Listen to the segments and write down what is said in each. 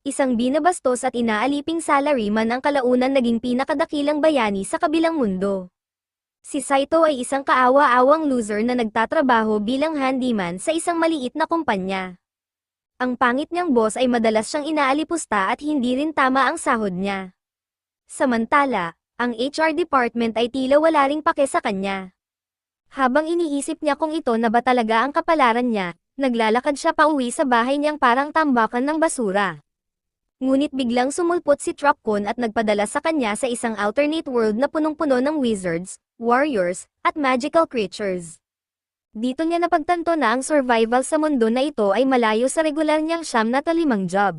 Isang binabastos at inaaliping salaryman ang kalaunan naging pinakadakilang bayani sa kabilang mundo. Si Saito ay isang kaawa-awang loser na nagtatrabaho bilang handyman sa isang maliit na kumpanya. Ang pangit niyang boss ay madalas siyang inaalipusta at hindi rin tama ang sahod niya. Samantala, ang HR department ay tila wala ring pake sa kanya. Habang iniisip niya kung ito na ba talaga ang kapalaran niya, naglalakad siya pauwi sa bahay niyang parang tambakan ng basura. Ngunit biglang sumulpot si Truckcon at nagpadala sa kanya sa isang alternate world na punong-puno ng wizards, warriors, at magical creatures. Dito niya napagtanto na ang survival sa mundo na ito ay malayo sa regular niyang 95 job.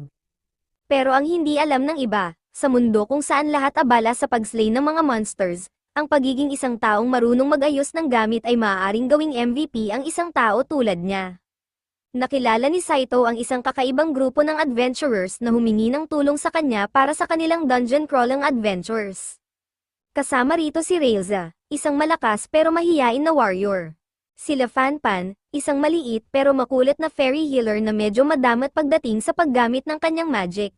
Pero ang hindi alam ng iba, sa mundo kung saan lahat abala sa pag-slay ng mga monsters, ang pagiging isang taong marunong mag-ayos ng gamit ay maaaring gawing MVP ang isang tao tulad niya. Nakilala ni Saito ang isang kakaibang grupo ng adventurers na humingi ng tulong sa kanya para sa kanilang dungeon crawling adventures. Kasama rito si Railza, isang malakas pero mahiyain na warrior. Sila Fanpan, isang maliit pero makulit na fairy healer na medyo madamat pagdating sa paggamit ng kanyang magic.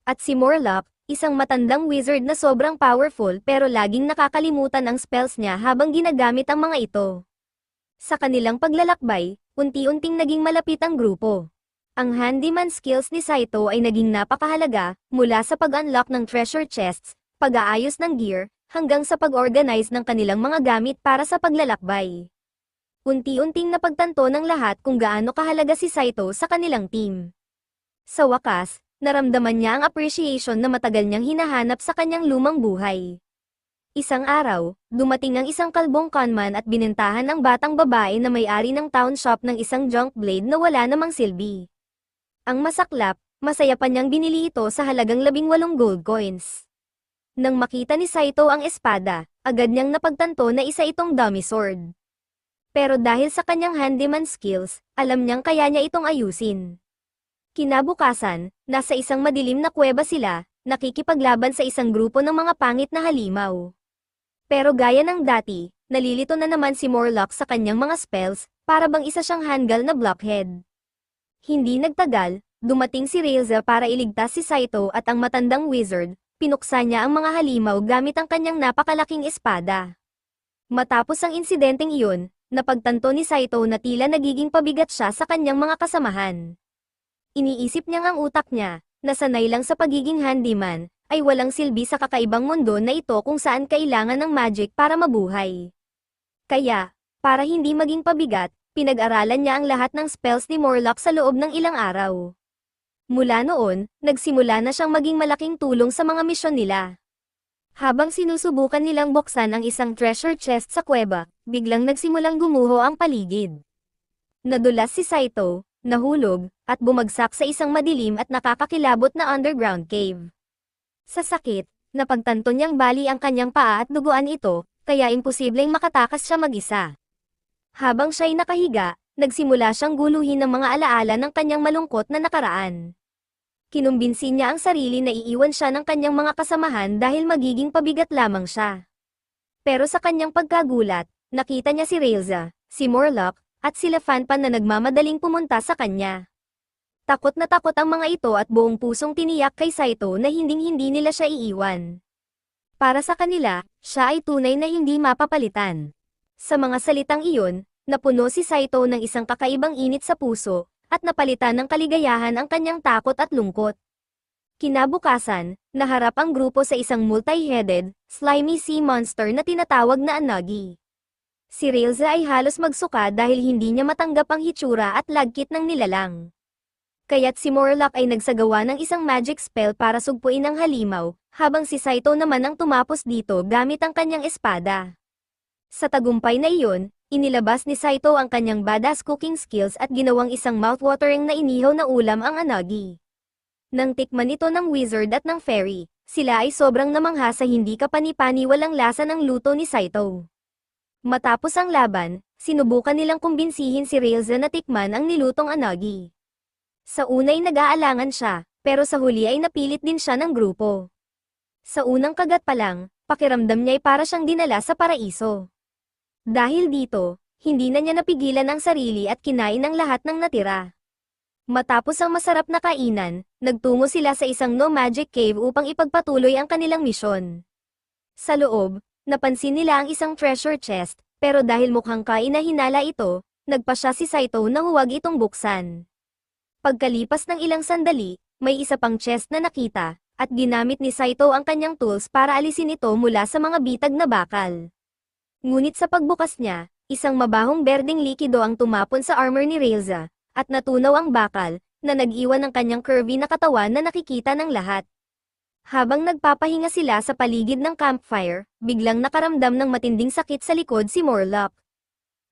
At si Morlock, isang matandang wizard na sobrang powerful pero laging nakakalimutan ang spells niya habang ginagamit ang mga ito. Sa kanilang paglalakbay, unti-unting naging malapit ang grupo. Ang handyman skills ni Saito ay naging napakahalaga, mula sa pag-unlock ng treasure chests, pag-aayos ng gear, hanggang sa pag-organize ng kanilang mga gamit para sa paglalakbay. Unti-unting napagtanto ng lahat kung gaano kahalaga si Saito sa kanilang team. Sa wakas, naramdaman niya ang appreciation na matagal niyang hinahanap sa kanyang lumang buhay. Isang araw, dumating ang isang kalbong conman at binentahan ang batang babae na may-ari ng town shop ng isang junk blade na wala namang silbi. Ang masaklap, masaya pa niyang binili ito sa halagang 18 gold coins. Nang makita ni Saito ang espada, agad niyang napagtanto na isa itong dummy sword. Pero dahil sa kanyang handyman skills, alam niyang kaya niya itong ayusin. Kinabukasan, nasa isang madilim na kuweba sila, nakikipaglaban sa isang grupo ng mga pangit na halimaw. Pero gaya ng dati, nalilito na naman si Morlock sa kanyang mga spells, para bang isa siyang hanggal na blockhead. Hindi nagtagal, dumating si Railza para iligtas si Saito at ang matandang wizard, pinuksa niya ang mga halimaw gamit ang kanyang napakalaking espada. Matapos ang insidenteng iyon, napagtanto ni Saito na tila nagiging pabigat siya sa kanyang mga kasamahan. Iniisip niyang ang utak niya, na sanay lang sa pagiging handyman, ay walang silbi sa kakaibang mundo na ito kung saan kailangan ng magic para mabuhay. Kaya, para hindi maging pabigat, pinag-aralan niya ang lahat ng spells ni Morlock sa loob ng ilang araw. Mula noon, nagsimula na siyang maging malaking tulong sa mga misyon nila. Habang sinusubukan nilang buksan ang isang treasure chest sa kuweba, biglang nagsimulang gumuho ang paligid. Nadulas si Saito, nahulog, at bumagsak sa isang madilim at nakakakilabot na underground cave. Sa sakit, napagtanto niyang bali ang kanyang paa at duguan ito, kaya imposibleng makatakas siya mag-isa. Habang siya'y nakahiga, nagsimula siyang guluhin ng mga alaala ng kanyang malungkot na nakaraan. Kinumbinsi niya ang sarili na iiwan siya ng kanyang mga kasamahan dahil magiging pabigat lamang siya. Pero sa kanyang pagkagulat, nakita niya si Railza, si Morlock, at sila Fanpan na nagmamadaling pumunta sa kanya. Takot na takot ang mga ito at buong pusong tiniyak kay Saito na hinding-hindi nila siya iiwan. Para sa kanila, siya ay tunay na hindi mapapalitan. Sa mga salitang iyon, napuno si Saito ng isang kakaibang init sa puso, at napalitan ng kaligayahan ang kanyang takot at lungkot. Kinabukasan, naharap ang grupo sa isang multi-headed, slimy sea monster na tinatawag na Anagi. Si Railza ay halos magsuka dahil hindi niya matanggap ang hitsura at lagkit ng nilalang. Kaya't si Morlock ay nagsagawa ng isang magic spell para sugpuin ang halimaw, habang si Saito naman ang tumapos dito gamit ang kanyang espada. Sa tagumpay na iyon, inilabas ni Saito ang kanyang badass cooking skills at ginawang isang mouthwatering na inihaw na ulam ang Anagi. Nang tikman ito ng wizard at ng fairy, sila ay sobrang namangha sa hindi kapani-paniwalang lasa ng luto ni Saito. Matapos ang laban, sinubukan nilang kumbinsihin si Railza na tikman ang nilutong Anagi. Sa unay nag-aalangan siya, pero sa huli ay napilit din siya ng grupo. Sa unang kagat pa lang, pakiramdam niya ay para siyang dinala sa paraiso. Dahil dito, hindi na niya napigilan ang sarili at kinain ang lahat ng natira. Matapos ang masarap na kainan, nagtungo sila sa isang no-magic cave upang ipagpatuloy ang kanilang misyon. Sa loob, napansin nila ang isang treasure chest, pero dahil mukhang kainahinala ito, nagpasya si Saito na huwag itong buksan. Pagkalipas ng ilang sandali, may isa pang chest na nakita, at ginamit ni Saito ang kanyang tools para alisin ito mula sa mga bitag na bakal. Ngunit sa pagbukas niya, isang mabahong berdeng likido ang tumapon sa armor ni Railza, at natunaw ang bakal, na nag-iwan ng kanyang curvy na katawan na nakikita ng lahat. Habang nagpapahinga sila sa paligid ng campfire, biglang nakaramdam ng matinding sakit sa likod si Morlock.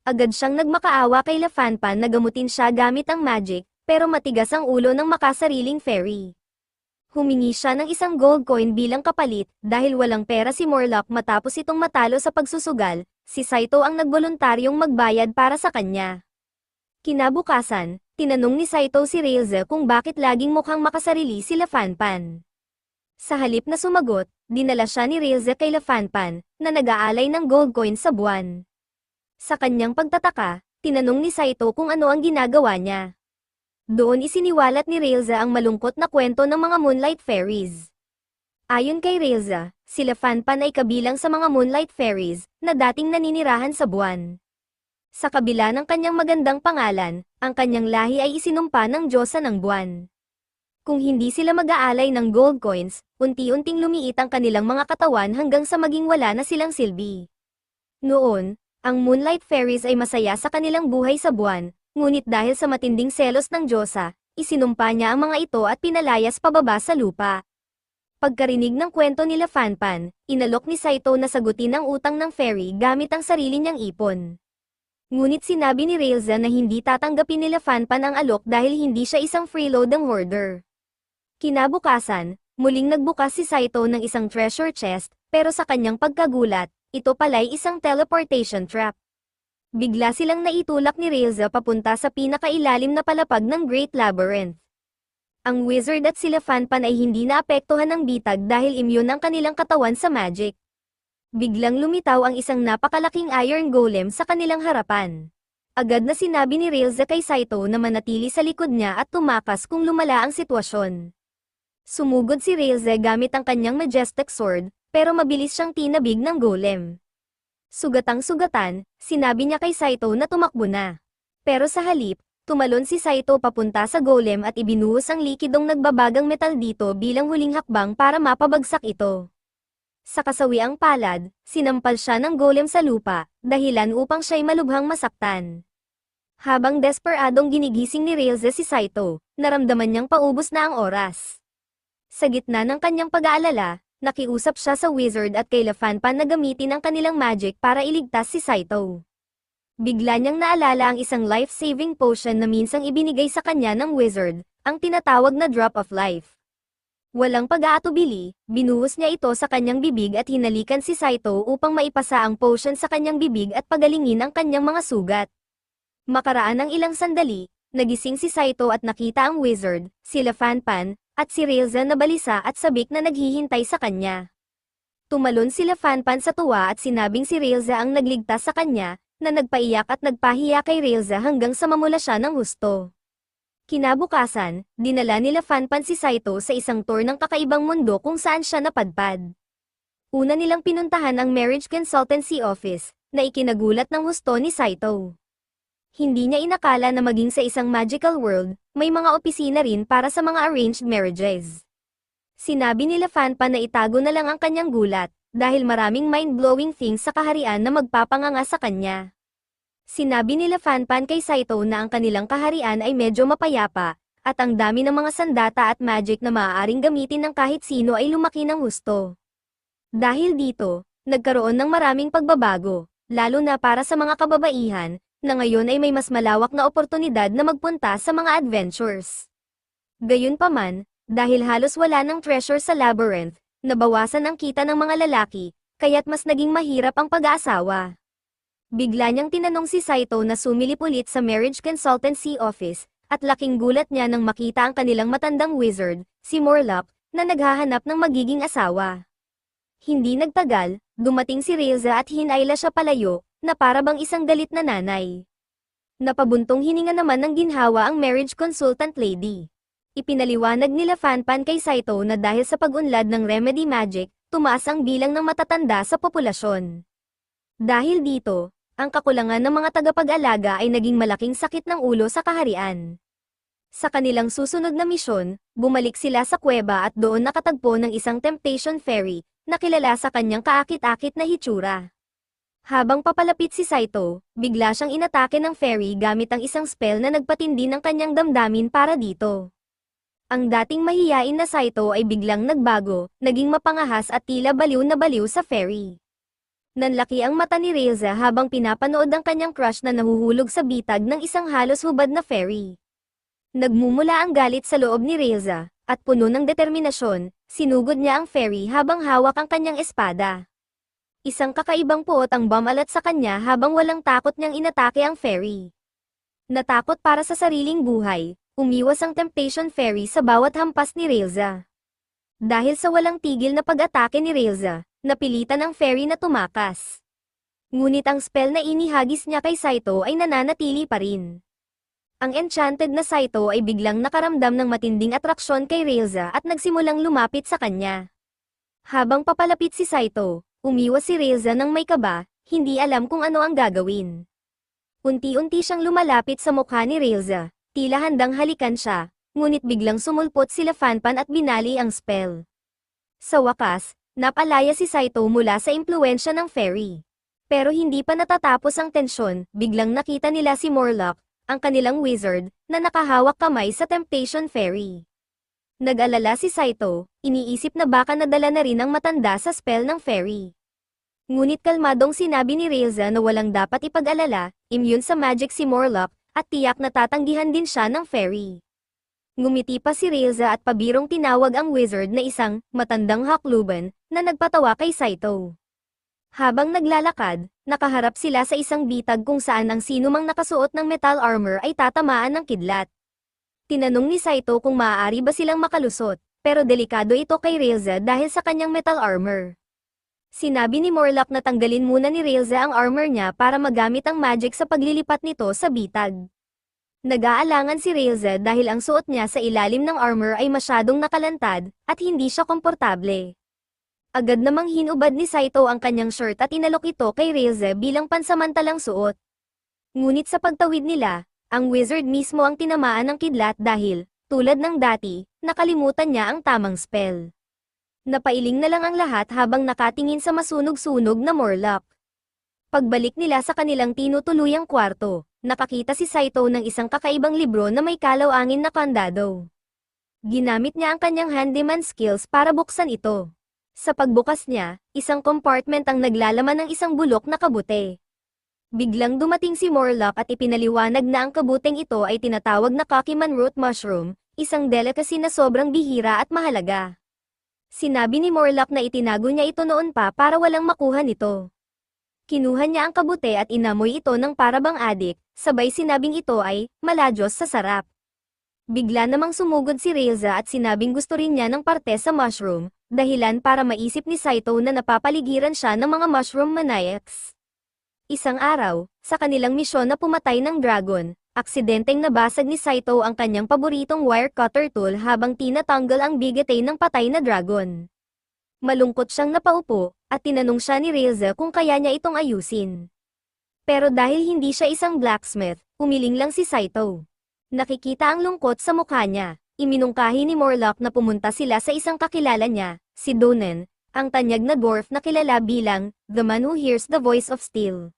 Agad siyang nagmakaawa kay Lafanpan na gamutin siya gamit ang magic, pero matigas ang ulo ng makasariling fairy. Humingi siya ng isang gold coin bilang kapalit, dahil walang pera si Morlock matapos itong matalo sa pagsusugal, si Saito ang nagboluntaryong magbayad para sa kanya. Kinabukasan, tinanong ni Saito si Railza kung bakit laging mukhang makasarili si Lafanpan. Sa halip na sumagot, dinala siya ni Railza kay Lafanpan, na nag-aalay ng gold coin sa buwan. Sa kanyang pagtataka, tinanong ni Saito kung ano ang ginagawa niya. Doon isiniwalat ni Railza ang malungkot na kwento ng mga Moonlight Fairies. Ayon kay Railza, si Lafanpan ay kabilang sa mga Moonlight Fairies, na dating naninirahan sa buwan. Sa kabila ng kanyang magandang pangalan, ang kanyang lahi ay isinumpa ng Diyosa ng buwan. Kung hindi sila mag-aalay ng gold coins, unti-unting lumiit ang kanilang mga katawan hanggang sa maging wala na silang silbi. Noon, ang Moonlight Fairies ay masaya sa kanilang buhay sa buwan, ngunit dahil sa matinding selos ng Diyosa, isinumpa niya ang mga ito at pinalayas pababa sa lupa. Pagkarinig ng kwento ni Lafanpan, inalok ni Saito na sagutin ang utang ng fairy gamit ang sarili niyang ipon. Ngunit sinabi ni Railza na hindi tatanggapin ni Lafanpan ang alok dahil hindi siya isang freeloading hoarder. Kinabukasan, muling nagbukas si Saito ng isang treasure chest, pero sa kanyang pagkagulat, ito pala'y isang teleportation trap. Bigla silang naitulak ni Railza papunta sa pinakailalim na palapag ng Great Labyrinth. Ang wizard at si Lafanpan ay hindi naapektuhan ng bitag dahil immune ang kanilang katawan sa magic. Biglang lumitaw ang isang napakalaking iron golem sa kanilang harapan. Agad na sinabi ni Railza kay Saito na manatili sa likod niya at tumakas kung lumala ang sitwasyon. Sumugod si Railza gamit ang kanyang majestic sword, pero mabilis siyang tinabig ng golem. Sugatang-sugatan, sinabi niya kay Saito na tumakbo na. Pero sa halip, tumalon si Saito papunta sa golem at ibinuhos ang likidong nagbabagang metal dito bilang huling hakbang para mapabagsak ito. Sa kasawiang palad, sinampal siya ng golem sa lupa, dahilan upang siya'y malubhang masaktan. Habang desperadong ginigising ni Railza si Saito, naramdaman niyang paubos na ang oras. Sa gitna ng kanyang pag-aalala, nakiusap siya sa wizard at kay Lafanpan na gamitin ang kanilang magic para iligtas si Saito. Bigla niyang naalala ang isang life-saving potion na minsang ibinigay sa kanya ng wizard, ang tinatawag na Drop of Life. Walang pag-aatubili, binuhos niya ito sa kanyang bibig at hinalikan si Saito upang maipasa ang potion sa kanyang bibig at pagalingin ang kanyang mga sugat. Makaraan ng ilang sandali, nagising si Saito at nakita ang wizard, si Lafanpan, at si Railza na balisa at sabik na naghihintay sa kanya. Tumalon si Lafanpan sa tuwa at sinabing si Railza ang nagligtas sa kanya, na nagpaiyak at nagpahiya kay Railza hanggang sa mamula siya ng husto. Kinabukasan, dinala ni Lafanpan si Saito sa isang tour ng kakaibang mundo kung saan siya napadpad. Una nilang pinuntahan ang Marriage Consultancy Office, na ikinagulat ng husto ni Saito. Hindi niya inakala na maging sa isang magical world, may mga opisina rin para sa mga arranged marriages. Sinabi ni Lafanpan na itago na lang ang kanyang gulat, dahil maraming mind-blowing things sa kaharian na magpapanganga sa kanya. Sinabi ni Lafanpan kay Saito na ang kanilang kaharian ay medyo mapayapa, at ang dami ng mga sandata at magic na maaaring gamitin ng kahit sino ay lumaki ng husto. Dahil dito, nagkaroon ng maraming pagbabago, lalo na para sa mga kababaihan, na ngayon ay may mas malawak na oportunidad na magpunta sa mga adventures. Gayunpaman, dahil halos wala ng treasure sa labyrinth, nabawasan ang kita ng mga lalaki, kaya't mas naging mahirap ang pag-aasawa. Bigla niyang tinanong si Saito na sumilip ulit sa Marriage Consultancy Office, at laking gulat niya nang makita ang kanilang matandang wizard, si Morlock, na naghahanap ng magiging asawa. Hindi nagtagal, dumating si Railza at hinayla siya palayo, na para bang isang galit na nanay. Napabuntong hininga naman ng ginhawa ang marriage consultant lady. Ipinaliwanag nila Fanpan kay Saito na dahil sa pag-unlad ng remedy magic, tumaas ang bilang ng matatanda sa populasyon. Dahil dito, ang kakulangan ng mga tagapag-alaga ay naging malaking sakit ng ulo sa kaharian. Sa kanilang susunod na misyon, bumalik sila sa kuweba at doon nakatagpo ng isang temptation fairy, na kilala sa kanyang kaakit-akit na hitsura. Habang papalapit si Saito, bigla siyang inatake ng fairy gamit ang isang spell na nagpatindi ng kanyang damdamin para dito. Ang dating mahiyain na Saito ay biglang nagbago, naging mapangahas at tila baliw na baliw sa fairy. Nanlaki ang mata ni Reza habang pinapanood ang kanyang crush na nahuhulog sa bitag ng isang halos hubad na fairy. Nagmumula ang galit sa loob ni Reza, at puno ng determinasyon, sinugod niya ang fairy habang hawak ang kanyang espada. Isang kakaibang puot ang bumalat sa kanya habang walang takot niyang inatake ang fairy. Natakot para sa sariling buhay, umiwas ang temptation fairy sa bawat hampas ni Reza. Dahil sa walang tigil na pag-atake ni Reza, napilitan ang fairy na tumakas. Ngunit ang spell na inihagis niya kay Saito ay nananatili pa rin. Ang enchanted na Saito ay biglang nakaramdam ng matinding atraksyon kay Reza at nagsimulang lumapit sa kanya. Habang papalapit si Saito, umiwas si Reza ng may kaba, hindi alam kung ano ang gagawin. Unti-unti siyang lumalapit sa mukha ni Reza, tila handang halikan siya, ngunit biglang sumulpot sila Fanpan at binali ang spell. Sa wakas, napalaya si Saito mula sa impluwensya ng fairy. Pero hindi pa natatapos ang tensyon, biglang nakita nila si Morlock, ang kanilang wizard, na nakahawak kamay sa temptation fairy. Nag-alala si Saito, iniisip na baka nadala na rin ang matanda sa spell ng fairy. Ngunit kalmadong sinabi ni Reza na walang dapat ipag-alala, immune sa magic si Morlock, at tiyak na tatanggihan din siya ng fairy. Ngumiti pa si Reza at pabirong tinawag ang wizard na isang matandang hakluban na nagpatawa kay Saito. Habang naglalakad, nakaharap sila sa isang bitag kung saan ang sinumang nakasuot ng metal armor ay tatamaan ng kidlat. Tinanong ni Saito kung maaari ba silang makalusot, pero delikado ito kay Reza dahil sa kanyang metal armor. Sinabi ni Morlock na tanggalin muna ni Reza ang armor niya para magamit ang magic sa paglilipat nito sa bitag. Nag-aalangan si Reza dahil ang suot niya sa ilalim ng armor ay masyadong nakalantad, at hindi siya komportable. Agad namang hinubad ni Saito ang kanyang shirt at inalok ito kay Reza bilang pansamantalang suot. Ngunit sa pagtawid nila, ang wizard mismo ang tinamaan ng kidlat dahil, tulad ng dati, nakalimutan niya ang tamang spell. Napailing na lang ang lahat habang nakatingin sa masunog-sunog na Morlock. Pagbalik nila sa kanilang tinutuluyang kwarto, nakakita si Saito ng isang kakaibang libro na may kalaw-angin na kandado. Ginamit niya ang kanyang handyman skills para buksan ito. Sa pagbukas niya, isang compartment ang naglalaman ng isang bulok na kabute. Biglang dumating si Morlock at ipinaliwanag na ang kabuteng ito ay tinatawag na Kakiman Root Mushroom, isang delicacy na sobrang bihira at mahalaga. Sinabi ni Morlock na itinago niya ito noon pa para walang makuha nito. Kinuha niya ang kabute at inamoy ito ng parabang adik, sabay sinabing ito ay maladyos sa sarap. Bigla namang sumugod si Reza at sinabing gusto rin niya ng parte sa mushroom, dahilan para maisip ni Saito na napapaligiran siya ng mga mushroom maniacs. Isang araw, sa kanilang misyon na pumatay ng dragon, aksidenteng nabasag ni Saito ang kanyang paboritong wire cutter tool habang tinatanggal ang bigete ng patay na dragon. Malungkot siyang napaupo, at tinanong siya ni Reza kung kaya niya itong ayusin. Pero dahil hindi siya isang blacksmith, umiling lang si Saito. Nakikita ang lungkot sa mukha niya. Iminungkahi ni Morlock na pumunta sila sa isang kakilala niya, si Donen, ang tanyag na dwarf na kilala bilang The Man Who Hears the Voice of Steel.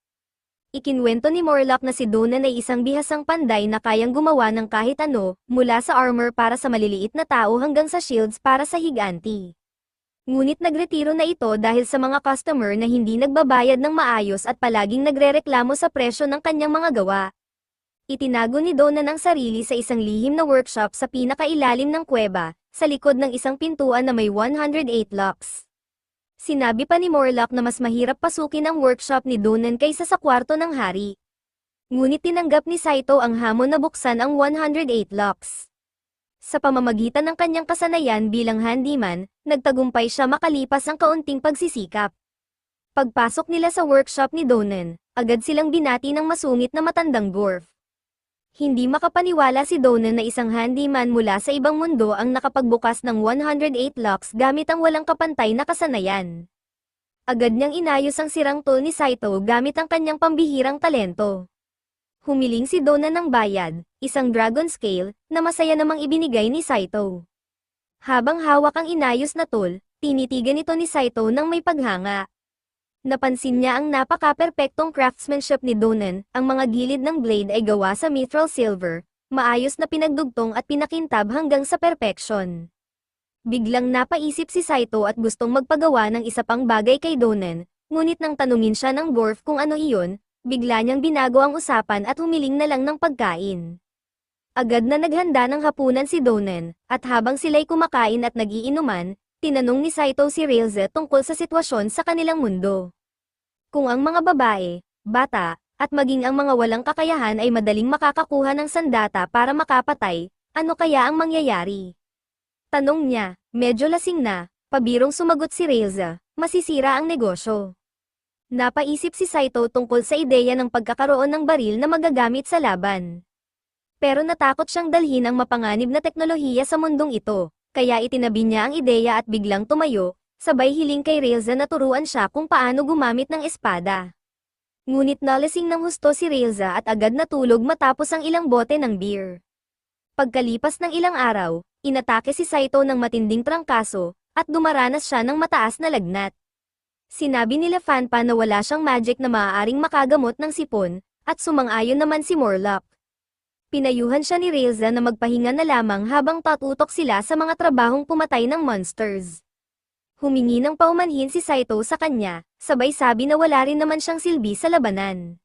Ikinwento ni Morlock na si Donen ay isang bihasang panday na kayang gumawa ng kahit ano, mula sa armor para sa maliliit na tao hanggang sa shields para sa higanti. Ngunit nagretiro na ito dahil sa mga customer na hindi nagbabayad ng maayos at palaging nagrereklamo sa presyo ng kanyang mga gawa. Itinago ni Donen ang sarili sa isang lihim na workshop sa pinakailalim ng kuweba, sa likod ng isang pintuan na may 108 locks. Sinabi pa ni Morlock na mas mahirap pasukin ang workshop ni Donen kaysa sa kwarto ng hari. Ngunit tinanggap ni Saito ang hamon na buksan ang 108 locks. Sa pamamagitan ng kanyang kasanayan bilang handyman, nagtagumpay siya makalipas ang kaunting pagsisikap. Pagpasok nila sa workshop ni Donen, agad silang binati ng masungit na matandang dwarf. Hindi makapaniwala si Donan na isang handyman mula sa ibang mundo ang nakapagbukas ng 108 locks gamit ang walang kapantay na kasanayan. Agad niyang inayos ang sirang tool ni Saito gamit ang kanyang pambihirang talento. Humiling si Donan ng bayad, isang dragon scale, na masaya namang ibinigay ni Saito. Habang hawak ang inayos na tool, tinitigan ito ni Saito ng may paghanga. Napansin niya ang napaka-perpektong craftsmanship ni Donan, ang mga gilid ng blade ay gawa sa mithril silver, maayos na pinagdugtong at pinakintab hanggang sa perpection. Biglang napaisip si Saito at gustong magpagawa ng isa pang bagay kay Donan, ngunit nang tanungin siya ng dwarf kung ano iyon, bigla niyang binago ang usapan at humiling na lang ng pagkain. Agad na naghanda ng hapunan si Donan, at habang sila'y kumakain at nag-iinuman, tinanong ni Saito si Railza tungkol sa sitwasyon sa kanilang mundo. Kung ang mga babae, bata, at maging ang mga walang kakayahan ay madaling makakakuha ng sandata para makapatay, ano kaya ang mangyayari? Tanong niya, medyo lasing na, pabirong sumagot si Railza, masisira ang negosyo. Napaisip si Saito tungkol sa ideya ng pagkakaroon ng baril na magagamit sa laban. Pero natakot siyang dalhin ang mapanganib na teknolohiya sa mundong ito. Kaya itinabi niya ang ideya at biglang tumayo, sabay hiling kay Railza na turuan siya kung paano gumamit ng espada. Ngunit nalasing ng husto si Railza at agad natulog matapos ang ilang bote ng beer. Pagkalipas ng ilang araw, inatake si Saito ng matinding trangkaso, at dumaranas siya ng mataas na lagnat. Sinabi nila Fanpa na wala siyang magic na maaaring makagamot ng sipon, at sumang-ayon naman si Morlock. Pinayuhan siya ni Railza na magpahinga na lamang habang tatutok sila sa mga trabahong pumatay ng monsters. Humingi ng paumanhin si Saito sa kanya, sabay sabi na wala rin naman siyang silbi sa labanan.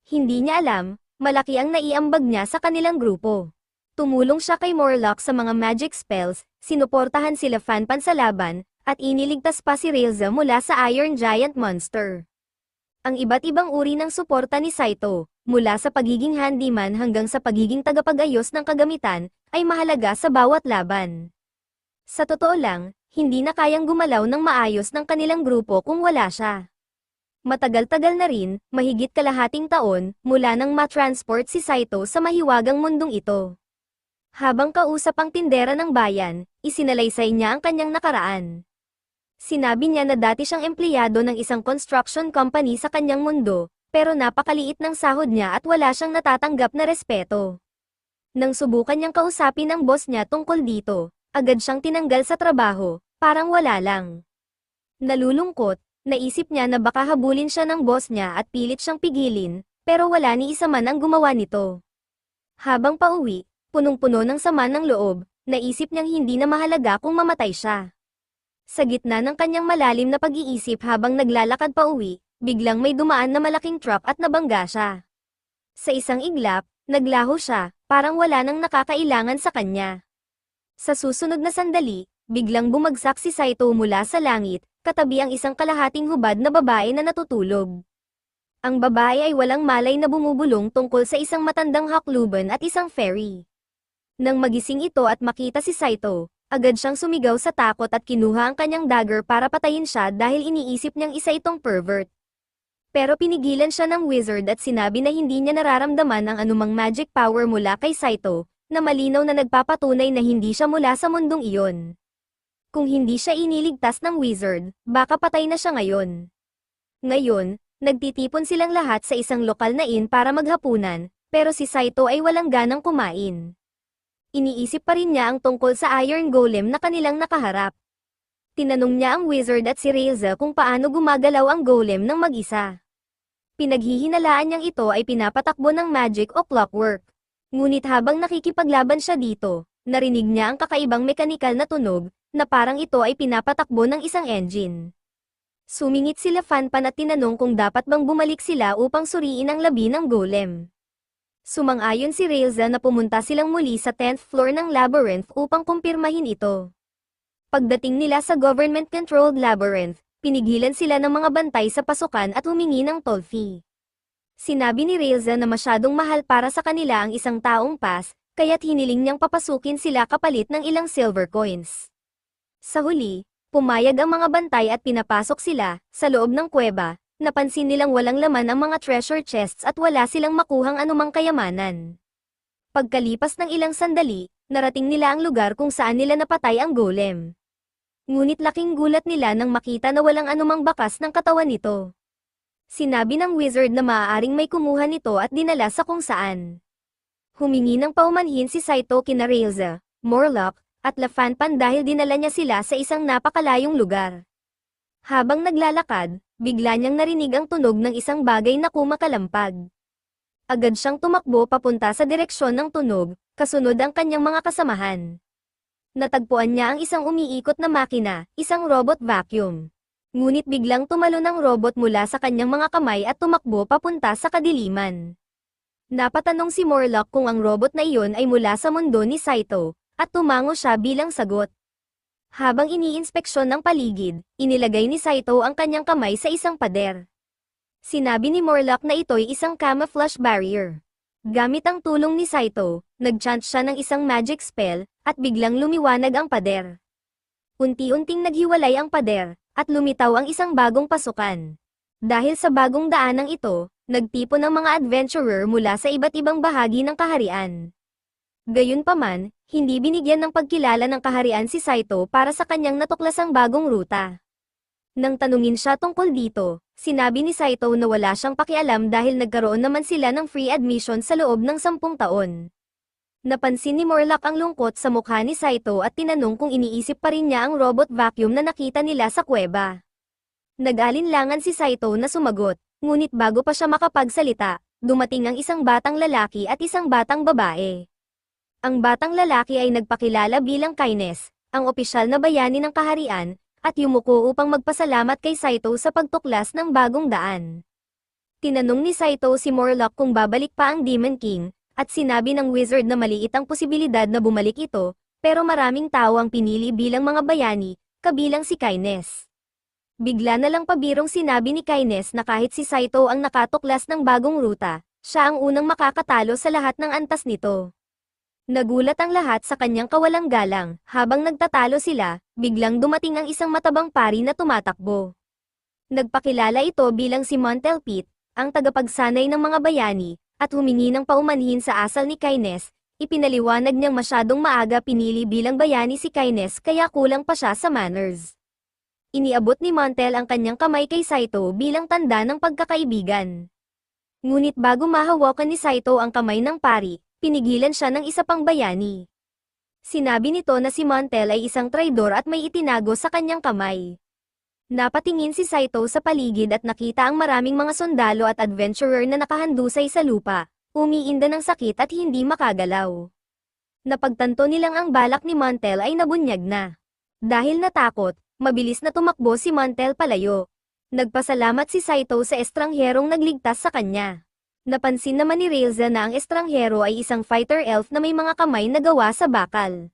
Hindi niya alam, malaki ang naiambag niya sa kanilang grupo. Tumulong siya kay Morlock sa mga magic spells, sinuportahan sila Fanpan sa laban, at iniligtas pa si Railza mula sa Iron Giant Monster. Ang iba't ibang uri ng suporta ni Saito, mula sa pagiging handyman hanggang sa pagiging tagapag-ayos ng kagamitan, ay mahalaga sa bawat laban. Sa totoo lang, hindi na kayang gumalaw ng maayos ng kanilang grupo kung wala siya. Matagal-tagal na rin, mahigit kalahating taon, mula nang matransport si Saito sa mahiwagang mundong ito. Habang kausap ang tindera ng bayan, isinalaysay niya ang kanyang nakaraan. Sinabi niya na dati siyang empleyado ng isang construction company sa kanyang mundo, pero napakaliit ng sahod niya at wala siyang natatanggap na respeto. Nang subukan niyang kausapin ang boss niya tungkol dito, agad siyang tinanggal sa trabaho, parang wala lang. Nalulungkot, naisip niya na baka habulin siya ng boss niya at pilit siyang pigilin, pero wala ni isa man ang gumawa nito. Habang pauwi, punong-puno ng sama ng loob, naisip niyang hindi na mahalaga kung mamatay siya. Sa gitna ng kanyang malalim na pag-iisip habang naglalakad pa uwi, biglang may dumaan na malaking truck at nabangga siya. Sa isang iglap, naglaho siya, parang wala nang nakakailangan sa kanya. Sa susunod na sandali, biglang bumagsak si Saito mula sa langit, katabi ang isang kalahating hubad na babae na natutulog. Ang babae ay walang malay na bumubulong tungkol sa isang matandang hakluban at isang fairy. Nang magising ito at makita si Saito, agad siyang sumigaw sa takot at kinuha ang kanyang dagger para patayin siya dahil iniisip niyang isa itong pervert. Pero pinigilan siya ng wizard at sinabi na hindi niya nararamdaman ang anumang magic power mula kay Saito, na malinaw na nagpapatunay na hindi siya mula sa mundong iyon. Kung hindi siya iniligtas ng wizard, baka patay na siya ngayon. Ngayon, nagtitipon silang lahat sa isang lokal na inn para maghapunan, pero si Saito ay walang ganang kumain. Iniisip pa rin niya ang tungkol sa Iron Golem na kanilang nakaharap. Tinanong niya ang wizard at si Railza kung paano gumagalaw ang golem ng mag-isa. Pinaghihinalaan niyang ito ay pinapatakbo ng magic o clockwork. Ngunit habang nakikipaglaban siya dito, narinig niya ang kakaibang mekanikal na tunog, na parang ito ay pinapatakbo ng isang engine. Sumingit sila Fanpan at tinanong kung dapat bang bumalik sila upang suriin ang labi ng golem. Sumang-ayon si Railza na pumunta silang muli sa 10th floor ng labyrinth upang kumpirmahin ito. Pagdating nila sa government-controlled labyrinth, pinigilan sila ng mga bantay sa pasukan at humingi ng toll fee. Sinabi ni Railza na masyadong mahal para sa kanila ang isang taong pass, kaya't hiniling niyang papasukin sila kapalit ng ilang silver coins. Sa huli, pumayag ang mga bantay at pinapasok sila, sa loob ng kuweba. Napansin nilang walang laman ang mga treasure chests at wala silang makuhang anumang kayamanan. Pagkalipas ng ilang sandali, narating nila ang lugar kung saan nila napatay ang golem. Ngunit laking gulat nila nang makita na walang anumang bakas ng katawan nito. Sinabi ng wizard na maaaring may kumuha nito at dinala sa kung saan. Humingi ng paumanhin si Saito kina Railza, Morlock, at Lafanpan dahil dinala niya sila sa isang napakalayong lugar. Habang naglalakad, bigla niyang narinig ang tunog ng isang bagay na kumakalampag. Agad siyang tumakbo papunta sa direksyon ng tunog, kasunod ang kanyang mga kasamahan. Natagpuan niya ang isang umiikot na makina, isang robot vacuum. Ngunit biglang tumalon ang robot mula sa kanyang mga kamay at tumakbo papunta sa kadiliman. Napatanong si Morlock kung ang robot na iyon ay mula sa mundo ni Saito, at tumango siya bilang sagot. Habang iniinspeksyon ng paligid, inilagay ni Saito ang kanyang kamay sa isang pader. Sinabi ni Morlock na ito'y isang camouflage barrier. Gamit ang tulong ni Saito, nag-chant siya ng isang magic spell, at biglang lumiwanag ang pader. Unti-unting naghiwalay ang pader, at lumitaw ang isang bagong pasukan. Dahil sa bagong daanang ito, nagtipon ang mga adventurer mula sa iba't ibang bahagi ng kaharian. Gayunpaman, hindi binigyan ng pagkilala ng kaharian si Saito para sa kanyang natuklasang bagong ruta. Nang tanungin siya tungkol dito, sinabi ni Saito na wala siyang pakialam dahil nagkaroon naman sila ng free admission sa loob ng 10 taon. Napansin ni Morlock ang lungkot sa mukha ni Saito at tinanong kung iniisip pa rin niya ang robot vacuum na nakita nila sa kuweba. Nag-alinlangan si Saito na sumagot, ngunit bago pa siya makapagsalita, dumating ang isang batang lalaki at isang batang babae. Ang batang lalaki ay nagpakilala bilang Kaines, ang opisyal na bayani ng kaharian, at yumuko upang magpasalamat kay Saito sa pagtuklas ng bagong daan. Tinanong ni Saito si Morlock kung babalik pa ang Demon King, at sinabi ng wizard na maliit ang posibilidad na bumalik ito, pero maraming tao ang pinili bilang mga bayani, kabilang si Kaines. Bigla na lang pabirong sinabi ni Kaines na kahit si Saito ang nakatuklas ng bagong ruta, siya ang unang makakatalo sa lahat ng antas nito. Nagulat ang lahat sa kanyang kawalang galang, habang nagtatalo sila, biglang dumating ang isang matabang pari na tumatakbo. Nagpakilala ito bilang si Montelpit, ang tagapagsanay ng mga bayani, at humingi ng paumanhin sa asal ni Kaines, ipinaliwanag niyang masyadong maaga pinili bilang bayani si Kaines kaya kulang pa siya sa manners. Iniabot ni Montel ang kanyang kamay kay Saito bilang tanda ng pagkakaibigan. Ngunit bago mahawakan ni Saito ang kamay ng pari, pinigilan siya ng isa pang bayani. Sinabi nito na si Montel ay isang traidor at may itinago sa kanyang kamay. Napatingin si Saito sa paligid at nakita ang maraming mga sundalo at adventurer na nakahandusay sa lupa, umiinda ng sakit at hindi makagalaw. Napagtanto nilang ang balak ni Montel ay nabunyag na. Dahil natakot, mabilis na tumakbo si Montel palayo. Nagpasalamat si Saito sa estrangherong nagligtas sa kanya. Napansin naman ni Railza na ang estranghero ay isang fighter elf na may mga kamay na gawa sa bakal.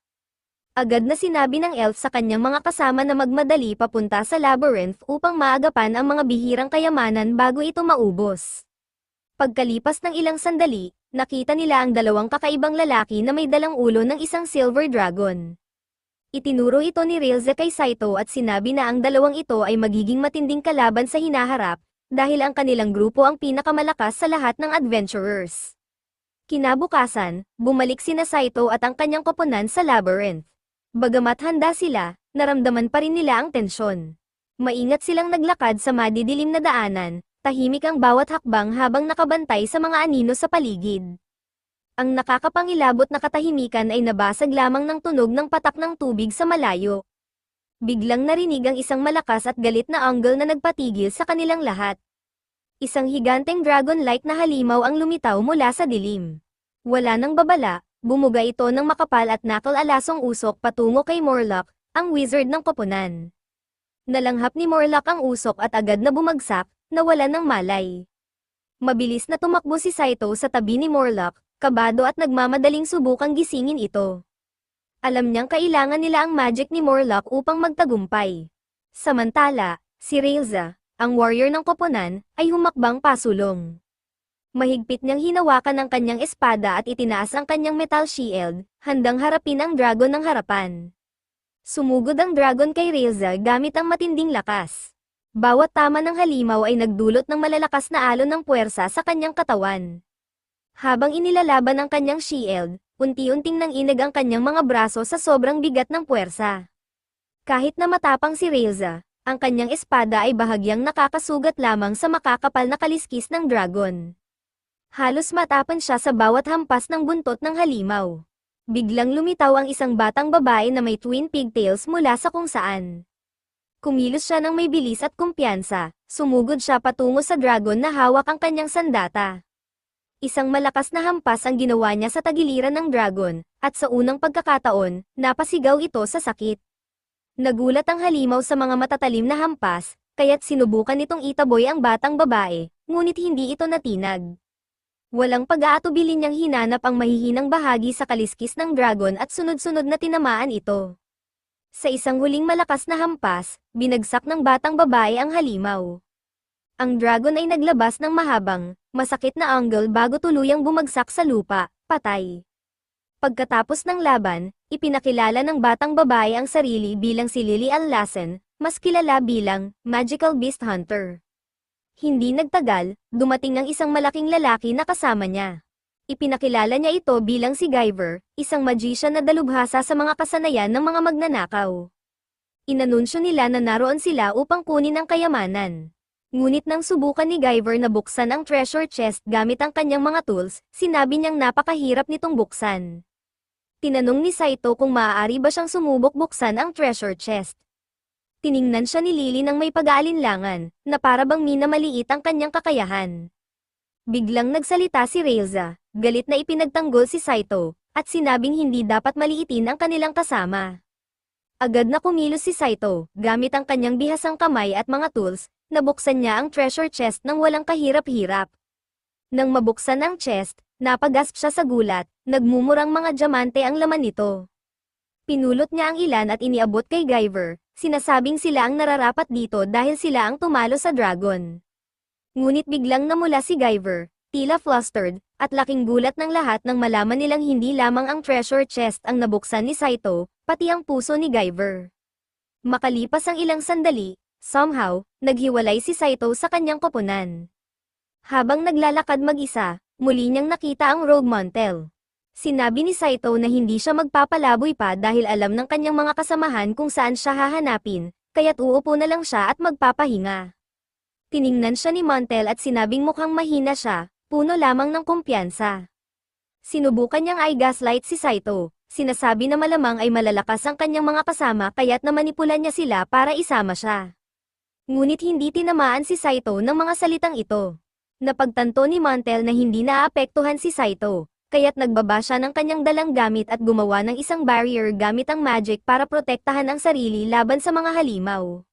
Agad na sinabi ng elf sa kanyang mga kasama na magmadali papunta sa labyrinth upang maagapan ang mga bihirang kayamanan bago ito maubos. Pagkalipas ng ilang sandali, nakita nila ang dalawang kakaibang lalaki na may dalang ulo ng isang silver dragon. Itinuro ito ni Railza kay Saito at sinabi na ang dalawang ito ay magiging matinding kalaban sa hinaharap, dahil ang kanilang grupo ang pinakamalakas sa lahat ng adventurers. Kinabukasan, bumalik sina Saito at ang kanyang koponan sa labyrinth. Bagamat handa sila, naramdaman pa rin nila ang tensyon. Maingat silang naglakad sa madidilim na daanan, tahimik ang bawat hakbang habang nakabantay sa mga anino sa paligid. Ang nakakapangilabot na katahimikan ay nabasag lamang ng tunog ng patak ng tubig sa malayo. Biglang narinig ang isang malakas at galit na angle na nagpatigil sa kanilang lahat. Isang higanteng dragon-like na halimaw ang lumitaw mula sa dilim. Wala nang babala, bumuga ito ng makapal at nakal-alasong usok patungo kay Morlock, ang wizard ng koponan. Nalanghap ni Morlock ang usok at agad na bumagsak, nawalan ng malay. Mabilis na tumakbo si Saito sa tabi ni Morlock, kabado at nagmamadaling subukang gisingin ito. Alam niyang kailangan nila ang magic ni Morlock upang magtagumpay. Samantala, si Railza, ang warrior ng koponan, ay humakbang pasulong. Mahigpit niyang hinawakan ang kanyang espada at itinaas ang kanyang metal shield, handang harapin ang dragon ng harapan. Sumugod ang dragon kay Railza gamit ang matinding lakas. Bawat tama ng halimaw ay nagdulot ng malalakas na alon ng puwersa sa kanyang katawan. Habang inilalaban ang kanyang shield, unti-unting nanginag ang kanyang mga braso sa sobrang bigat ng puwersa. Kahit na matapang si Reza, ang kanyang espada ay bahagyang nakakasugat lamang sa makakapal na kaliskis ng dragon. Halos matapan siya sa bawat hampas ng buntot ng halimaw. Biglang lumitaw ang isang batang babae na may twin pigtails mula sa kung saan. Kumilos siya ng may bilis at kumpiyansa, sumugod siya patungo sa dragon na hawak ang kanyang sandata. Isang malakas na hampas ang ginawa niya sa tagiliran ng dragon, at sa unang pagkakataon, napasigaw ito sa sakit. Nagulat ang halimaw sa mga matatalim na hampas, kaya't sinubukan nitong itaboy ang batang babae, ngunit hindi ito natinag. Walang pag-aatubili niyang hinanap ang mahihinang bahagi sa kaliskis ng dragon at sunod-sunod na tinamaan ito. Sa isang huling malakas na hampas, binagsak ng batang babae ang halimaw. Ang dragon ay naglabas ng mahabang, masakit na angle bago tuluyang bumagsak sa lupa, patay. Pagkatapos ng laban, ipinakilala ng batang babae ang sarili bilang si Lily Allasen, mas kilala bilang Magical Beast Hunter. Hindi nagtagal, dumating ang isang malaking lalaki na kasama niya. Ipinakilala niya ito bilang si Guyver, isang magician na dalubhasa sa mga kasanayan ng mga magnanakaw. Inanunsyo nila na naroon sila upang kunin ang kayamanan. Ngunit nang subukan ni Guyver na buksan ang treasure chest gamit ang kanyang mga tools, sinabi niyang napakahirap nitong buksan. Tinanong ni Saito kung maaari ba siyang sumubok buksan ang treasure chest. Tiningnan siya ni Lily ng may pag-aalinlangan, na para bang minamaliit ang kanyang kakayahan. Biglang nagsalita si Reza, galit na ipinagtanggol si Saito, at sinabing hindi dapat maliitin ang kanilang kasama. Agad na kumilos si Saito, gamit ang kanyang bihasang kamay at mga tools, nabuksan niya ang treasure chest ng walang kahirap-hirap. Nang mabuksan ang chest, napagasp siya sa gulat, nagmumurang mga diamante ang laman nito. Pinulot niya ang ilan at iniabot kay Guyver, sinasabing sila ang nararapat dito dahil sila ang tumalo sa dragon. Ngunit biglang namula si Guyver, tila flustered, at laking gulat ng lahat nang malaman nilang hindi lamang ang treasure chest ang nabuksan ni Saito, pati ang puso ni Guyver. Makalipas ang ilang sandali, somehow, naghiwalay si Saito sa kanyang koponan. Habang naglalakad mag-isa, muli niyang nakita ang Rogue Montel. Sinabi ni Saito na hindi siya magpapalaboy pa dahil alam ng kanyang mga kasamahan kung saan siya hahanapin, kaya't uupo na lang siya at magpapahinga. Tiningnan siya ni Montel at sinabing mukhang mahina siya, puno lamang ng kumpiyansa. Sinubukan niyang i-gaslight si Saito, sinasabi na malamang ay malalakas ang kanyang mga kasama kaya't namanipulan niya sila para isama siya. Ngunit hindi tinamaan si Saito ng mga salitang ito. Napagtanto ni Montel na hindi naaapektuhan si Saito, kaya't nagbaba siya ng kanyang dalang gamit at gumawa ng isang barrier gamit ang magic para protektahan ang sarili laban sa mga halimaw.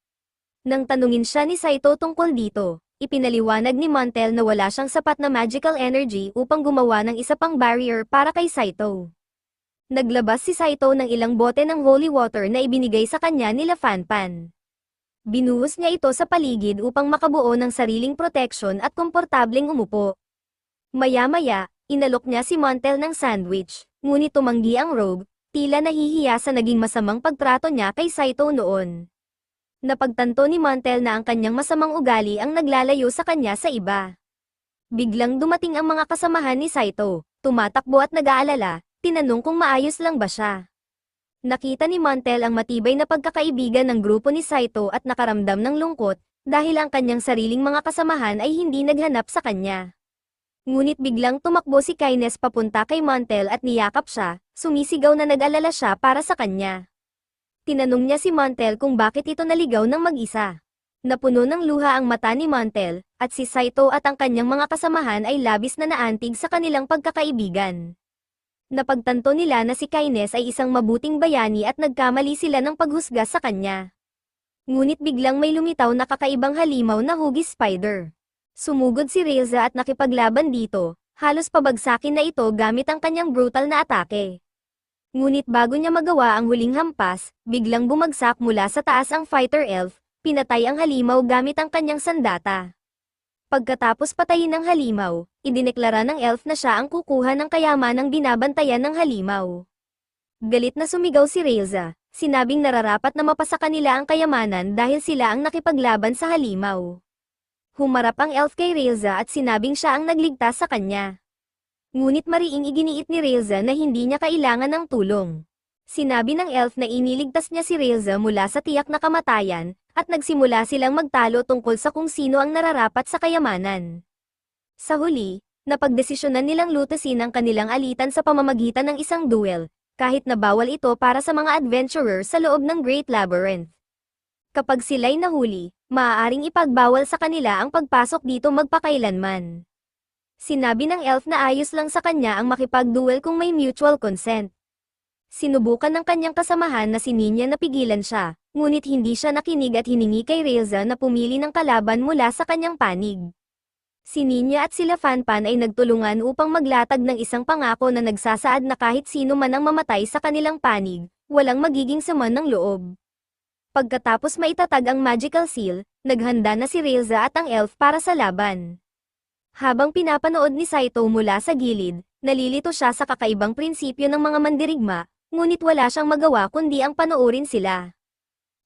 Nang tanungin siya ni Saito tungkol dito, ipinaliwanag ni Montel na wala siyang sapat na magical energy upang gumawa ng isa pang barrier para kay Saito. Naglabas si Saito ng ilang bote ng holy water na ibinigay sa kanya nila Fanpan. Binuhos niya ito sa paligid upang makabuo ng sariling proteksyon at komportableng umupo. Maya-maya, inalok niya si Montel ng sandwich, ngunit tumanggi ang Rogue, tila nahihiya sa naging masamang pagtrato niya kay Saito noon. Napagtanto ni Montel na ang kanyang masamang ugali ang naglalayo sa kanya sa iba. Biglang dumating ang mga kasamahan ni Saito, tumatakbo at nag-aalala, tinanong kung maayos lang ba siya. Nakita ni Montel ang matibay na pagkakaibigan ng grupo ni Saito at nakaramdam ng lungkot, dahil ang kanyang sariling mga kasamahan ay hindi naghanap sa kanya. Ngunit biglang tumakbo si Kines papunta kay Montel at niyakap siya, sumisigaw na nag-alala siya para sa kanya. Tinanong niya si Montel kung bakit ito naligaw ng mag-isa. Napuno ng luha ang mata ni Montel, at si Saito at ang kanyang mga kasamahan ay labis na naantig sa kanilang pagkakaibigan. Napagtanto nila na si Kines ay isang mabuting bayani at nagkamali sila ng paghusga sa kanya. Ngunit biglang may lumitaw na kakaibang halimaw na hugis spider. Sumugod si Reza at nakipaglaban dito, halos pabagsakin na ito gamit ang kanyang brutal na atake. Ngunit bago niya magawa ang huling hampas, biglang bumagsak mula sa taas ang fighter elf, pinatay ang halimaw gamit ang kanyang sandata. Pagkatapos patayin ng halimaw, idineklara ng elf na siya ang kukuha ng kayamanang binabantayan ng halimaw. Galit na sumigaw si Reza, sinabing nararapat na mapasa kanila ang kayamanan dahil sila ang nakipaglaban sa halimaw. Humarap ang elf kay Reza at sinabing siya ang nagligtas sa kanya. Ngunit mariing iginiit ni Railza na hindi niya kailangan ng tulong. Sinabi ng elf na iniligtas niya si Railza mula sa tiyak na kamatayan, at nagsimula silang magtalo tungkol sa kung sino ang nararapat sa kayamanan. Sa huli, napagdesisyonan nilang lutasin ang kanilang alitan sa pamamagitan ng isang duel, kahit na bawal ito para sa mga adventurer sa loob ng Great Labyrinth. Kapag sila'y nahuli, maaaring ipagbawal sa kanila ang pagpasok dito magpakailanman. Sinabi ng elf na ayos lang sa kanya ang makipag-duel kung may mutual consent. Sinubukan ng kanyang kasamahan na si Ninya na pigilan siya, ngunit hindi siya nakinig at hiningi kay Railza na pumili ng kalaban mula sa kanyang panig. Si Ninya at sila Fanpan ay nagtulungan upang maglatag ng isang pangako na nagsasaad na kahit sino man ang mamatay sa kanilang panig, walang magiging sama ng loob. Pagkatapos maitatag ang magical seal, naghanda na si Railza at ang elf para sa laban. Habang pinapanood ni Saito mula sa gilid, nalilito siya sa kakaibang prinsipyo ng mga mandirigma, ngunit wala siyang magawa kundi ang panoorin sila.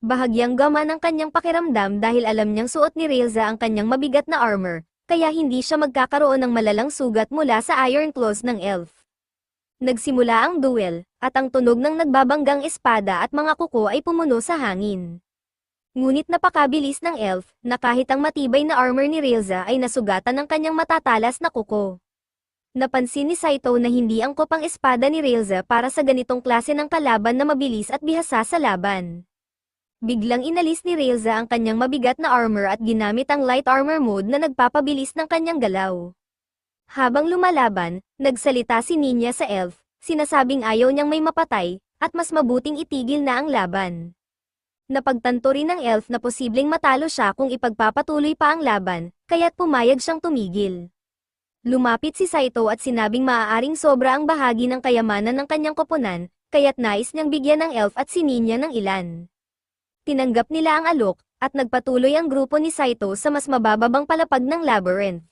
Bahagyang gama ng kanyang pakiramdam dahil alam niyang suot ni Railza ang kanyang mabigat na armor, kaya hindi siya magkakaroon ng malalang sugat mula sa iron claws ng elf. Nagsimula ang duel, at ang tunog ng nagbabanggang espada at mga kuko ay pumuno sa hangin. Ngunit napakabilis ng elf, na kahit ang matibay na armor ni Railza ay nasugatan ng kanyang matatalas na kuko. Napansin ni Saito na hindi angkop ang espada ni Railza para sa ganitong klase ng kalaban na mabilis at bihasa sa laban. Biglang inalis ni Railza ang kanyang mabigat na armor at ginamit ang light armor mode na nagpapabilis ng kanyang galaw. Habang lumalaban, nagsalita si Ninya sa elf, sinasabing ayaw niyang may mapatay, at mas mabuting itigil na ang laban. Napagtanto rin ng elf na posibleng matalo siya kung ipagpapatuloy pa ang laban, kaya't pumayag siyang tumigil. Lumapit si Saito at sinabing maaaring sobra ang bahagi ng kayamanan ng kanyang koponan, kaya't nais niyang bigyan ng elf at si Ninya ng ilan. Tinanggap nila ang alok, at nagpatuloy ang grupo ni Saito sa mas mabababang palapag ng labyrinth.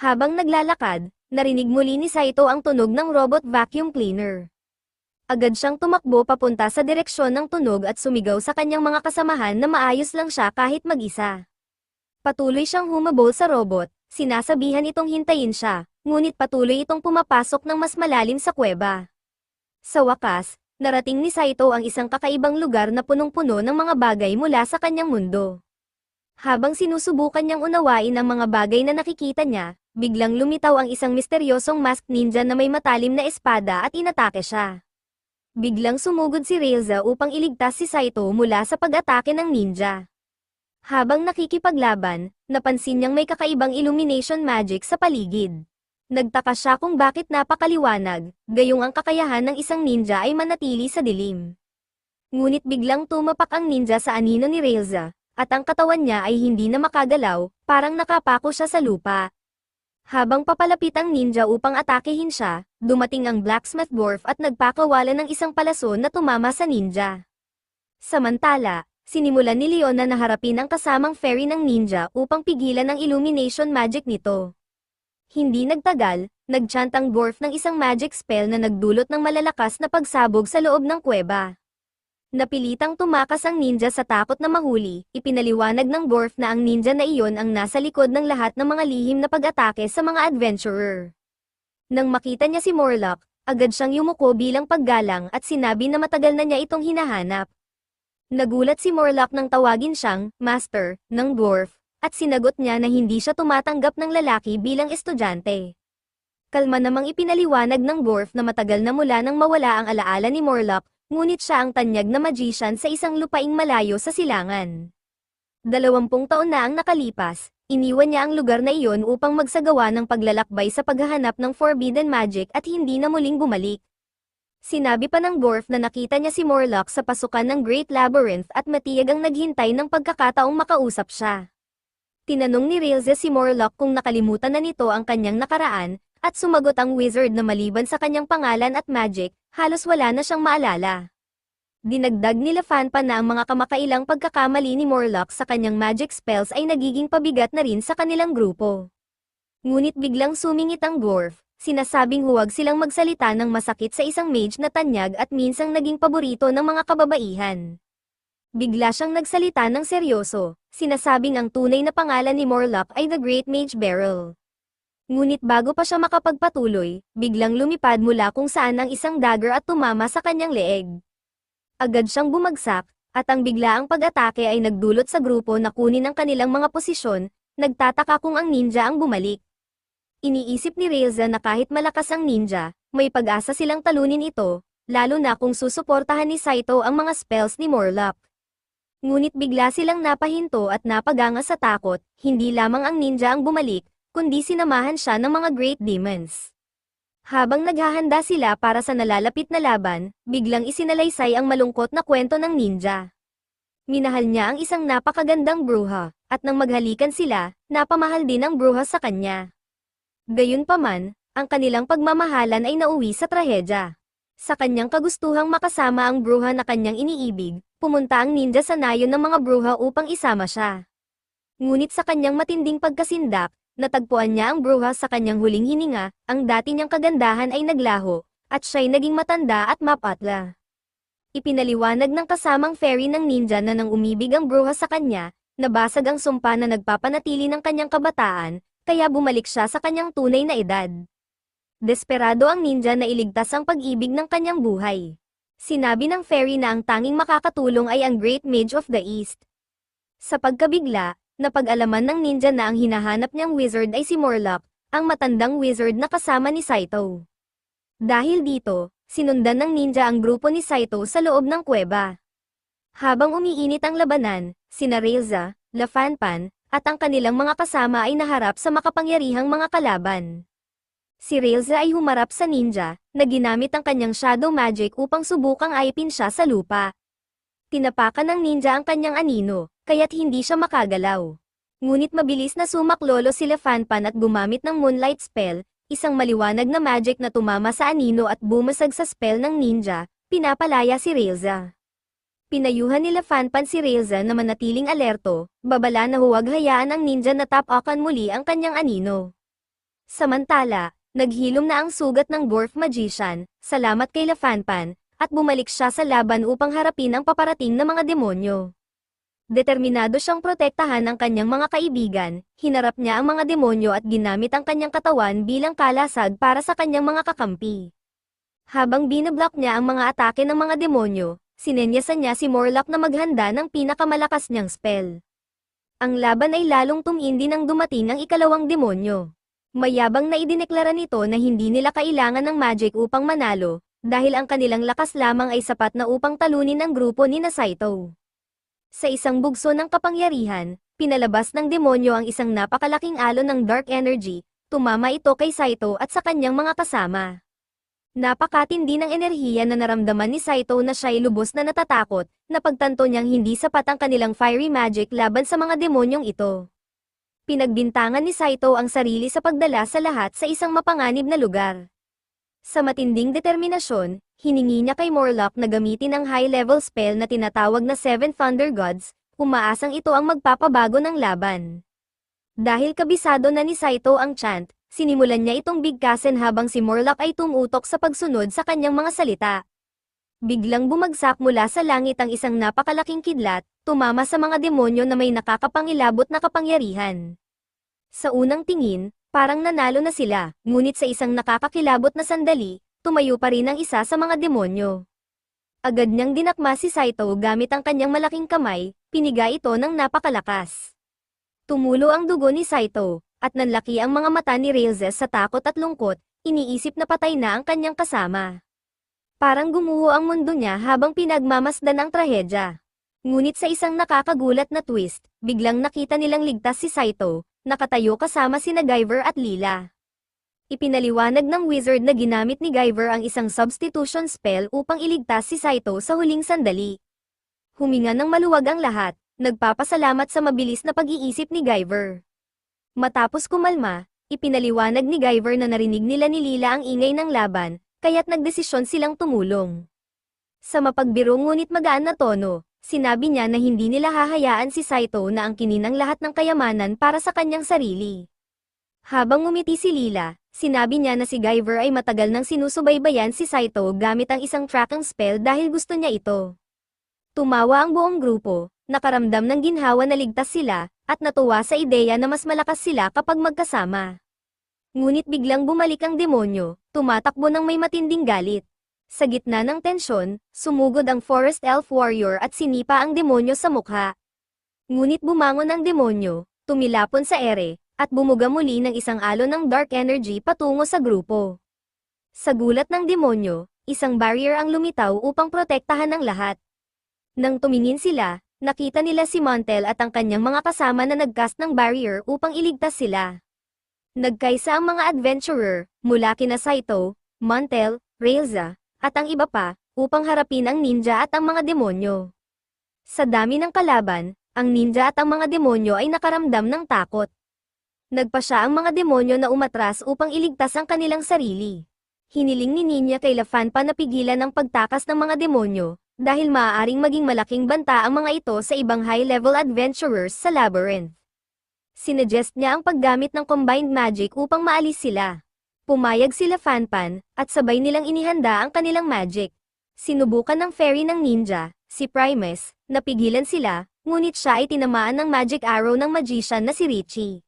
Habang naglalakad, narinig muli ni Saito ang tunog ng robot vacuum cleaner. Agad siyang tumakbo papunta sa direksyon ng tunog at sumigaw sa kanyang mga kasamahan na maayos lang siya kahit mag-isa. Patuloy siyang humabol sa robot, sinasabihan itong hintayin siya, ngunit patuloy itong pumapasok ng mas malalim sa kuweba. Sa wakas, narating ni Saito ang isang kakaibang lugar na punong-puno ng mga bagay mula sa kanyang mundo. Habang sinusubukan niyang unawain ang mga bagay na nakikita niya, biglang lumitaw ang isang misteryosong masked ninja na may matalim na espada at inatake siya. Biglang sumugod si Railza upang iligtas si Saito mula sa pag-atake ng ninja. Habang nakikipaglaban, napansin niyang may kakaibang illumination magic sa paligid. Nagtaka siya kung bakit napakaliwanag, gayong ang kakayahan ng isang ninja ay manatili sa dilim. Ngunit biglang tumapak ang ninja sa anino ni Railza, at ang katawan niya ay hindi na makagalaw, parang nakapako siya sa lupa. Habang papalapit ang ninja upang atakehin siya, dumating ang blacksmith dwarf at nagpakawalan ng isang palaso na tumama sa ninja. Samantala, sinimulan ni Leona na harapin ang kasamang fairy ng ninja upang pigilan ang illumination magic nito. Hindi nagtagal, nagchant ang dwarf ng isang magic spell na nagdulot ng malalakas na pagsabog sa loob ng kuweba. Napilitang tumakas ang ninja sa takot na mahuli, ipinaliwanag ng dwarf na ang ninja na iyon ang nasa likod ng lahat ng mga lihim na pag-atake sa mga adventurer. Nang makita niya si Morlock, agad siyang yumuko bilang paggalang at sinabi na matagal na niya itong hinahanap. Nagulat si Morlock nang tawagin siyang Master ng dwarf, at sinagot niya na hindi siya tumatanggap ng lalaki bilang estudyante. Kalma namang ipinaliwanag ng dwarf na matagal na mula nang mawala ang alaala ni Morlock, ngunit siya ang tanyag na magician sa isang lupaing malayo sa silangan. 20 taon na ang nakalipas, iniwan niya ang lugar na iyon upang magsagawa ng paglalakbay sa paghahanap ng forbidden magic at hindi na muling bumalik. Sinabi pa ng dwarf na nakita niya si Morlock sa pasukan ng Great Labyrinth at matiyag ang naghintay ng pagkakataong makausap siya. Tinanong ni Railza si Morlock kung nakalimutan na nito ang kanyang nakaraan, at sumagot ang wizard na maliban sa kanyang pangalan at magic, halos wala na siyang maalala. Dinagdag nila Fanpan na ang mga kamakailang pagkakamali ni Morlock sa kanyang magic spells ay nagiging pabigat na rin sa kanilang grupo. Ngunit biglang sumingit ang dwarf, sinasabing huwag silang magsalita ng masakit sa isang mage na tanyag at minsang naging paborito ng mga kababaihan. Bigla siyang nagsalita ng seryoso, sinasabing ang tunay na pangalan ni Morlock ay The Great Mage Beryl. Ngunit bago pa siya makapagpatuloy, biglang lumipad mula kung saan ang isang dagger at tumama sa kanyang leeg. Agad siyang bumagsak, at ang biglaang pag-atake ay nagdulot sa grupo na kunin ang kanilang mga posisyon, nagtataka kung ang ninja ang bumalik. Iniisip ni Reza na kahit malakas ang ninja, may pag-asa silang talunin ito, lalo na kung susuportahan ni Saito ang mga spells ni Morlock. Ngunit bigla silang napahinto at napaganga sa takot, hindi lamang ang ninja ang bumalik, kundi sinamahan siya ng mga Great Demons. Habang naghahanda sila para sa nalalapit na laban, biglang isinalaysay ang malungkot na kwento ng ninja. Minahal niya ang isang napakagandang bruha, at nang maghalikan sila, napamahal din ang bruha sa kanya. Gayunpaman, ang kanilang pagmamahalan ay nauwi sa trahedya. Sa kanyang kagustuhang makasama ang bruha na kanyang iniibig, pumunta ang ninja sa nayon ng mga bruha upang isama siya. Ngunit sa kanyang matinding pagkasindak, natagpuan niya ang bruha sa kanyang huling hininga, ang dati niyang kagandahan ay naglaho, at siya'y naging matanda at mapatla. Ipinaliwanag ng kasamang fairy ng ninja na nang umibig ang bruha sa kanya, nabasag ang sumpa na nagpapanatili ng kanyang kabataan, kaya bumalik siya sa kanyang tunay na edad. Desperado ang ninja na iligtas ang pag-ibig ng kanyang buhay. Sinabi ng fairy na ang tanging makakatulong ay ang Great Mage of the East. Sa pagkabigla, napag-alaman ng ninja na ang hinahanap niyang wizard ay si Morlock, ang matandang wizard na kasama ni Saito. Dahil dito, sinundan ng ninja ang grupo ni Saito sa loob ng kuweba. Habang umiinit ang labanan, sina Reza, Lafanpan, at ang kanilang mga kasama ay naharap sa makapangyarihang mga kalaban. Si Reza ay humarap sa ninja, na ginamit ang kanyang shadow magic upang subukang aypin siya sa lupa. Tinapakan ng ninja ang kanyang anino, kaya't hindi siya makagalaw. Ngunit mabilis na sumaklolo si Lafanpan at gumamit ng moonlight spell, isang maliwanag na magic na tumama sa anino at bumasag sa spell ng ninja, pinapalaya si Reza. Pinayuhan ni Lafanpan si Reza na manatiling alerto, babala na huwag hayaan ang ninja na tapakan muli ang kanyang anino. Samantala, naghilom na ang sugat ng dwarf magician, salamat kay Lafanpan, at bumalik siya sa laban upang harapin ang paparating na mga demonyo. Determinado siyang protektahan ang kanyang mga kaibigan, hinarap niya ang mga demonyo at ginamit ang kanyang katawan bilang kalasag para sa kanyang mga kakampi. Habang binablock niya ang mga atake ng mga demonyo, sinenyasan niya si Morlock na maghanda ng pinakamalakas niyang spell. Ang laban ay lalong tumindi nang dumating ang ikalawang demonyo. Mayabang na idineklara nito na hindi nila kailangan ng magic upang manalo, dahil ang kanilang lakas lamang ay sapat na upang talunin ang grupo ni Saito. Sa isang bugso ng kapangyarihan, pinalabas ng demonyo ang isang napakalaking alon ng dark energy, tumama ito kay Saito at sa kanyang mga kasama. Napakatindi ng enerhiya na naramdaman ni Saito na siya'y lubos na natatakot, napagtanto niyang hindi sapat ang kanilang fiery magic laban sa mga demonyong ito. Pinagbintangan ni Saito ang sarili sa pagdala sa lahat sa isang mapanganib na lugar. Sa matinding determinasyon, hiningi niya kay Morlock na gamitin ang high-level spell na tinatawag na Seven Thunder Gods, umaasang ito ang magpapabago ng laban. Dahil kabisado na ni Saito ang chant, sinimulan niya itong bigkasin habang si Morlock ay tumutok sa pagsunod sa kanyang mga salita. Biglang bumagsak mula sa langit ang isang napakalaking kidlat, tumama sa mga demonyo na may nakakapangilabot na kapangyarihan. Sa unang tingin, parang nanalo na sila, ngunit sa isang nakakakilabot na sandali, tumayo pa rin ang isa sa mga demonyo. Agad niyang dinakma si Saito gamit ang kanyang malaking kamay, piniga ito ng napakalakas. Tumulo ang dugo ni Saito, at nanlaki ang mga mata ni Reza sa takot at lungkot, iniisip na patay na ang kanyang kasama. Parang gumuho ang mundo niya habang pinagmamasdan ang trahedya. Ngunit sa isang nakakagulat na twist, biglang nakita nilang ligtas si Saito, nakatayo kasama sina Guyver at Lila. Ipinaliwanag ng wizard na ginamit ni Guyver ang isang substitution spell upang iligtas si Saito sa huling sandali. Huminga ng maluwag ang lahat, nagpapasalamat sa mabilis na pag-iisip ni Guyver. Matapos kumalma, ipinaliwanag ni Guyver na narinig nila ni Lila ang ingay ng laban, kaya't nagdesisyon silang tumulong. Sa mapagbiro ngunit magaan na tono, sinabi niya na hindi nila hahayaan si Saito na angkinin ang lahat ng kayamanan para sa kanyang sarili. Habang ngumiti si Lila, sinabi niya na si Guyver ay matagal nang sinusubaybayan si Saito gamit ang isang tracking spell dahil gusto niya ito. Tumawa ang buong grupo, nakaramdam ng ginhawa na ligtas sila, at natuwa sa ideya na mas malakas sila kapag magkasama. Ngunit biglang bumalik ang demonyo, tumatakbo ng may matinding galit. Sa gitna ng tensyon, sumugod ang Forest Elf Warrior at sinipa ang demonyo sa mukha. Ngunit bumangon ang demonyo, tumilapon sa ere, at bumuga muli ng isang alon ng dark energy patungo sa grupo. Sa gulat ng demonyo, isang barrier ang lumitaw upang protektahan ang lahat. Nang tumingin sila, nakita nila si Montel at ang kanyang mga kasama na nagcast ng barrier upang iligtas sila. Nagkaisa ang mga adventurer, mula kina Saito, Montel, Railza, at ang iba pa, upang harapin ang ninja at ang mga demonyo. Sa dami ng kalaban, ang ninja at ang mga demonyo ay nakaramdam ng takot. Nagpasya ang mga demonyo na umatras upang iligtas ang kanilang sarili. Hiniling ni Ninya kay Lafanpa na pigilan ang pagtakas ng mga demonyo, dahil maaaring maging malaking banta ang mga ito sa ibang high-level adventurers sa labyrinth. Sinuggest niya ang paggamit ng combined magic upang maalis sila. Pumayag sila Fanpan, at sabay nilang inihanda ang kanilang magic. Sinubukan ng fairy ng ninja, si Primus, na pigilan sila, ngunit siya ay tinamaan ng magic arrow ng magician na si Richie.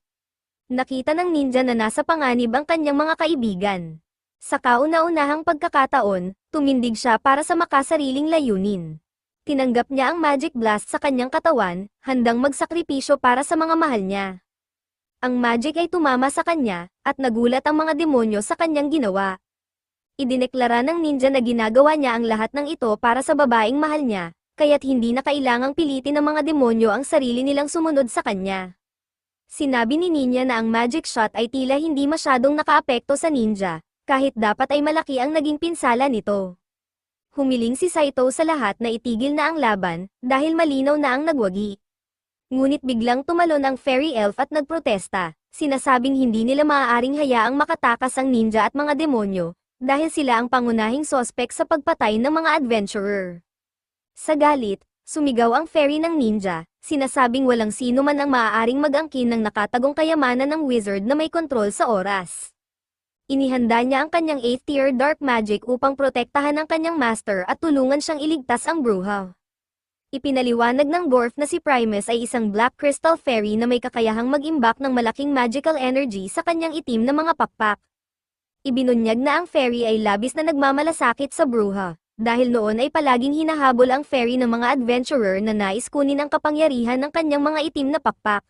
Nakita ng ninja na nasa panganib ang kanyang mga kaibigan. Sa kauna-unahang pagkakataon, tumindig siya para sa makasariling layunin. Tinanggap niya ang magic blast sa kanyang katawan, handang magsakripisyo para sa mga mahal niya. Ang magic ay tumama sa kanya, at nagulat ang mga demonyo sa kanyang ginawa. Idineklara ng ninja na ginagawa niya ang lahat ng ito para sa babaeng mahal niya, kaya't hindi na kailangang pilitin ng mga demonyo ang sarili nilang sumunod sa kanya. Sinabi ni Ninya na ang magic shot ay tila hindi masyadong nakaapekto sa ninja, kahit dapat ay malaki ang naging pinsala nito. Humiling si Saito sa lahat na itigil na ang laban, dahil malinaw na ang nagwagi. Ngunit biglang tumalon ang fairy elf at nagprotesta, sinasabing hindi nila maaaring hayaang makatakas ang ninja at mga demonyo, dahil sila ang pangunahing sospek sa pagpatay ng mga adventurer. Sa galit, sumigaw ang fairy ng ninja, sinasabing walang sino man ang maaaring mag-angkin ng nakatagong kayamanan ng wizard na may kontrol sa oras. Inihanda niya ang kanyang 8th tier dark magic upang protektahan ang kanyang master at tulungan siyang iligtas ang bruha. Ipinaliwanag ng dwarf na si Primus ay isang black crystal fairy na may kakayahang mag-imbak ng malaking magical energy sa kanyang itim na mga pakpak. Ibinunyag na ang fairy ay labis na nagmamalasakit sa bruha, dahil noon ay palaging hinahabol ang fairy ng mga adventurer na nais kunin ang kapangyarihan ng kanyang mga itim na pakpak.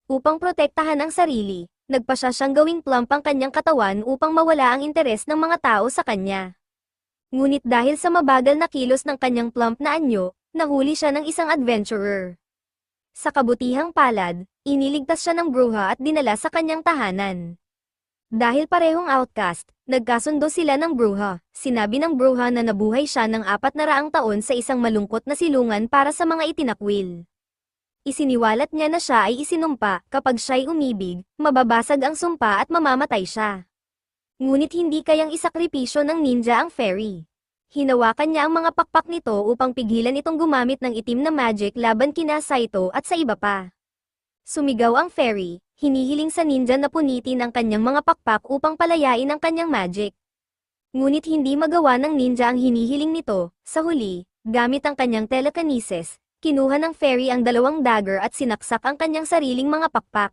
Upang protektahan ang sarili, nagpasya siyang gawing plump ang kanyang katawan upang mawala ang interes ng mga tao sa kanya. Ngunit dahil sa mabagal na kilos ng kanyang plump na anyo, nahuli siya ng isang adventurer. Sa kabutihang palad, iniligtas siya ng bruha at dinala sa kanyang tahanan. Dahil parehong outcast, nagkasundo sila ng bruha. Sinabi ng bruha na nabuhay siya ng 400 taon sa isang malungkot na silungan para sa mga itinakwil. Isiniwalat niya na siya ay isinumpa, kapag siya'y umibig, mababasag ang sumpa at mamamatay siya. Ngunit hindi kayang isakripisyo ng ninja ang fairy. Hinawakan niya ang mga pakpak nito upang pigilan itong gumamit ng itim na magic laban kina Saito at sa iba pa. Sumigaw ang fairy, hinihiling sa ninja na punitin ang kanyang mga pakpak upang palayain ang kanyang magic. Ngunit hindi magawa ng ninja ang hinihiling nito. Sa huli, gamit ang kanyang telekinesis, kinuha ng fairy ang 2 dagger at sinaksak ang kanyang sariling mga pakpak.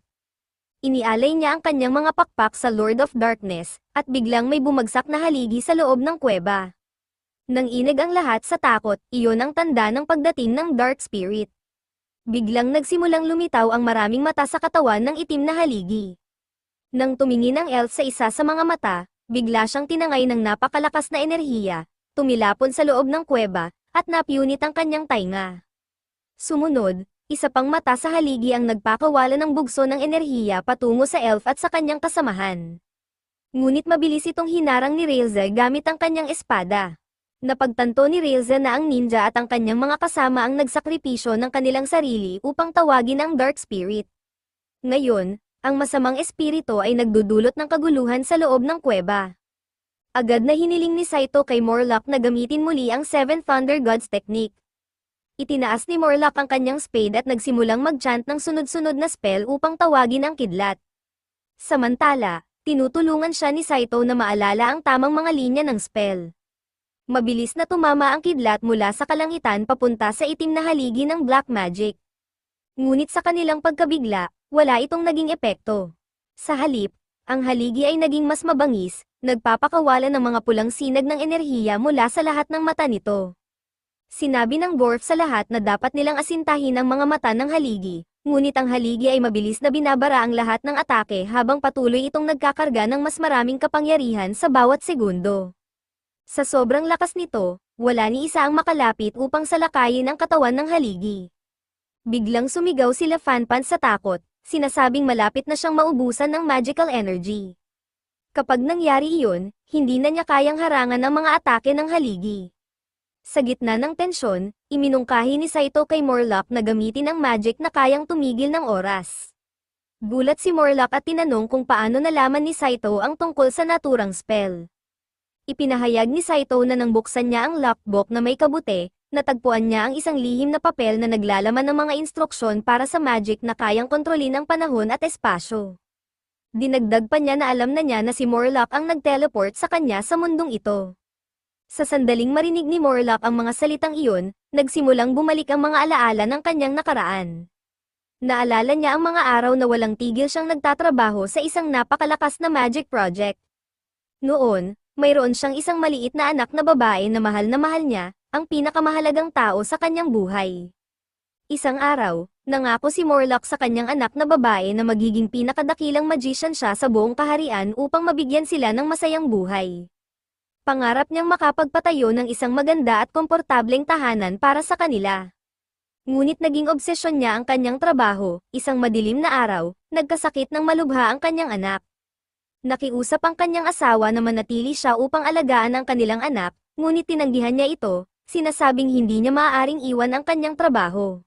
Inialay niya ang kanyang mga pakpak sa Lord of Darkness, at biglang may bumagsak na haligi sa loob ng kuweba. Nang inig ang lahat sa takot, iyon ang tanda ng pagdating ng Dark Spirit. Biglang nagsimulang lumitaw ang maraming mata sa katawan ng itim na haligi. Nang tumingin ang elf sa isa sa mga mata, bigla siyang tinangay ng napakalakas na enerhiya, tumilapon sa loob ng kuweba, at napiunit ang kanyang tainga. Sumunod, isa pang mata sa haligi ang nagpakawala ng bugso ng enerhiya patungo sa elf at sa kanyang kasamahan. Ngunit mabilis itong hinarang ni Railza gamit ang kanyang espada. Napagtanto ni Railza na ang ninja at ang kanyang mga kasama ang nagsakripisyo ng kanilang sarili upang tawagin ang Dark Spirit. Ngayon, ang masamang espiritu ay nagdudulot ng kaguluhan sa loob ng kuweba. Agad na hiniling ni Saito kay Morlock na gamitin muli ang Seven Thunder Gods technique. Itinaas ni Morlock ang kanyang spade at nagsimulang mag-chant ng sunod-sunod na spell upang tawagin ang kidlat. Samantala, tinutulungan siya ni Saito na maalala ang tamang mga linya ng spell. Mabilis na tumama ang kidlat mula sa kalangitan papunta sa itim na haligi ng black magic. Ngunit sa kanilang pagkabigla, wala itong naging epekto. Sa halip, ang haligi ay naging mas mabangis, nagpapakawala ng mga pulang sinag ng enerhiya mula sa lahat ng mata nito. Sinabi ng dwarf sa lahat na dapat nilang asintahin ang mga mata ng haligi, ngunit ang haligi ay mabilis na binabara ang lahat ng atake habang patuloy itong nagkakarga ng mas maraming kapangyarihan sa bawat segundo. Sa sobrang lakas nito, wala ni isa ang makalapit upang salakayin ang katawan ng haligi. Biglang sumigaw sila Fanpan sa takot, sinasabing malapit na siyang maubusan ng magical energy. Kapag nangyari iyon, hindi na niya kayang harangan ang mga atake ng haligi. Sa gitna ng tensyon, iminungkahi ni Saito kay Morlock na gamitin ang magic na kayang tumigil ng oras. Gulat si Morlock at tinanong kung paano nalaman ni Saito ang tungkol sa naturang spell. Ipinahayag ni Saito na nang buksan niya ang lockbook na may kabute, natagpuan niya ang isang lihim na papel na naglalaman ng mga instruksyon para sa magic na kayang kontrolin ang panahon at espasyo. Dinagdag pa niya na alam na niya na si Morlock ang nag-teleport sa kanya sa mundong ito. Sa sandaling marinig ni Morlock ang mga salitang iyon, nagsimulang bumalik ang mga alaala ng kanyang nakaraan. Naalala niya ang mga araw na walang tigil siyang nagtatrabaho sa isang napakalakas na magic project. Noon, mayroon siyang isang maliit na anak na babae na mahal niya, ang pinakamahalagang tao sa kanyang buhay. Isang araw, nangako si Morlock sa kanyang anak na babae na magiging pinakadakilang magician siya sa buong kaharian upang mabigyan sila ng masayang buhay. Pangarap niyang makapagpatayo ng isang maganda at komportableng tahanan para sa kanila. Ngunit naging obsesyon niya ang kanyang trabaho, isang madilim na araw, nagkasakit ng malubha ang kanyang anak. Nakiusap ang kanyang asawa na manatili siya upang alagaan ang kanilang anak, ngunit tinanggihan niya ito, sinasabing hindi niya maaaring iwan ang kanyang trabaho.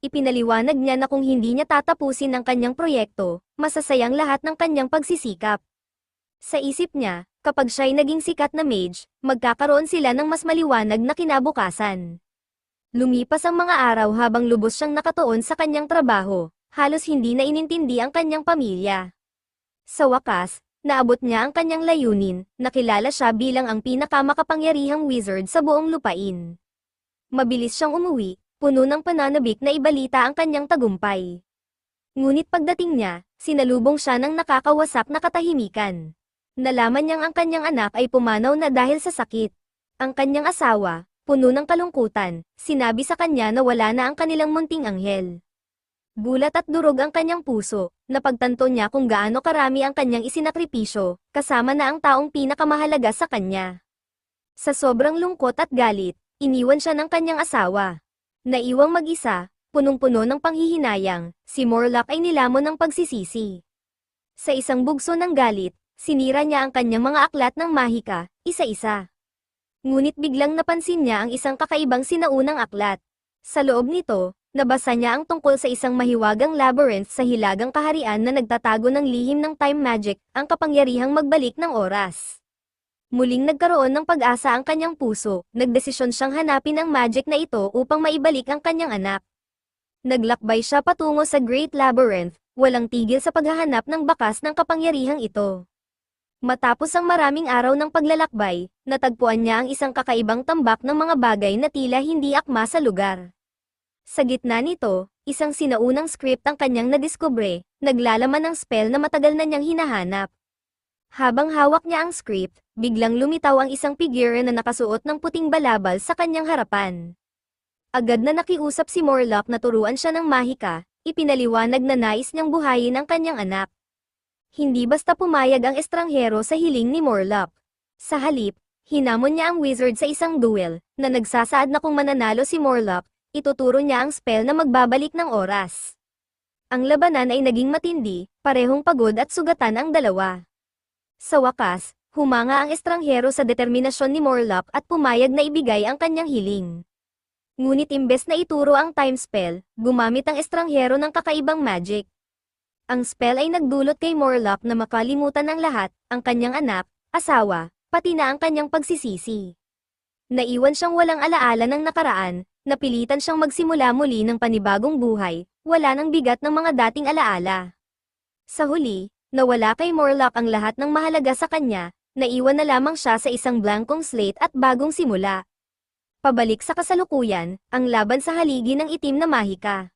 Ipinaliwanag niya na kung hindi niya tatapusin ang kanyang proyekto, masasayang lahat ng kanyang pagsisikap. Sa isip niya, kapag siya'y naging sikat na mage, magkakaroon sila ng mas maliwanag na kinabukasan. Lumipas ang mga araw habang lubos siyang nakatuon sa kanyang trabaho, halos hindi na inintindi ang kanyang pamilya. Sa wakas, naabot niya ang kanyang layunin, nakilala siya bilang ang pinakamakapangyarihang wizard sa buong lupain. Mabilis siyang umuwi, puno ng pananabik na ibalita ang kanyang tagumpay. Ngunit pagdating niya, sinalubong siya ng nakakawasak na katahimikan. Nalaman niyang ang kanyang anak ay pumanaw na dahil sa sakit. Ang kanyang asawa, puno ng kalungkutan, sinabi sa kanya na wala na ang kanilang munting anghel. Gulat at durog ang kanyang puso, napagtanto niya kung gaano karami ang kanyang isinakripisyo, kasama na ang taong pinakamahalaga sa kanya. Sa sobrang lungkot at galit, iniwan siya ng kanyang asawa. Naiwang mag-isa, punong-puno ng panghihinayang, si Morlock ay nilamon ng pagsisisi. Sa isang bugso ng galit, sinira niya ang kanyang mga aklat ng mahika, isa-isa. Ngunit biglang napansin niya ang isang kakaibang sinaunang aklat. Sa loob nito, nabasa niya ang tungkol sa isang mahiwagang labyrinth sa hilagang kaharian na nagtatago ng lihim ng time magic, ang kapangyarihang magbalik ng oras. Muling nagkaroon ng pag-asa ang kanyang puso, nagdesisyon siyang hanapin ang magic na ito upang maibalik ang kanyang anak. Naglakbay siya patungo sa Great Labyrinth, walang tigil sa paghahanap ng bakas ng kapangyarihang ito. Matapos ang maraming araw ng paglalakbay, natagpuan niya ang isang kakaibang tambak ng mga bagay na tila hindi akma sa lugar. Sa gitna nito, isang sinaunang script ang kanyang nadiskubre, naglalaman ng spell na matagal na niyang hinahanap. Habang hawak niya ang script, biglang lumitaw ang isang figure na nakasuot ng puting balabal sa kanyang harapan. Agad na nakiusap si Morlock na turuan siya ng mahika, ipinaliwanag na nais niyang buhayin ang kanyang anak. Hindi basta pumayag ang estranghero sa hiling ni Morlock. Sa halip, hinamon niya ang wizard sa isang duel, na nagsasaad na kung mananalo si Morlock, ituturo niya ang spell na magbabalik ng oras. Ang labanan ay naging matindi, parehong pagod at sugatan ang dalawa. Sa wakas, humanga ang estranghero sa determinasyon ni Morlock at pumayag na ibigay ang kanyang hiling. Ngunit imbes na ituro ang time spell, gumamit ang estranghero ng kakaibang magic. Ang spell ay nagdulot kay Morlock na makalimutan ang lahat, ang kanyang anak, asawa, pati na ang kanyang pagsisisi. Naiwan siyang walang alaala ng nakaraan, napilitan siyang magsimula muli ng panibagong buhay, wala nang bigat ng mga dating alaala. Sa huli, nawala kay Morlock ang lahat ng mahalaga sa kanya, naiwan na lamang siya sa isang blankong slate at bagong simula. Pabalik sa kasalukuyan, ang laban sa haligi ng itim na mahika.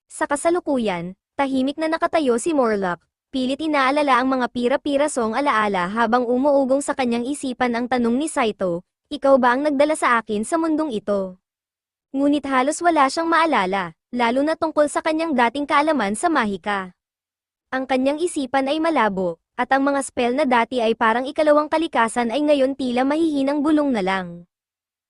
Sa kasalukuyan, tahimik na nakatayo si Morlock, Pilit inaalala ang mga pira-pirasong alaala habang umuugong sa kanyang isipan ang tanong ni Saito, ikaw ba ang nagdala sa akin sa mundong ito? Ngunit halos wala siyang maalala, lalo na tungkol sa kanyang dating kaalaman sa mahika. Ang kanyang isipan ay malabo, at ang mga spell na dati ay parang ikalawang kalikasan ay ngayon tila mahihinang bulong na lang.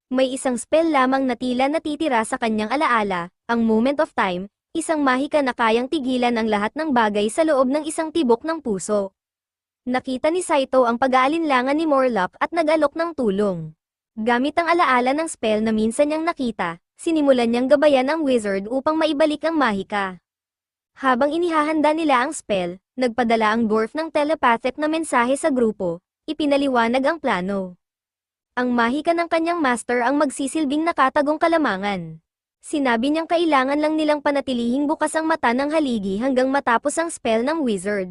May isang spell lamang na tila natitira sa kanyang alaala, ang Moment of Time, isang mahika na kayang tigilan ang lahat ng bagay sa loob ng isang tibok ng puso. Nakita ni Saito ang pag-aalinlangan ni Morlock at nag-alok ng tulong. Gamit ang alaala ng spell na minsan niyang nakita, sinimulan niyang gabayan ang wizard upang maibalik ang mahika. Habang inihahanda nila ang spell, nagpadala ang dwarf ng telepathic na mensahe sa grupo, ipinaliwanag ang plano. Ang mahika ng kanyang master ang magsisilbing nakatagong kalamangan. Sinabi niyang kailangan lang nilang panatilihing bukas ang mata ng haligi hanggang matapos ang spell ng wizard.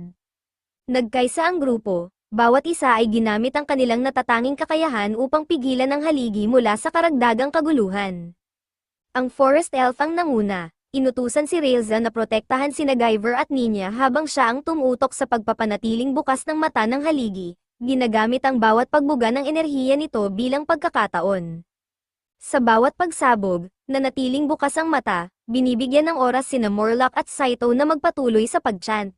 Nagkaisa ang grupo, bawat isa ay ginamit ang kanilang natatanging kakayahan upang pigilan ang haligi mula sa karagdagang kaguluhan. Ang forest elf ang nanguna, inutusan si Railza na protektahan sina Guyver at Ninya habang siya ang tumutok sa pagpapanatiling bukas ng mata ng haligi, ginagamit ang bawat pagbuga ng enerhiya nito bilang pagkakataon. Sa bawat pagsabog, nanatiling bukas ang mata, binibigyan ng oras sina Morlock at Saito na magpatuloy sa pagchant.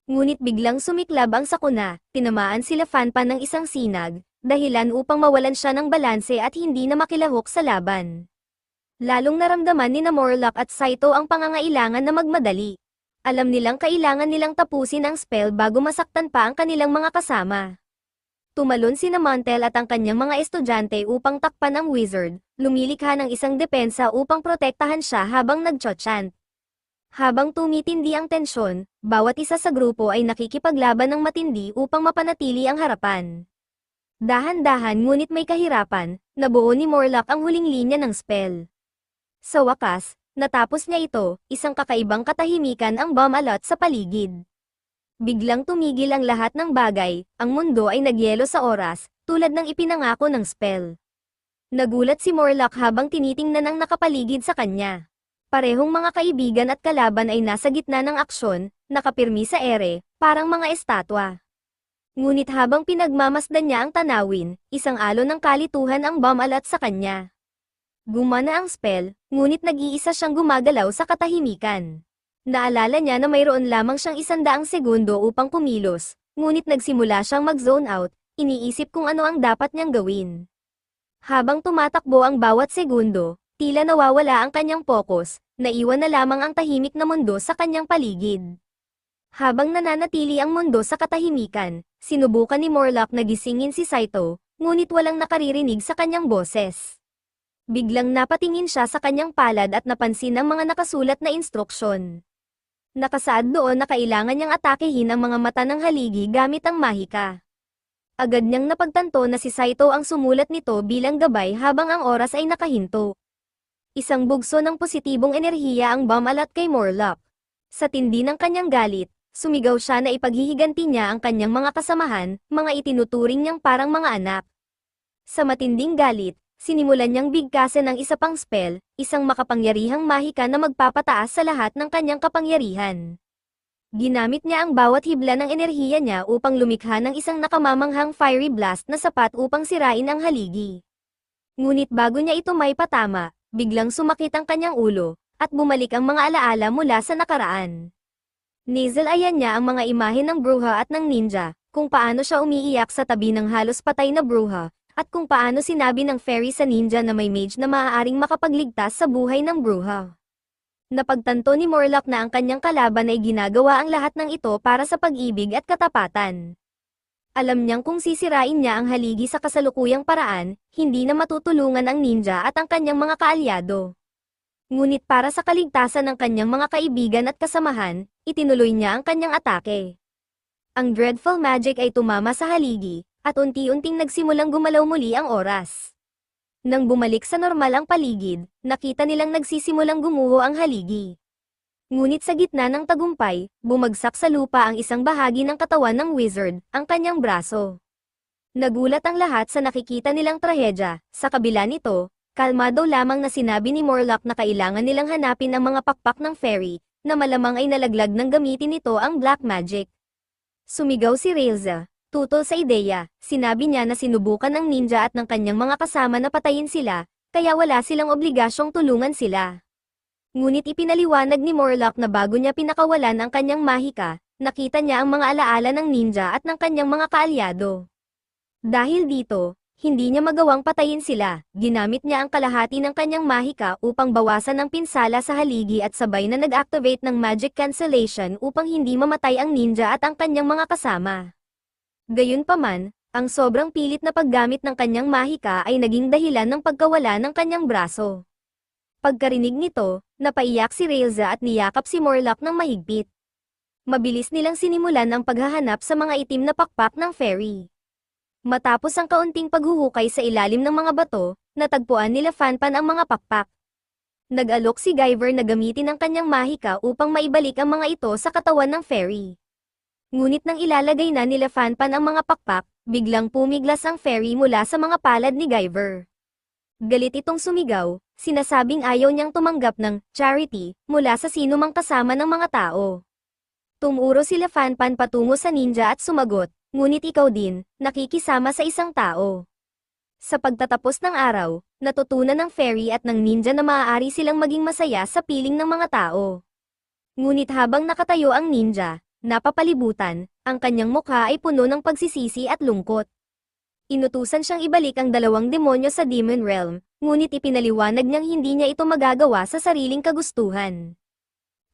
Ngunit biglang sumiklab ang sakuna, tinamaan sila Fanpan ng isang sinag, dahilan upang mawalan siya ng balanse at hindi na makilahok sa laban. Lalong naramdaman ni Morlock at Saito ang pangangailangan na magmadali. Alam nilang kailangan nilang tapusin ang spell bago masaktan pa ang kanilang mga kasama. Tumalon sina Montel at ang kanyang mga estudyante upang takpan ang wizard, lumilikha ng isang depensa upang protektahan siya habang nagchochant. Habang tumitindi ang tensyon, bawat isa sa grupo ay nakikipaglaban ng matindi upang mapanatili ang harapan. Dahan-dahan ngunit may kahirapan, nabuo ni Morlock ang huling linya ng spell. Sa wakas, natapos niya ito, isang kakaibang katahimikan ang bumalot sa paligid. Biglang tumigil ang lahat ng bagay, ang mundo ay nagyelo sa oras, tulad ng ipinangako ng spell. Nagulat si Morlock habang tinitingnan ang nakapaligid sa kanya. Parehong mga kaibigan at kalaban ay nasa gitna ng aksyon, nakapirmi sa ere, parang mga estatwa. Ngunit habang pinagmamasdan niya ang tanawin, isang alon ng kalituhan ang bumalot sa kanya. Gumana ang spell, ngunit nag-iisa siyang gumagalaw sa katahimikan. Naalala niya na mayroon lamang siyang 100 segundo upang kumilos, ngunit nagsimula siyang mag-zone out, iniisip kung ano ang dapat niyang gawin. Habang tumatakbo ang bawat segundo, tila nawawala ang kanyang focus, naiwan na lamang ang tahimik na mundo sa kanyang paligid. Habang nananatili ang mundo sa katahimikan, sinubukan ni Morlock na gisingin si Saito, ngunit walang nakaririnig sa kanyang boses. Biglang napatingin siya sa kanyang palad at napansin ang mga nakasulat na instruksyon. Nakasaad doon na kailangan niyang atakehin ang mga mata ng haligi gamit ang mahika. Agad niyang napagtanto na si Saito ang sumulat nito bilang gabay habang ang oras ay nakahinto. Isang bugso ng positibong enerhiya ang bumalot kay Morlock. Sa tindi ng kanyang galit, sumigaw siya na ipaghihiganti niya ang kanyang mga kasamahan, mga itinuturing niyang parang mga anak. Sa matinding galit, sinimulan niyang bigkasin ang isa pang spell, isang makapangyarihang mahika na magpapataas sa lahat ng kanyang kapangyarihan. Ginamit niya ang bawat hibla ng enerhiya niya upang lumikha ng isang nakamamanghang fiery blast na sapat upang sirain ang haligi. Ngunit bago niya ito may patama, biglang sumakit ang kanyang ulo, at bumalik ang mga alaala mula sa nakaraan. Nizalayan niya ang mga imahe ng bruha at ng ninja, kung paano siya umiiyak sa tabi ng halos patay na bruha, at kung paano sinabi ng fairy sa ninja na may mage na maaaring makapagligtas sa buhay ng bruha. Napagtanto ni Morlock na ang kanyang kalaban ay ginagawa ang lahat ng ito para sa pag-ibig at katapatan. Alam niyang kung sisirain niya ang haligi sa kasalukuyang paraan, hindi na matutulungan ang ninja at ang kanyang mga kaalyado. Ngunit para sa kaligtasan ng kanyang mga kaibigan at kasamahan, itinuloy niya ang kanyang atake. Ang dreadful magic ay tumama sa haligi, at unti-unting nagsimulang gumalaw muli ang oras. Nang bumalik sa normal ang paligid, nakita nilang nagsisimulang gumuho ang haligi. Ngunit sa gitna ng tagumpay, bumagsak sa lupa ang isang bahagi ng katawan ng wizard, ang kanyang braso. Nagulat ang lahat sa nakikita nilang trahedya. Sa kabila nito, kalmado lamang na sinabi ni Morlock na kailangan nilang hanapin ang mga pakpak ng fairy, na malamang ay nalaglag ng gamitin nito ang black magic. Sumigaw si Railza, tutol sa ideya. Sinabi niya na sinubukan ng ninja at ng kanyang mga kasama na patayin sila, kaya wala silang obligasyong tulungan sila. Ngunit ipinaliwanag ni Morlock na bago niya pinakawalan ang kanyang mahika, nakita niya ang mga alaala ng ninja at ng kanyang mga kaalyado. Dahil dito, hindi niya magawang patayin sila. Ginamit niya ang kalahati ng kanyang mahika upang bawasan ang pinsala sa haligi at sabay na nag-activate ng magic cancellation upang hindi mamatay ang ninja at ang kanyang mga kasama. Gayunpaman, ang sobrang pilit na paggamit ng kanyang mahika ay naging dahilan ng pagkawala ng kanyang braso. Pagkarinig nito, napaiyak si Railza at niyakap si Morlock ng mahigpit. Mabilis nilang sinimulan ang paghahanap sa mga itim na pakpak ng fairy. Matapos ang kaunting paghuhukay sa ilalim ng mga bato, natagpuan nila Fanpan ang mga pakpak. Nag-alok si Guyver na gamitin ang kanyang mahika upang maibalik ang mga ito sa katawan ng fairy. Ngunit nang ilalagay na nila Fanpan ang mga pakpak, biglang pumiglas ang fairy mula sa mga palad ni Guyver. Galit itong sumigaw, sinasabing ayaw niyang tumanggap ng charity mula sa sino mang kasama ng mga tao. Tumuro sila Fanpan patungo sa ninja at sumagot, ngunit ikaw din, nakikisama sa isang tao. Sa pagtatapos ng araw, natutunan ng fairy at ng ninja na maaari silang maging masaya sa piling ng mga tao. Ngunit habang nakatayo ang ninja, napapalibutan, ang kanyang mukha ay puno ng pagsisisi at lungkot. Inutusan siyang ibalik ang dalawang demonyo sa Demon Realm, ngunit ipinaliwanag niyang hindi niya ito magagawa sa sariling kagustuhan.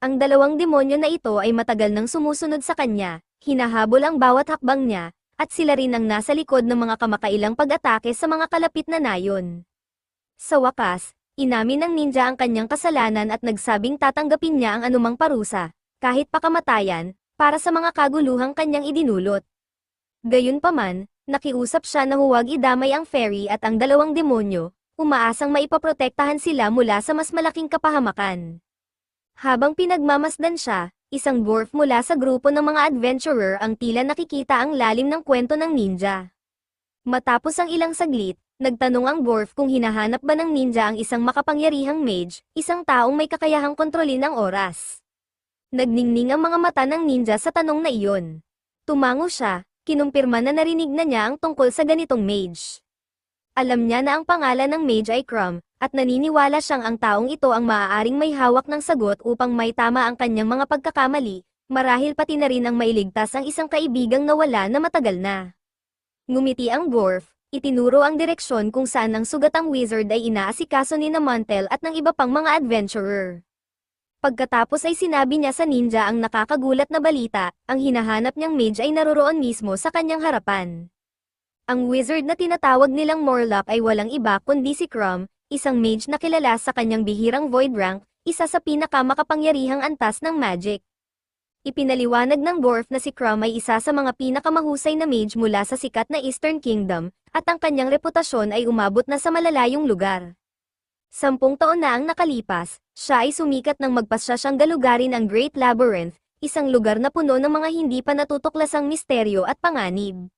Ang dalawang demonyo na ito ay matagal nang sumusunod sa kanya, hinahabol ang bawat hakbang niya, at sila rin ang nasa likod ng mga kamakailang pag-atake sa mga kalapit na nayon. Sa wakas, inamin ng ninja ang kanyang kasalanan at nagsabing tatanggapin niya ang anumang parusa, kahit pakamatayan, para sa mga kaguluhang kanyang idinulot. Gayunpaman, nakiusap siya na huwag idamay ang fairy at ang dalawang demonyo, umaasang maipoprotektahan sila mula sa mas malaking kapahamakan. Habang pinagmamasdan siya, isang dwarf mula sa grupo ng mga adventurer ang tila nakikita ang lalim ng kwento ng ninja. Matapos ang ilang saglit, nagtanong ang dwarf kung hinahanap ba ng ninja ang isang makapangyarihang mage, isang taong may kakayahang kontrolin ang oras. Nagningning ang mga mata ng ninja sa tanong na iyon. Tumango siya, kinumpirma na narinig na niya ang tungkol sa ganitong mage. Alam niya na ang pangalan ng mage ay Crumb, at naniniwala siyang ang taong ito ang maaaring may hawak ng sagot upang may tama ang kanyang mga pagkakamali, marahil pati na rin ang mailigtas ang isang kaibigang nawala na matagal na. Ngumiti ang dwarf, itinuro ang direksyon kung saan ang sugatang wizard ay inaasikaso ni Montel at ng iba pang mga adventurer. Pagkatapos ay sinabi niya sa ninja ang nakakagulat na balita, ang hinahanap niyang mage ay naroroon mismo sa kanyang harapan. Ang wizard na tinatawag nilang Morlock ay walang iba kundi si Crumb, isang mage na kilala sa kanyang bihirang void rank, isa sa pinakamakapangyarihang antas ng magic. Ipinaliwanag ng dwarf na si Crumb ay isa sa mga pinakamahusay na mage mula sa sikat na Eastern Kingdom, at ang kanyang reputasyon ay umabot na sa malalayong lugar. 10 taon na ang nakalipas, siya ay sumikat nang magpasya siyang galugarin ang Great Labyrinth, isang lugar na puno ng mga hindi pa natutuklasang misteryo at panganib.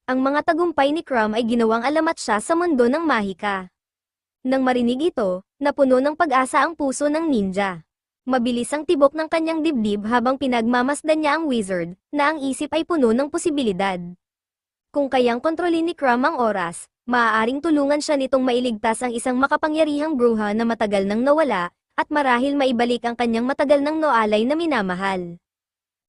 Ang mga tagumpay ni Crumb ay ginawang alamat siya sa mundo ng mahika. Nang marinig ito, napuno ng pag-asa ang puso ng ninja. Mabilis ang tibok ng kanyang dibdib habang pinagmamasdan niya ang wizard, na ang isip ay puno ng posibilidad. Kung kayang kontrolin ni Crumb ang oras, maaaring tulungan siya nitong mailigtas ang isang makapangyarihang bruha na matagal nang nawala, at marahil maibalik ang kanyang matagal nang noalay na minamahal.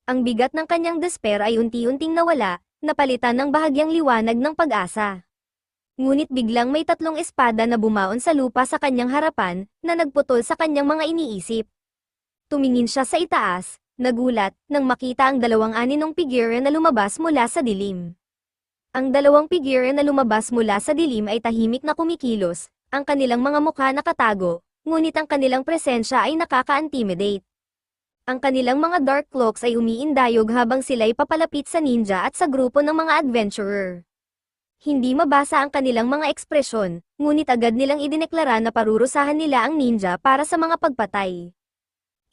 Ang bigat ng kanyang despair ay unti-unting nawala, napalitan ng bahagyang liwanag ng pag-asa. Ngunit biglang may 3 espada na bumaon sa lupa sa kanyang harapan, na nagputol sa kanyang mga iniisip. Tumingin siya sa itaas, nagulat, nang makita ang 2 aninong figure na lumabas mula sa dilim. Ang 2 figure na lumabas mula sa dilim ay tahimik na kumikilos, ang kanilang mga mukha nakatago, ngunit ang kanilang presensya ay nakaka-intimidate. Ang kanilang mga dark cloaks ay umiindayog habang sila'y papalapit sa ninja at sa grupo ng mga adventurer. Hindi mabasa ang kanilang mga ekspresyon, ngunit agad nilang idineklara na parurusahan nila ang ninja para sa mga pagpatay.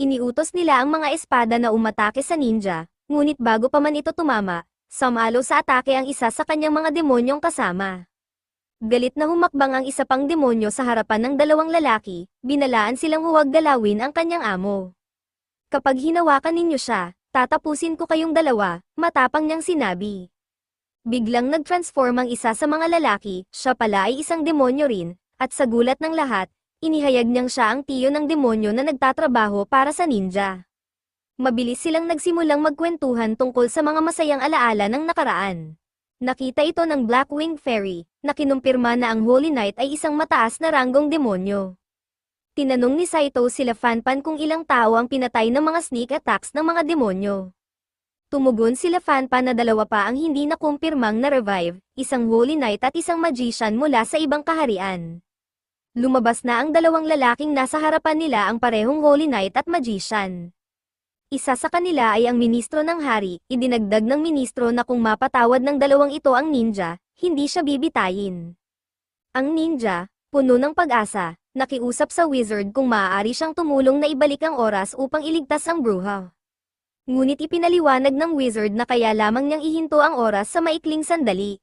Iniutos nila ang mga espada na umatake sa ninja, ngunit bago pa man ito tumama, sumalo sa atake ang isa sa kanyang mga demonyong kasama. Galit na humakbang ang isa pang demonyo sa harapan ng 2 lalaki, binalaan silang huwag galawin ang kanyang amo. Kapag hinawakan ninyo siya, Tatapusin ko kayong dalawa, matapang niyang sinabi. Biglang nag-transform ang isa sa mga lalaki, siya pala ay isang demonyo rin, at sa gulat ng lahat, inihayag niyang siya ang tiyo ng demonyo na nagtatrabaho para sa ninja. Mabilis silang nagsimulang magkwentuhan tungkol sa mga masayang alaala ng nakaraan. Nakita ito ng Blackwing Fairy, na kinumpirma na ang Holy Knight ay isang mataas na ranggong demonyo. Tinanong ni Saito sila Fanpan kung ilang tao ang pinatay ng mga sneak attacks ng mga demonyo. Tumugon sila Fanpan na dalawa pa ang hindi nakumpirmang na-revive, isang Holy Knight at isang Magician mula sa ibang kaharian. Lumabas na ang dalawang lalaking nasa harapan nila ang parehong Holy Knight at Magician. Isa sa kanila ay ang ministro ng hari, idinagdag ng ministro na kung mapatawad ng dalawang ito ang ninja, hindi siya bibitayin. Ang ninja, puno ng pag-asa, nakiusap sa wizard kung maaari siyang tumulong na ibalik ang oras upang iligtas ang bruha. Ngunit ipinaliwanag ng wizard na kaya lamang niyang ihinto ang oras sa maikling sandali.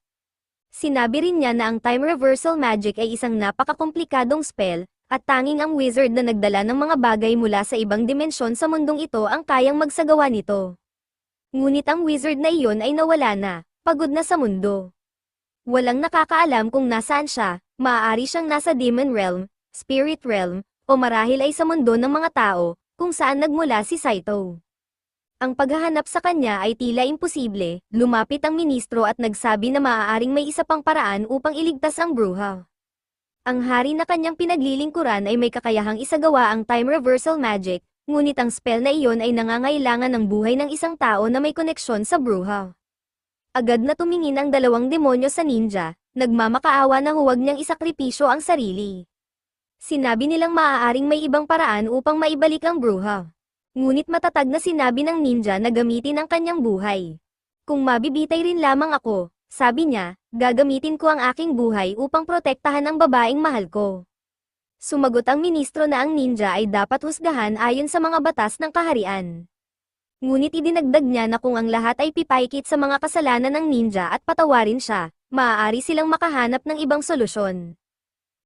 Sinabi rin niya na ang time reversal magic ay isang napakakomplikadong spell, at tanging ang wizard na nagdala ng mga bagay mula sa ibang dimensyon sa mundong ito ang kayang magsagawa nito. Ngunit ang wizard na iyon ay nawala na, pagod na sa mundo. Walang nakakaalam kung nasaan siya, maaari siyang nasa demon realm, spirit realm, o marahil ay sa mundo ng mga tao, kung saan nagmula si Saito. Ang paghahanap sa kanya ay tila imposible, lumapit ang ministro at nagsabi na maaaring may isa pang paraan upang iligtas ang bruha. Ang hari na kanyang pinaglilingkuran ay may kakayahang isagawa ang time reversal magic, ngunit ang spell na iyon ay nangangailangan ng buhay ng isang tao na may koneksyon sa bruha. Agad na tumingin ang dalawang demonyo sa ninja, nagmamakaawa na huwag niyang isakripisyo ang sarili. Sinabi nilang maaaring may ibang paraan upang maibalik ang bruha. Ngunit matatag na sinabi ng ninja na gamitin ang kanyang buhay. Kung mabibitay rin lamang ako, sabi niya, gagamitin ko ang aking buhay upang protektahan ang babaeng mahal ko. Sumagot ang ministro na ang ninja ay dapat husgahan ayon sa mga batas ng kaharian. Ngunit idinagdag niya na kung ang lahat ay pipaikit sa mga kasalanan ng ninja at patawarin siya, maaari silang makahanap ng ibang solusyon.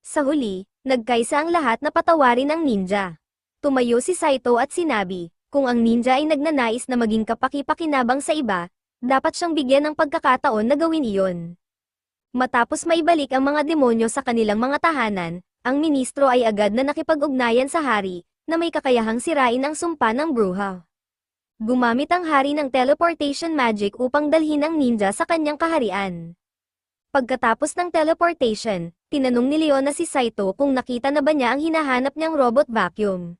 Sa huli, nagkaisa ang lahat na patawarin ang ninja. Tumayo si Saito at sinabi, kung ang ninja ay nagnanais na maging kapaki-pakinabang sa iba, dapat siyang bigyan ng pagkakataon na gawin iyon. Matapos maibalik ang mga demonyo sa kanilang mga tahanan, ang ministro ay agad na nakipag-ugnayan sa hari, na may kakayahang sirain ang sumpa ng bruha. Gumamit ang hari ng teleportation magic upang dalhin ang ninja sa kanyang kaharian. Pagkatapos ng teleportation, tinanong ni Leona si Saito kung nakita na ba niya ang hinahanap niyang robot vacuum.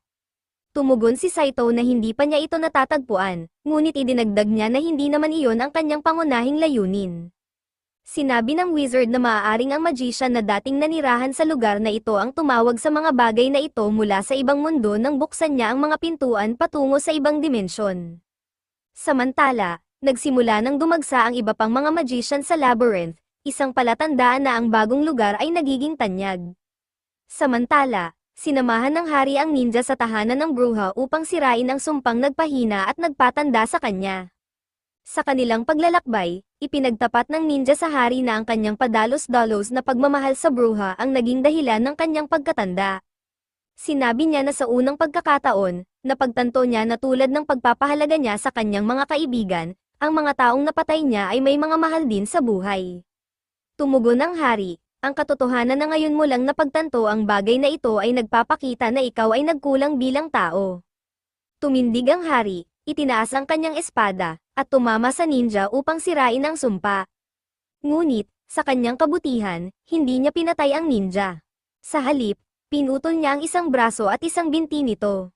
Tumugon si Saito na hindi pa niya ito natatagpuan, ngunit idinagdag niya na hindi naman iyon ang kanyang pangunahing layunin. Sinabi ng wizard na maaaring ang magician na dating nanirahan sa lugar na ito ang tumawag sa mga bagay na ito mula sa ibang mundo nang buksan niya ang mga pintuan patungo sa ibang dimensyon. Samantala, nagsimula nang dumagsa ang iba pang mga magician sa labyrinth, isang palatandaan na ang bagong lugar ay nagiging tanyag. Samantala, sinamahan ng hari ang ninja sa tahanan ng bruha upang sirain ang sumpang nagpahina at nagpatanda sa kanya. Sa kanilang paglalakbay, ipinagtapat ng ninja sa hari na ang kanyang padalos-dalos na pagmamahal sa bruha ang naging dahilan ng kanyang pagkatanda. Sinabi niya na sa unang pagkakataon, napagtanto niya na tulad ng pagpapahalaga niya sa kanyang mga kaibigan, ang mga taong napatay niya ay may mga mahal din sa buhay. Tumugon ang hari, ang katotohanan na ngayon mo lang napagtanto ang bagay na ito ay nagpapakita na ikaw ay nagkulang bilang tao. Tumindig ang hari, itinaas ang kanyang espada, at tumama sa ninja upang sirain ang sumpa. Ngunit, sa kanyang kabutihan, hindi niya pinatay ang ninja. Sa halip, pinutol niya ang isang braso at isang binti nito.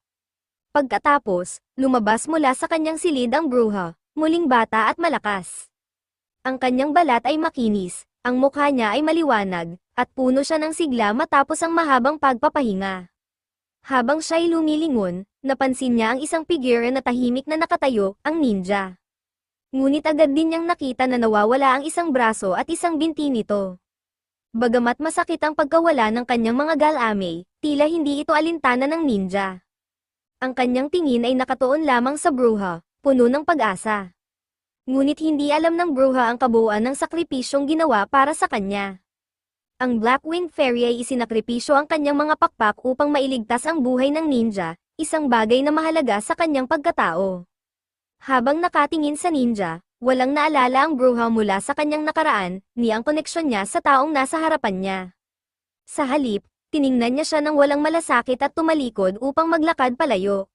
Pagkatapos, lumabas mula sa kanyang silid ang bruha, muling bata at malakas. Ang kanyang balat ay makinis, ang mukha niya ay maliwanag, at puno siya ng sigla matapos ang mahabang pagpapahinga. Habang siya'y lumilingon, napansin niya ang isang figure na tahimik na nakatayo, ang ninja. Ngunit agad din niyang nakita na nawawala ang isang braso at isang binti nito. Bagamat masakit ang pagkawala ng kanyang mga galame, tila hindi ito alintana ng ninja. Ang kanyang tingin ay nakatuon lamang sa bruha, puno ng pag-asa. Ngunit hindi alam ng bruha ang kabuuan ng sakripisyong ginawa para sa kanya. Ang Blackwing Fairy ay isinakripisyo ang kanyang mga pakpak upang mailigtas ang buhay ng ninja, isang bagay na mahalaga sa kanyang pagkatao. Habang nakatingin sa ninja, walang naalala ang bruha mula sa kanyang nakaraan, ni ang koneksyon niya sa taong nasa harapan niya. Sa halip, tiningnan niya siya ng walang malasakit at tumalikod upang maglakad palayo.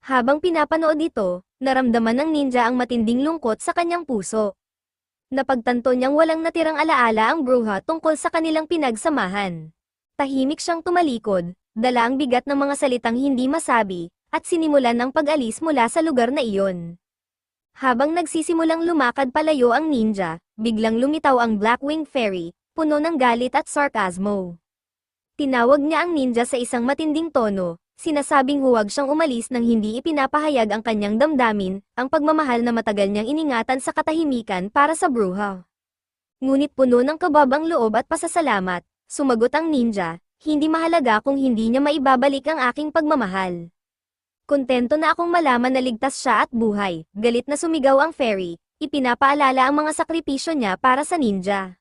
Habang pinapanood ito, naramdaman ng ninja ang matinding lungkot sa kanyang puso. Napagtanto niyang walang natirang alaala ang bruha tungkol sa kanilang pinagsamahan. Tahimik siyang tumalikod, dala ang bigat ng mga salitang hindi masabi, at sinimulan ang pag-alis mula sa lugar na iyon. Habang nagsisimulang lumakad palayo ang ninja, biglang lumitaw ang Blackwing Fairy, puno ng galit at sarkasmo. Tinawag niya ang ninja sa isang matinding tono, sinasabing huwag siyang umalis nang hindi ipinapahayag ang kanyang damdamin, ang pagmamahal na matagal niyang iningatan sa katahimikan para sa bruha. Ngunit puno ng kababang loob at pasasalamat, sumagot ang ninja, hindi mahalaga kung hindi niya maibabalik ang aking pagmamahal. Kontento na akong malaman na ligtas siya at buhay, galit na sumigaw ang fairy, ipinapaalala ang mga sakripisyo niya para sa ninja.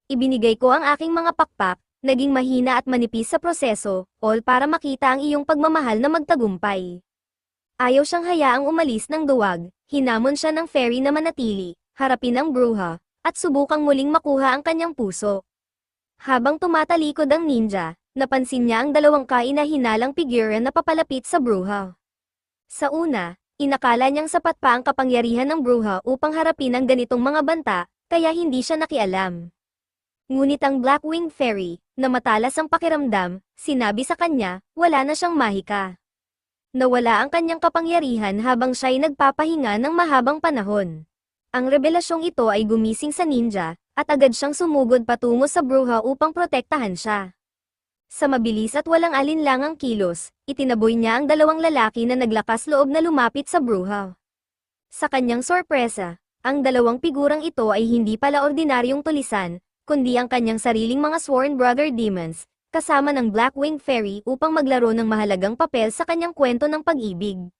Ibinigay ko ang aking mga pakpak, naging mahina at manipis sa proseso, all para makita ang iyong pagmamahal na magtagumpay. Ayaw siyang hayaang umalis ng duwag, hinamon siya ng fairy na manatili, harapin ang bruha, at subukang muling makuha ang kanyang puso. Habang tumatalikod ang ninja, napansin niya ang dalawang kaina-hinalang figura na papalapit sa bruha. Sa una, inakala niyang sapat pa ang kapangyarihan ng bruha upang harapin ang ganitong mga banta, kaya hindi siya nakialam. Ngunit ang Blackwing Fairy, na matalas ang pakiramdam, sinabi sa kanya, wala na siyang mahika. Nawala ang kanyang kapangyarihan habang siya'y nagpapahinga ng mahabang panahon. Ang revelasyong ito ay gumising sa ninja, at agad siyang sumugod patungo sa bruha upang protektahan siya. Sa mabilis at walang alinlangang kilos, itinaboy niya ang dalawang lalaki na naglakas loob na lumapit sa bruha. Sa kanyang sorpresa, ang dalawang figurang ito ay hindi pala ordinaryong tulisan, kundi ang kanyang sariling mga sworn brother demons, kasama ng Blackwing Fairy upang maglaro ng mahalagang papel sa kanyang kwento ng pag-ibig.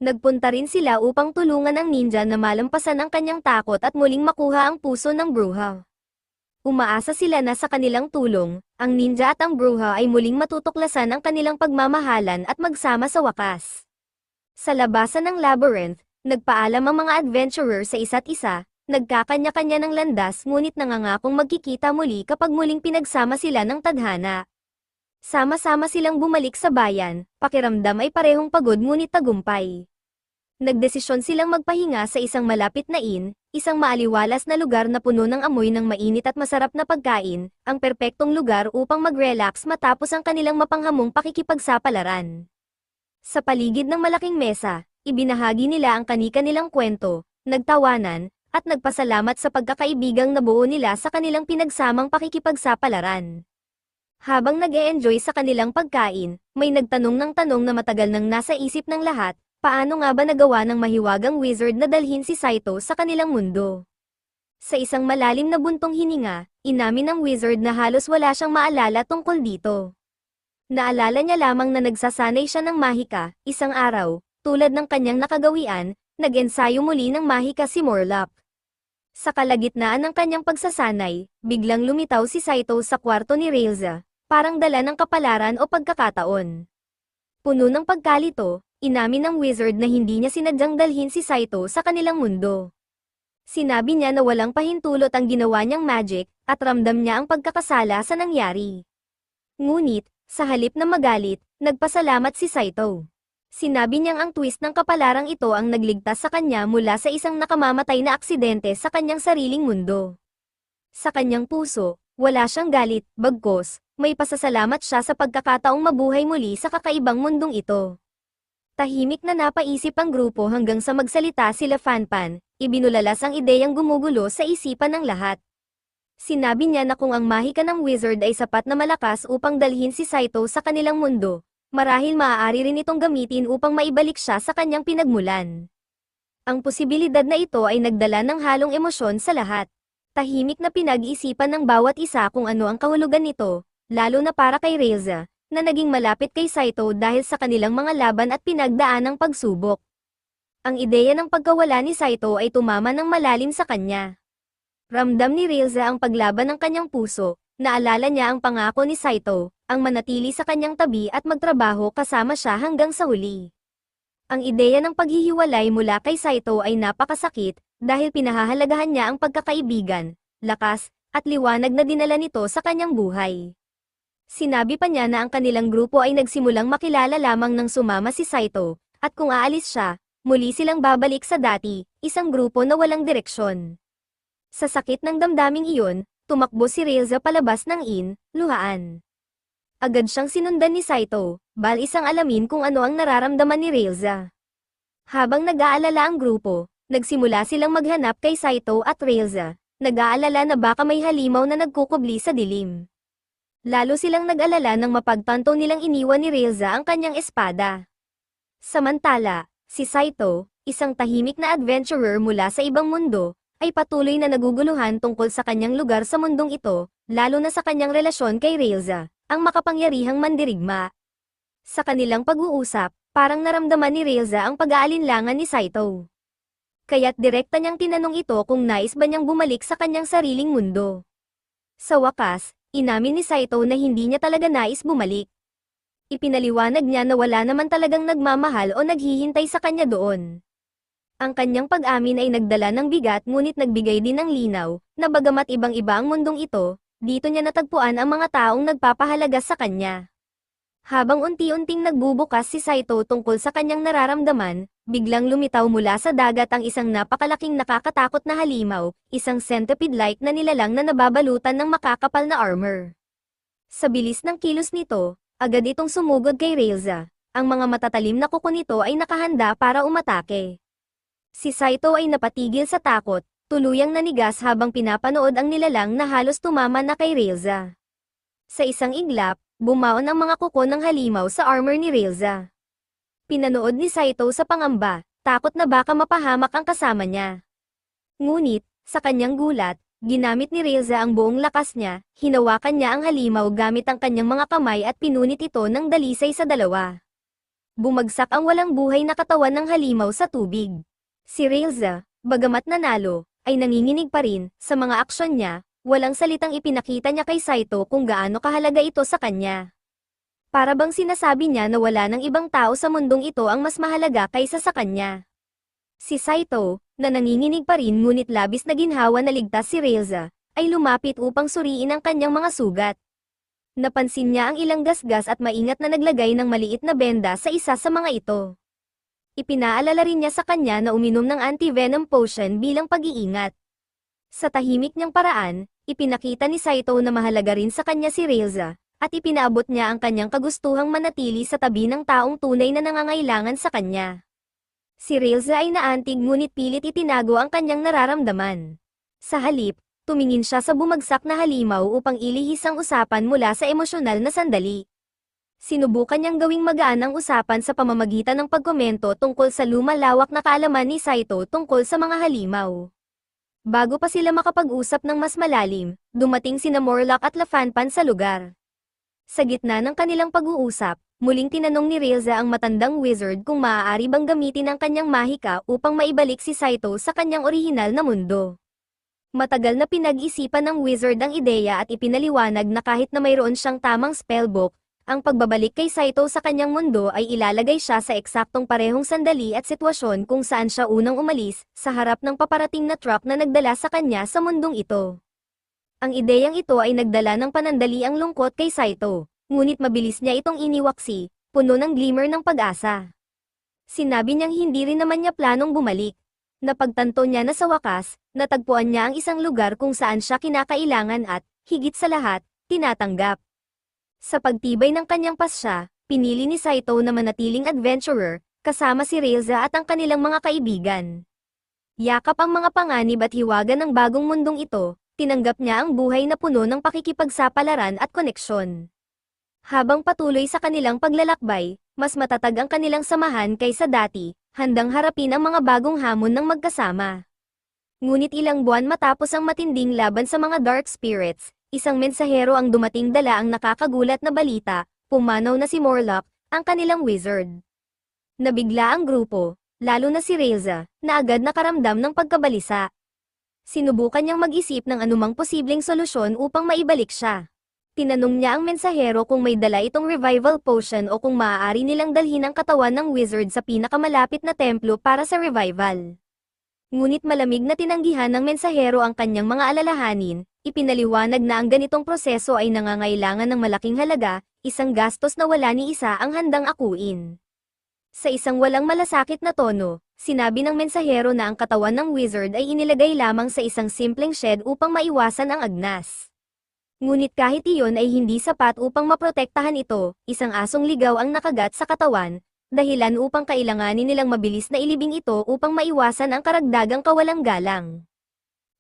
Nagpunta rin sila upang tulungan ang ninja na malampasan ang kanyang takot at muling makuha ang puso ng bruha. Umaasa sila na sa kanilang tulong, ang ninja at ang bruha ay muling matutuklasan ang kanilang pagmamahalan at magsama sa wakas. Sa labasan ng labyrinth, nagpaalam ang mga adventurer sa isa't isa, nagkakanya-kanya ng landas ngunit nangangakong magkikita muli kapag muling pinagsama sila ng tadhana. Sama-sama silang bumalik sa bayan, pakiramdam ay parehong pagod ngunit tagumpay. Nagdesisyon silang magpahinga sa isang malapit na inn, isang maaliwalas na lugar na puno ng amoy ng mainit at masarap na pagkain, ang perpektong lugar upang mag-relax matapos ang kanilang mapanghamong pakikipagsapalaran. Sa paligid ng malaking mesa, ibinahagi nila ang kani-kanilang kwento, nagtawanan, at nagpasalamat sa pagkakaibigang nabuo nila sa kanilang pinagsamang pakikipagsapalaran. Habang nag-e-enjoy sa kanilang pagkain, may nagtanong ng tanong na matagal nang nasa isip ng lahat, paano nga ba nagawa ng mahiwagang wizard na dalhin si Saito sa kanilang mundo? Sa isang malalim na buntong hininga, inamin ng wizard na halos wala siyang maalala tungkol dito. Naalala niya lamang na nagsasanay siya ng mahika, isang araw, tulad ng kanyang nakagawian, nag-ensayo muli ng mahika si Morlock. Sa kalagitnaan ng kanyang pagsasanay, biglang lumitaw si Saito sa kwarto ni Railza, parang dala ng kapalaran o pagkakataon. Puno ng pagkalito, inamin ng wizard na hindi niya sinadyang dalhin si Saito sa kanilang mundo. Sinabi niya na walang pahintulot ang ginawa niyang magic, at ramdam niya ang pagkakasala sa nangyari. Ngunit, sa halip na magalit, nagpasalamat si Saito. Sinabi niyang ang twist ng kapalarang ito ang nagligtas sa kanya mula sa isang nakamamatay na aksidente sa kanyang sariling mundo. Sa kanyang puso, wala siyang galit, bagkus, may pasasalamat siya sa pagkakataong mabuhay muli sa kakaibang mundong ito. Tahimik na napaisip ang grupo hanggang sa magsalita sila Fanpan, ibinulalas ang ideyang gumugulo sa isipan ng lahat. Sinabi niya na kung ang mahika ng wizard ay sapat na malakas upang dalhin si Saito sa kanilang mundo, marahil maaari rin itong gamitin upang maibalik siya sa kanyang pinagmulan. Ang posibilidad na ito ay nagdala ng halong emosyon sa lahat. Tahimik na pinag-iisipan ng bawat isa kung ano ang kahulugan nito, lalo na para kay Railza, na naging malapit kay Saito dahil sa kanilang mga laban at pinagdaanang pagsubok. Ang ideya ng pagkawala ni Saito ay tumama ng malalim sa kanya. Ramdam ni Railza ang paglaban ng kanyang puso, naalala niya ang pangako ni Saito, ang manatili sa kanyang tabi at magtrabaho kasama siya hanggang sa huli. Ang ideya ng paghihiwalay mula kay Saito ay napakasakit, dahil pinahahalagahan niya ang pagkakaibigan, lakas, at liwanag na dinala nito sa kanyang buhay. Sinabi pa niya na ang kanilang grupo ay nagsimulang makilala lamang nang sumama si Saito, at kung aalis siya, muli silang babalik sa dati, isang grupo na walang direksyon. Sa sakit ng damdaming iyon, tumakbo si Reza palabas ng luhaan. Agad siyang sinundan ni Saito, isang alamin kung ano ang nararamdaman ni Reza. Habang nag-aalala ang grupo, nagsimula silang maghanap kay Saito at Reza, nag-aalala na baka may halimaw na nagkukubli sa dilim. Lalo silang nag-alala nang mapagtanto nilang iniwan ni Reza ang kanyang espada. Samantala, si Saito, isang tahimik na adventurer mula sa ibang mundo, ay patuloy na naguguluhan tungkol sa kanyang lugar sa mundong ito, lalo na sa kanyang relasyon kay Reza, ang makapangyarihang mandirigma. Sa kanilang pag-uusap, parang naramdaman ni Reza ang pag-aalinlangan ni Saito. Kaya't direkta niyang tinanong ito kung nais ba niyang bumalik sa kanyang sariling mundo. Sa wakas, inamin ni Saito na hindi niya talaga nais bumalik. Ipinaliwanag niya na wala naman talagang nagmamahal o naghihintay sa kanya doon. Ang kanyang pag-amin ay nagdala ng bigat ngunit nagbigay din ng linaw, na bagamat ibang-iba ang mundong ito, dito niya natagpuan ang mga taong nagpapahalaga sa kanya. Habang unti-unting nagbubukas si Saito tungkol sa kanyang nararamdaman, biglang lumitaw mula sa dagat ang isang napakalaking nakakatakot na halimaw, isang centipede-like na nilalang na nababalutan ng makakapal na armor. Sa bilis ng kilos nito, agad itong sumugod kay Reza. Ang mga matatalim na kuko nito ay nakahanda para umatake. Si Saito ay napatigil sa takot, tuluyang nanigas habang pinapanood ang nilalang na halos tumama na kay Reza. Sa isang iglap, bumaon ang mga kuko ng halimaw sa armor ni Reza. Pinanood ni Saito sa pangamba, takot na baka mapahamak ang kasama niya. Ngunit, sa kanyang gulat, ginamit ni Reza ang buong lakas niya, hinawakan niya ang halimaw gamit ang kanyang mga kamay at pinunit ito ng dalisay sa dalawa. Bumagsak ang walang buhay na katawan ng halimaw sa tubig. Si Reza, bagamat nanalo, ay nanginginig pa rin, sa mga aksyon niya, walang salitang ipinakita niya kay Saito kung gaano kahalaga ito sa kanya. Para bang sinasabi niya na wala ng ibang tao sa mundong ito ang mas mahalaga kaysa sa kanya. Si Saito, na nanginginig pa rin ngunit labis na ginhawa na ligtas si Reza, ay lumapit upang suriin ang kanyang mga sugat. Napansin niya ang ilang gasgas at maingat na naglagay ng maliit na benda sa isa sa mga ito. Ipinaalala rin niya sa kanya na uminom ng anti-venom potion bilang pag-iingat. Sa tahimik niyang paraan, ipinakita ni Saito na mahalaga rin sa kanya si Reza, at ipinaabot niya ang kanyang kagustuhang manatili sa tabi ng taong tunay na nangangailangan sa kanya. Si Reza ay naantig ngunit pilit itinago ang kanyang nararamdaman. Sa halip, tumingin siya sa bumagsak na halimaw upang ilihis ang usapan mula sa emosyonal na sandali. Sinubukan niyang gawing magaan ang usapan sa pamamagitan ng pagkomento tungkol sa lumalawak na kaalaman ni Saito tungkol sa mga halimaw. Bago pa sila makapag-usap ng mas malalim, dumating sina Morlock at Lafanpan sa lugar. Sa gitna ng kanilang pag-uusap, muling tinanong ni Reza ang matandang wizard kung maaari bang gamitin ang kanyang mahika upang maibalik si Saito sa kanyang orihinal na mundo. Matagal na pinag-isipan ng wizard ang ideya at ipinaliwanag na kahit na mayroon siyang tamang spellbook, ang pagbabalik kay Saito sa kanyang mundo ay ilalagay siya sa eksaktong parehong sandali at sitwasyon kung saan siya unang umalis, sa harap ng paparating na truck na nagdala sa kanya sa mundong ito. Ang ideyang ito ay nagdala ng panandaliang lungkot kay Saito, ngunit mabilis niya itong iniwaksi, puno ng glimmer ng pag-asa. Sinabi niyang hindi rin naman niya planong bumalik. Napagtanto niya na sa wakas, natagpuan niya ang isang lugar kung saan siya kinakailangan at, higit sa lahat, tinatanggap. Sa pagtibay ng kanyang pasya, pinili ni Saito na manatiling adventurer, kasama si Reza at ang kanilang mga kaibigan. Yakap ang mga panganib at hiwaga ng bagong mundong ito, tinanggap niya ang buhay na puno ng pakikipagsapalaran at koneksyon. Habang patuloy sa kanilang paglalakbay, mas matatag ang kanilang samahan kaysa dati, handang harapin ang mga bagong hamon ng magkasama. Ngunit ilang buwan matapos ang matinding laban sa mga dark spirits, isang mensahero ang dumating dala ang nakakagulat na balita, pumanaw na si Morlock, ang kanilang wizard. Nabigla ang grupo, lalo na si Reza, na agad nakaramdam ng pagkabalisa. Sinubukan niyang mag-isip ng anumang posibleng solusyon upang maibalik siya. Tinanong niya ang mensahero kung may dala itong revival potion o kung maaari nilang dalhin ang katawan ng wizard sa pinakamalapit na templo para sa revival. Ngunit malamig na tinanggihan ng mensahero ang kanyang mga alalahanin, ipinaliwanag na ang ganitong proseso ay nangangailangan ng malaking halaga, isang gastos na wala ni isa ang handang akuin. Sa isang walang malasakit na tono, sinabi ng mensahero na ang katawan ng wizard ay inilagay lamang sa isang simpleng shed upang maiwasan ang agnas. Ngunit kahit iyon ay hindi sapat upang maprotektahan ito, isang asong ligaw ang nakagat sa katawan, dahilan upang kailanganin nilang mabilis na ilibing ito upang maiwasan ang karagdagang kawalang-galang.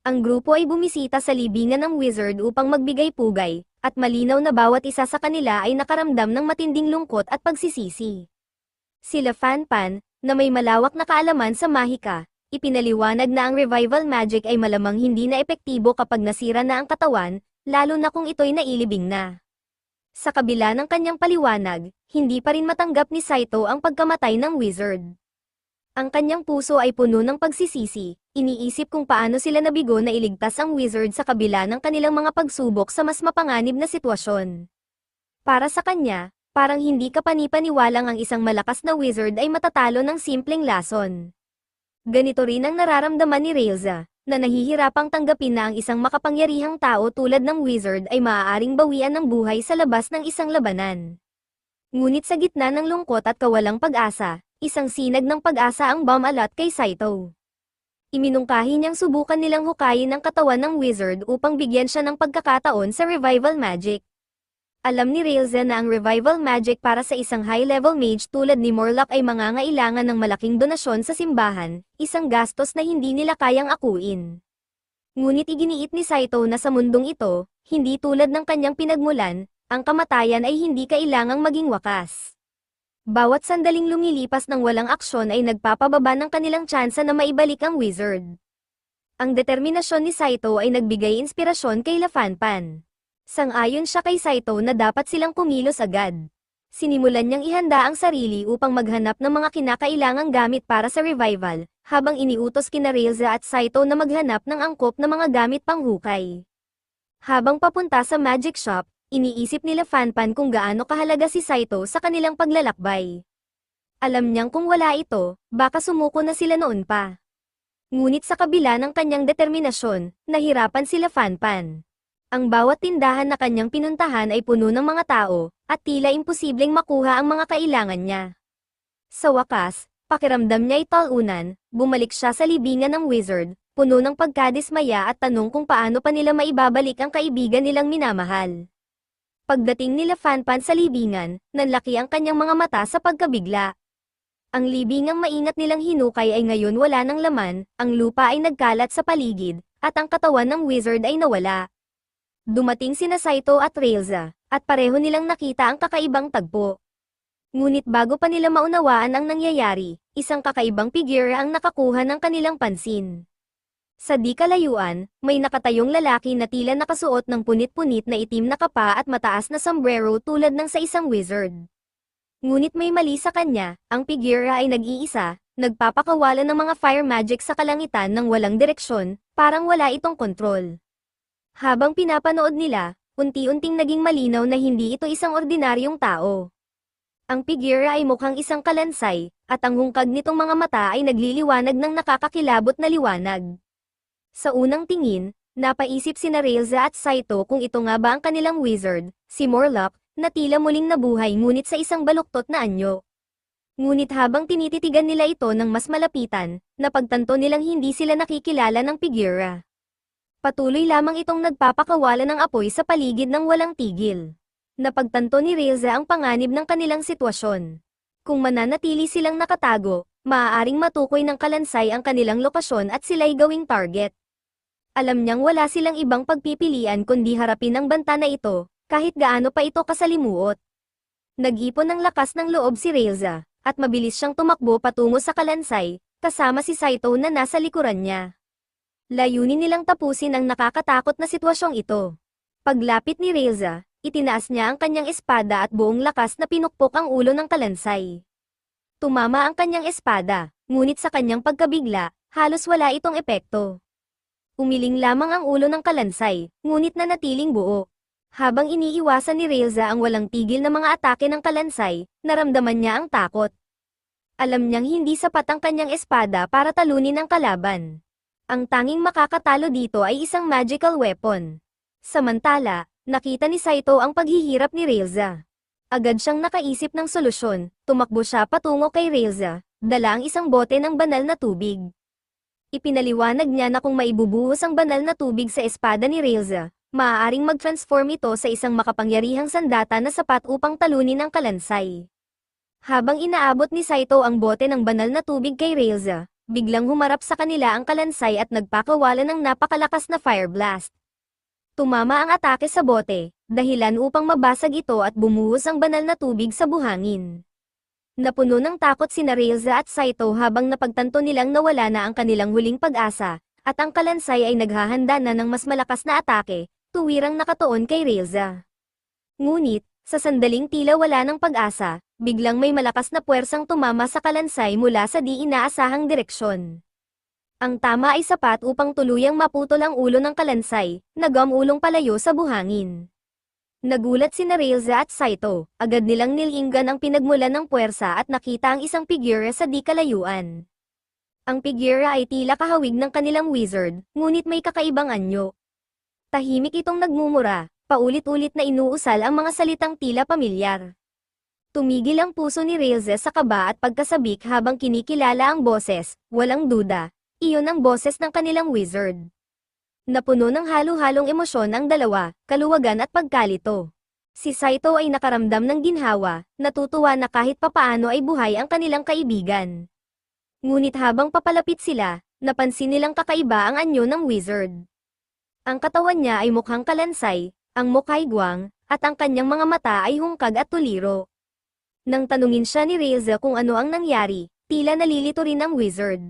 Ang grupo ay bumisita sa libingan ng wizard upang magbigay pugay, at malinaw na bawat isa sa kanila ay nakaramdam ng matinding lungkot at pagsisisi. Sila Fan Pan, na may malawak na kaalaman sa mahika, ipinaliwanag na ang revival magic ay malamang hindi na epektibo kapag nasira na ang katawan, lalo na kung ito'y nailibing na. Sa kabila ng kanyang paliwanag, hindi pa rin matanggap ni Saito ang pagkamatay ng wizard. Ang kanyang puso ay puno ng pagsisisi, iniisip kung paano sila nabigo na iligtas ang wizard sa kabila ng kanilang mga pagsubok sa mas mapanganib na sitwasyon. Para sa kanya, parang hindi kapani-paniwalang ang isang malakas na wizard ay matatalo ng simpleng lason. Ganito rin ang nararamdaman ni Railza, na nahihirapang tanggapin na ang isang makapangyarihang tao tulad ng wizard ay maaaring bawian ng buhay sa labas ng isang labanan. Ngunit sa gitna ng lungkot at kawalang pag-asa, isang sinag ng pag-asa ang bumalat kay Saito. Iminungkahi niyang subukan nilang hukayin ang katawan ng wizard upang bigyan siya ng pagkakataon sa revival magic. Alam ni Railza na ang revival magic para sa isang high-level mage tulad ni Morlock ay mangangailangan ng malaking donasyon sa simbahan, isang gastos na hindi nila kayang akuin. Ngunit iginiit ni Saito na sa mundong ito, hindi tulad ng kanyang pinagmulan, ang kamatayan ay hindi kailangang maging wakas. Bawat sandaling lumilipas ng walang aksyon ay nagpapababa ng kanilang tsansa na maibalik ang wizard. Ang determinasyon ni Saito ay nagbigay inspirasyon kay La Fan Pan. Sang-ayon siya kay Saito na dapat silang kumilos agad. Sinimulan niyang ihanda ang sarili upang maghanap ng mga kinakailangang gamit para sa revival, habang iniutos kina Railza at Saito na maghanap ng angkop na mga gamit panghukay. Habang papunta sa magic shop, iniisip nila Fan Pan kung gaano kahalaga si Saito sa kanilang paglalakbay. Alam niyang kung wala ito, baka sumuko na sila noon pa. Ngunit sa kabila ng kanyang determinasyon, nahirapan sila Fan Pan. Ang bawat tindahan na kanyang pinuntahan ay puno ng mga tao, at tila imposibleng makuha ang mga kailangan niya. Sa wakas, pakiramdam niya ay talunan, bumalik siya sa libingan ng wizard, puno ng pagkadismaya at tanong kung paano pa nila maibabalik ang kaibigan nilang minamahal. Pagdating nila Fan Pan sa libingan, nanlaki ang kanyang mga mata sa pagkabigla. Ang libingang maingat nilang hinukay ay ngayon wala ng laman, ang lupa ay nagkalat sa paligid, at ang katawan ng wizard ay nawala. Dumating sina Saito at Railza, at pareho nilang nakita ang kakaibang tagpo. Ngunit bago pa nila maunawaan ang nangyayari, isang kakaibang figura ang nakakuha ng kanilang pansin. Sa di kalayuan, may nakatayong lalaki na tila nakasuot ng punit-punit na itim na kapa at mataas na sombrero tulad ng sa isang wizard. Ngunit may mali sa kanya, ang figura ay nag-iisa, nagpapakawala ng mga fire magic sa kalangitan ng walang direksyon, parang wala itong kontrol. Habang pinapanood nila, unti-unting naging malinaw na hindi ito isang ordinaryong tao. Ang figura ay mukhang isang kalansay, at ang hungkag nitong mga mata ay nagliliwanag ng nakakakilabot na liwanag. Sa unang tingin, napaisip sina Railza at Saito kung ito nga ba ang kanilang wizard, si Morlock, na tila muling nabuhay ngunit sa isang baluktot na anyo. Ngunit habang tinititigan nila ito ng mas malapitan, napagtanto nilang hindi sila nakikilala ng figura. Patuloy lamang itong nagpapakawala ng apoy sa paligid ng walang tigil. Napagtanto ni Railza ang panganib ng kanilang sitwasyon. Kung mananatili silang nakatago, maaaring matukoy ng kalansay ang kanilang lokasyon at sila'y gawing target. Alam niyang wala silang ibang pagpipilian kundi harapin ang banta na ito, kahit gaano pa ito kasalimuot. Nag-ipon ng lakas ng loob si Railza, at mabilis siyang tumakbo patungo sa kalansay, kasama si Saito na nasa likuran niya. Layunin nilang tapusin ang nakakatakot na sitwasyong ito. Paglapit ni Railza, itinaas niya ang kanyang espada at buong lakas na pinukpok ang ulo ng kalansay. Tumama ang kanyang espada, ngunit sa kanyang pagkabigla, halos wala itong epekto. Umiling lamang ang ulo ng kalansay, ngunit nanatiling buo. Habang iniiwasan ni Railza ang walang tigil na mga atake ng kalansay, naramdaman niya ang takot. Alam niyang hindi sapat ang kanyang espada para talunin ang kalaban. Ang tanging makakatalo dito ay isang magical weapon. Samantala, nakita ni Saito ang paghihirap ni Railza. Agad siyang nakaisip ng solusyon, tumakbo siya patungo kay Railza, dala ang isang bote ng banal na tubig. Ipinaliwanag niya na kung maibubuhos ang banal na tubig sa espada ni Railza, maaaring mag-transform ito sa isang makapangyarihang sandata na sapat upang talunin ang kalansay. Habang inaabot ni Saito ang bote ng banal na tubig kay Railza, biglang humarap sa kanila ang kalansay at nagpakawalan ng napakalakas na fire blast. Tumama ang atake sa bote, dahilan upang mabasag ito at bumuhos ang banal na tubig sa buhangin. Napuno ng takot sina Railza at Saito habang napagtanto nilang nawala na ang kanilang huling pag-asa, at ang kalansay ay naghahanda na ng mas malakas na atake, tuwirang nakatuon kay Railza. Ngunit, sa sandaling tila wala ng pag-asa, biglang may malakas na puwersang tumama sa kalansay mula sa di inaasahang direksyon. Ang tama ay sapat upang tuluyang maputol ang ulo ng kalansay, na gumulong palayo sa buhangin. Nagulat sina Railza at Saito, agad nilang nilinggan ang pinagmulan ng puwersa at nakita ang isang figura sa di kalayuan. Ang figura ay tila kahawig ng kanilang wizard, ngunit may kakaibang anyo. Tahimik itong nagmumura, paulit-ulit na inuusal ang mga salitang tila pamilyar. Tumigil ang puso ni Railza sa kaba at pagkasabik habang kinikilala ang boses, walang duda, iyon ang boses ng kanilang wizard. Napuno ng halo-halong emosyon ang dalawa, kaluwagan at pagkalito. Si Saito ay nakaramdam ng ginhawa, natutuwa na kahit papaano ay buhay ang kanilang kaibigan. Ngunit habang papalapit sila, napansin nilang kakaiba ang anyo ng wizard. Ang katawan niya ay mukhang kalansay, ang mukha ay guwang, at ang kanyang mga mata ay hungkag at tuliro. Nang tanungin siya ni Railza kung ano ang nangyari, tila nalilito rin ang wizard.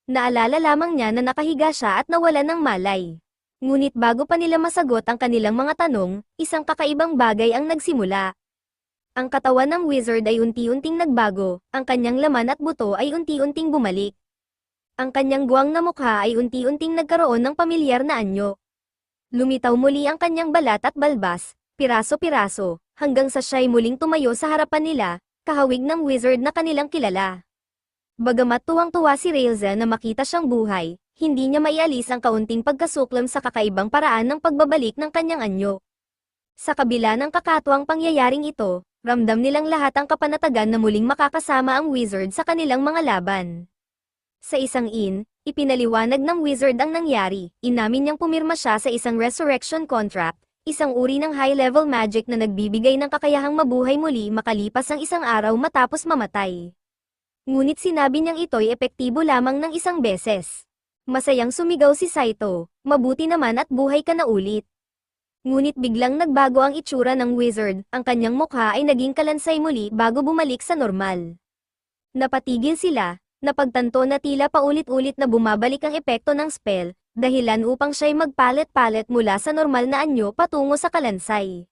Naalala lamang niya na nakahiga siya at nawalan ng malay. Ngunit bago pa nila masagot ang kanilang mga tanong, isang kakaibang bagay ang nagsimula. Ang katawan ng wizard ay unti-unting nagbago, ang kanyang laman at buto ay unti-unting bumalik. Ang kanyang guwang na mukha ay unti-unting nagkaroon ng pamilyar na anyo. Lumitaw muli ang kanyang balat at balbas, piraso-piraso, hanggang sa siya'y muling tumayo sa harapan nila, kahawig ng wizard na kanilang kilala. Bagamat tuwang-tuwa si Railza na makita siyang buhay, hindi niya maialis ang kaunting pagkasuklam sa kakaibang paraan ng pagbabalik ng kanyang anyo. Sa kabila ng kakatuwang pangyayaring ito, ramdam nilang lahat ang kapanatagan na muling makakasama ang wizard sa kanilang mga laban. Sa isang ipinaliwanag ng wizard ang nangyari, inamin niyang pumirma siya sa isang resurrection contract, isang uri ng high-level magic na nagbibigay ng kakayahang mabuhay muli makalipas ang isang araw matapos mamatay. Ngunit sinabi niyang ito'y epektibo lamang ng isang beses. Masayang sumigaw si Saito, mabuti naman at buhay ka na ulit. Ngunit biglang nagbago ang itsura ng wizard, ang kanyang mukha ay naging kalansay muli bago bumalik sa normal. Napatigil sila, napagtanto na tila paulit-ulit na bumabalik ang epekto ng spell, dahilan upang siya'y magpalit-palit mula sa normal na anyo patungo sa kalansay.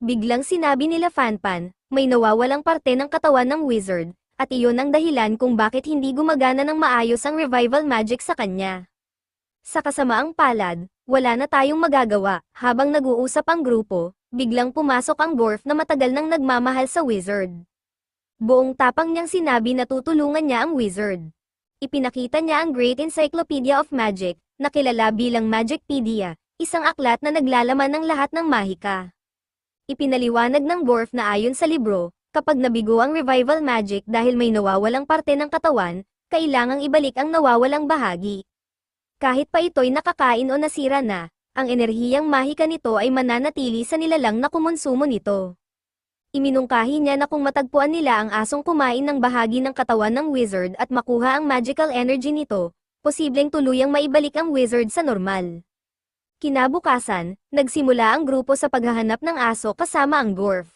Biglang sinabi nila Fanpan, may nawawalang parte ng katawan ng wizard, at iyon ang dahilan kung bakit hindi gumagana ng maayos ang revival magic sa kanya. Sa kasamaang palad, wala na tayong magagawa, habang nag-uusap ang grupo, biglang pumasok ang dwarf na matagal nang nagmamahal sa wizard. Buong tapang niyang sinabi na tutulungan niya ang wizard. Ipinakita niya ang Great Encyclopedia of Magic, na kilala bilang Magicpedia, isang aklat na naglalaman ng lahat ng mahika. Ipinaliwanag ng dwarf na ayon sa libro, kapag nabigo ang revival magic dahil may nawawalang parte ng katawan, kailangang ibalik ang nawawalang bahagi. Kahit pa ito'y nakakain o nasira na, ang enerhiyang mahika nito ay mananatili sa nilalang na kumonsumo nito. Iminungkahi niya na kung matagpuan nila ang asong kumain ng bahagi ng katawan ng wizard at makuha ang magical energy nito, posibleng tuluyang maibalik ang wizard sa normal. Kinabukasan, nagsimula ang grupo sa paghahanap ng aso kasama ang dwarf.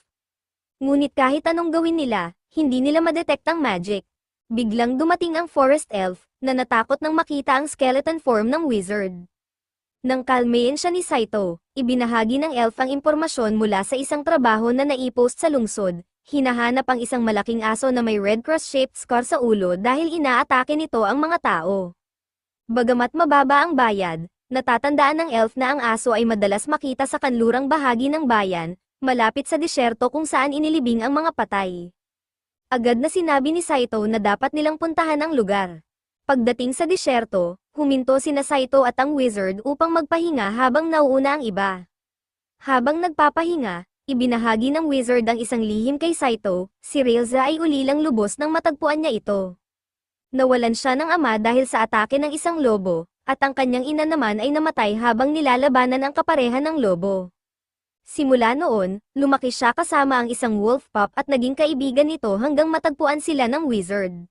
Ngunit kahit anong gawin nila, hindi nila madetect ang magic. Biglang dumating ang forest elf, na natakot nang makita ang skeleton form ng wizard. Nang kalmayin siya ni Saito, ibinahagi ng elf ang impormasyon mula sa isang trabaho na naipost sa lungsod, hinahanap ang isang malaking aso na may red cross-shaped scar sa ulo dahil inaatake nito ang mga tao. Bagamat mababa ang bayad, Natatandaan ng elf na ang aso ay madalas makita sa kanlurang bahagi ng bayan, malapit sa disyerto kung saan inilibing ang mga patay. Agad na sinabi ni Saito na dapat nilang puntahan ang lugar. Pagdating sa disyerto, huminto sina Saito at ang wizard upang magpahinga habang nauuna ang iba. Habang nagpapahinga, ibinahagi ng wizard ang isang lihim kay Saito, si Rilza ay ulilang lubos nang matagpuan niya ito. Nawalan siya ng ama dahil sa atake ng isang lobo, at ang kanyang ina naman ay namatay habang nilalabanan ang kapareha ng lobo. Simula noon, lumaki siya kasama ang isang wolf pup at naging kaibigan nito hanggang matagpuan sila ng wizard.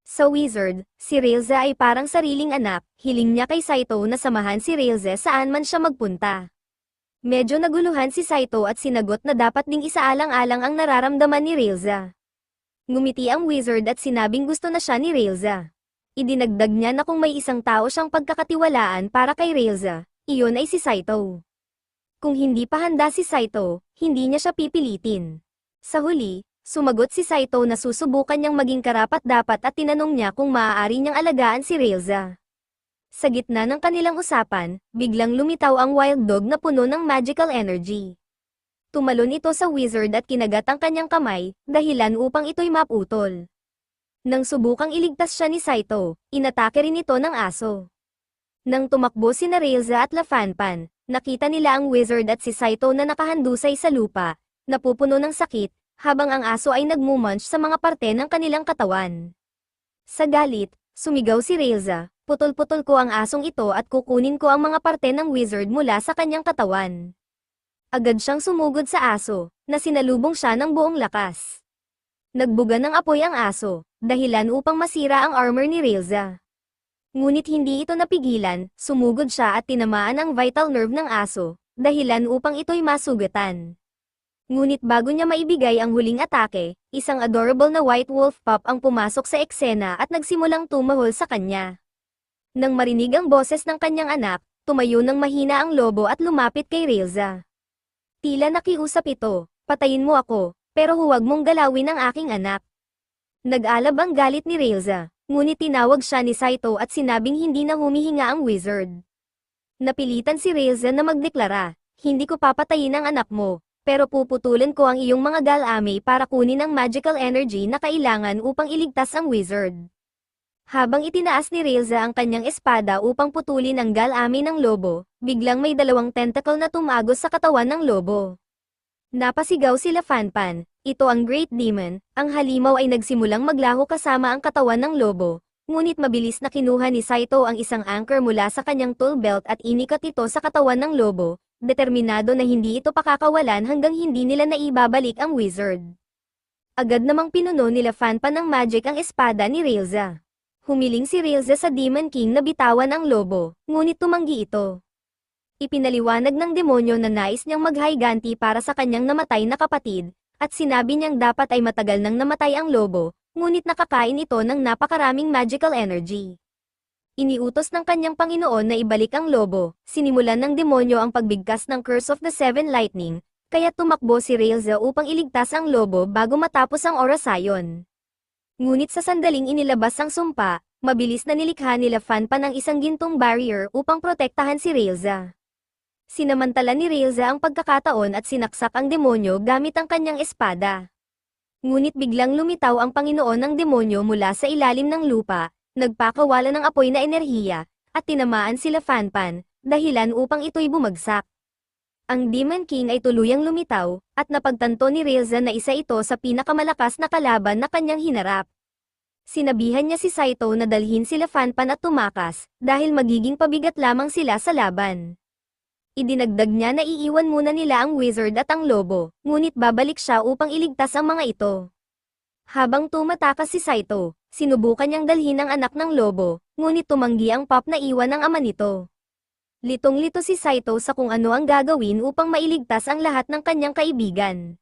Sa wizard, si Rilza ay parang sariling anak, hiling niya kay Saito na samahan si Rilza saan man siya magpunta. Medyo naguluhan si Saito at sinagot na dapat ding isaalang-alang ang nararamdaman ni Rilza. Ngumiti ang wizard at sinabing gusto na siya ni Rilza. Idinagdag niya na kung may isang tao siyang pagkakatiwalaan para kay Rilza, iyon ay si Saito. Kung hindi pa handa si Saito, hindi niya siya pipilitin. Sa huli, sumagot si Saito na susubukan niyang maging karapat-dapat at tinanong niya kung maaari niyang alagaan si Rilza. Sa gitna ng kanilang usapan, biglang lumitaw ang wild dog na puno ng magical energy. Tumalon ito sa wizard at kinagat ang kanyang kamay, dahilan upang ito'y maputol. Nang subukang iligtas siya ni Saito, inatake rin ito ng aso. Nang tumakbo sina Rilza at Lafanpan, nakita nila ang wizard at si Saito na nakahandusay sa lupa, napupuno ng sakit, habang ang aso ay nagmumunch sa mga parte ng kanilang katawan. Sa galit, sumigaw si Rilza, "Putol-putol ko ang asong ito at kukunin ko ang mga parte ng wizard mula sa kanyang katawan." Agad siyang sumugod sa aso, na sinalubong siya ng buong lakas. Nagbuga ng apoy ang aso, dahilan upang masira ang armor ni Rilza. Ngunit hindi ito napigilan, sumugod siya at tinamaan ang vital nerve ng aso, dahilan upang ito'y masugatan. Ngunit bago niya maibigay ang huling atake, isang adorable na white wolf pup ang pumasok sa eksena at nagsimulang tumahol sa kanya. Nang marinig ang boses ng kanyang anak, tumayo ng mahina ang lobo at lumapit kay Rilza. Tila nakiusap ito, "Patayin mo ako, pero huwag mong galawin ang aking anak." Nag-alab ang galit ni Rilza, ngunit tinawag siya ni Saito at sinabing hindi na humihinga ang wizard. Napilitan si Rilza na magdeklara, "Hindi ko papatayin ang anak mo, pero puputulin ko ang iyong mga galame para kunin ang magical energy na kailangan upang iligtas ang wizard." Habang itinaas ni Rilza ang kanyang espada upang putulin ang galame ng lobo, biglang may dalawang tentacle na tumagos sa katawan ng lobo. Napasigaw si Lafanpan, "Ito ang Great Demon." Ang halimaw ay nagsimulang maglaho kasama ang katawan ng lobo, ngunit mabilis na kinuha ni Saito ang isang anchor mula sa kanyang tool belt at inikat ito sa katawan ng lobo, determinado na hindi ito pakakawalan hanggang hindi nila naibabalik ang wizard. Agad namang pinuno ni Lafanpan ng magic ang espada ni Rilza. Humiling si Rilza sa Demon King na bitawan ang lobo, ngunit tumanggi ito. Ipinaliwanag ng demonyo na nais niyang maghayganti para sa kanyang namatay na kapatid, at sinabi niyang dapat ay matagal nang namatay ang lobo, ngunit nakakain ito ng napakaraming magical energy. Iniutos ng kanyang Panginoon na ibalik ang lobo, sinimulan ng demonyo ang pagbigkas ng Curse of the Seven Lightning, kaya tumakbo si Rilza upang iligtas ang lobo bago matapos ang orasayon. Ngunit sa sandaling inilabas ang sumpa, mabilis na nilikha ni Lafanpan ng isang gintong barrier upang protektahan si Rilza. Sinamantala ni Rilza ang pagkakataon at sinaksak ang demonyo gamit ang kanyang espada. Ngunit biglang lumitaw ang Panginoon ng demonyo mula sa ilalim ng lupa, nagpakawala ng apoy na enerhiya, at tinamaan si Lafanpan, dahilan upang ito'y bumagsak. Ang Demon King ay tuluyang lumitaw, at napagtanto ni Rilza na isa ito sa pinakamalakas na kalaban na kanyang hinarap. Sinabihan niya si Saito na dalhin si Lafanpan at tumakas, dahil magiging pabigat lamang sila sa laban. Idinagdag niya na iiwan muna nila ang wizard at ang lobo, ngunit babalik siya upang iligtas ang mga ito. Habang tumatakas si Saito, sinubukan niyang dalhin ang anak ng lobo, ngunit tumanggi ang pup na iwan ng ama nito. Litong-lito si Saito sa kung ano ang gagawin upang mailigtas ang lahat ng kanyang kaibigan.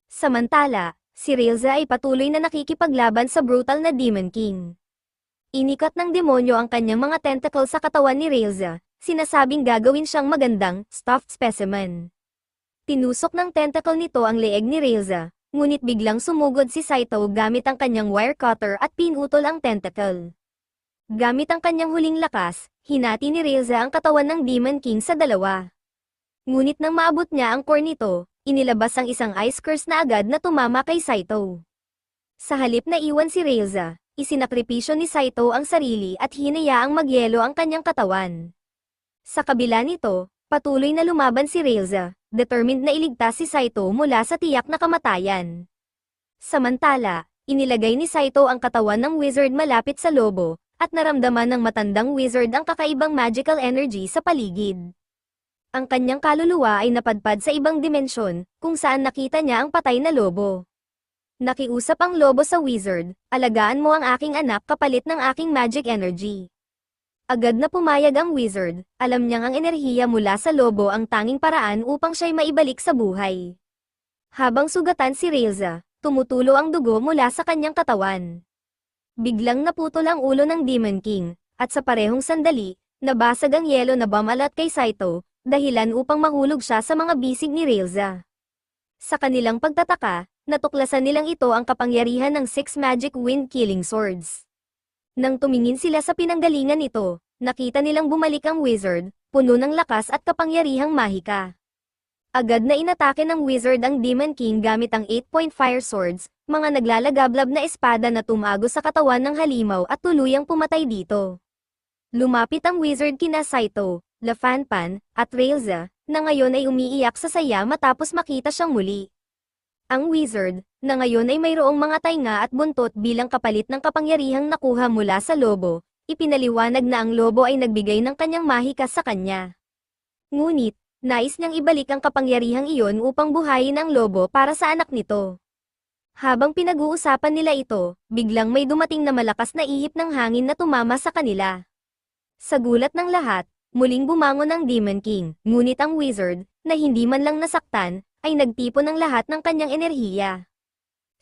Samantala, si Rilza ay patuloy na nakikipaglaban sa brutal na Demon King. Inikat ng demonyo ang kanyang mga tentacle sa katawan ni Rilza, sinasabing gagawin siyang magandang, stuffed specimen. Tinusok ng tentacle nito ang leeg ni Rilza, ngunit biglang sumugod si Saito gamit ang kanyang wire cutter at pinutol ang tentacle. Gamit ang kanyang huling lakas, hinati ni Reza ang katawan ng Demon King sa dalawa. Ngunit nang maabot niya ang core nito, inilabas ang isang ice curse na agad na tumama kay Saito. Sa halip na iwan si Reza, isinakripisyo ni Saito ang sarili at hinayaang magyelo ang kanyang katawan. Sa kabila nito, patuloy na lumaban si Reza, determined na iligtas si Saito mula sa tiyak na kamatayan. Samantala, inilagay ni Saito ang katawan ng wizard malapit sa lobo, at naramdaman ng matandang wizard ang kakaibang magical energy sa paligid. Ang kanyang kaluluwa ay napadpad sa ibang dimensyon, kung saan nakita niya ang patay na lobo. Nakiusap ang lobo sa wizard, alagaan mo ang aking anak kapalit ng aking magic energy. Agad na pumayag ang wizard, alam niyang ang enerhiya mula sa lobo ang tanging paraan upang siya'y maibalik sa buhay. Habang sugatan si Reza, tumutulo ang dugo mula sa kanyang katawan. Biglang naputol ang ulo ng Demon King, at sa parehong sandali, nabasag ang yelo na bumalat kay Saito, dahilan upang mahulog siya sa mga bisig ni Reza. Sa kanilang pagtataka, natuklasan nilang ito ang kapangyarihan ng 6 Magic Wind Killing Swords. Nang tumingin sila sa pinanggalingan nito, nakita nilang bumalik ang wizard, puno ng lakas at kapangyarihang mahika. Agad na inatake ng wizard ang Demon King gamit ang 8-point fire swords, mga naglalagablab na espada na tumago sa katawan ng halimaw at tuluyang pumatay dito. Lumapit ang wizard kina Saito, Lafanpan, at Reza, na ngayon ay umiiyak sa saya matapos makita siyang muli. Ang wizard, na ngayon ay mayroong mga tainga at buntot bilang kapalit ng kapangyarihang nakuha mula sa lobo, ipinaliwanag na ang lobo ay nagbigay ng kanyang mahika sa kanya. Ngunit, nais niyang ibalik ang kapangyarihang iyon upang buhayin ang lobo para sa anak nito. Habang pinag-uusapan nila ito, biglang may dumating na malakas na ihip ng hangin na tumama sa kanila. Sa gulat ng lahat, muling bumangon ang Demon King, ngunit ang wizard, na hindi man lang nasaktan, ay nagtipon ng lahat ng kanyang enerhiya.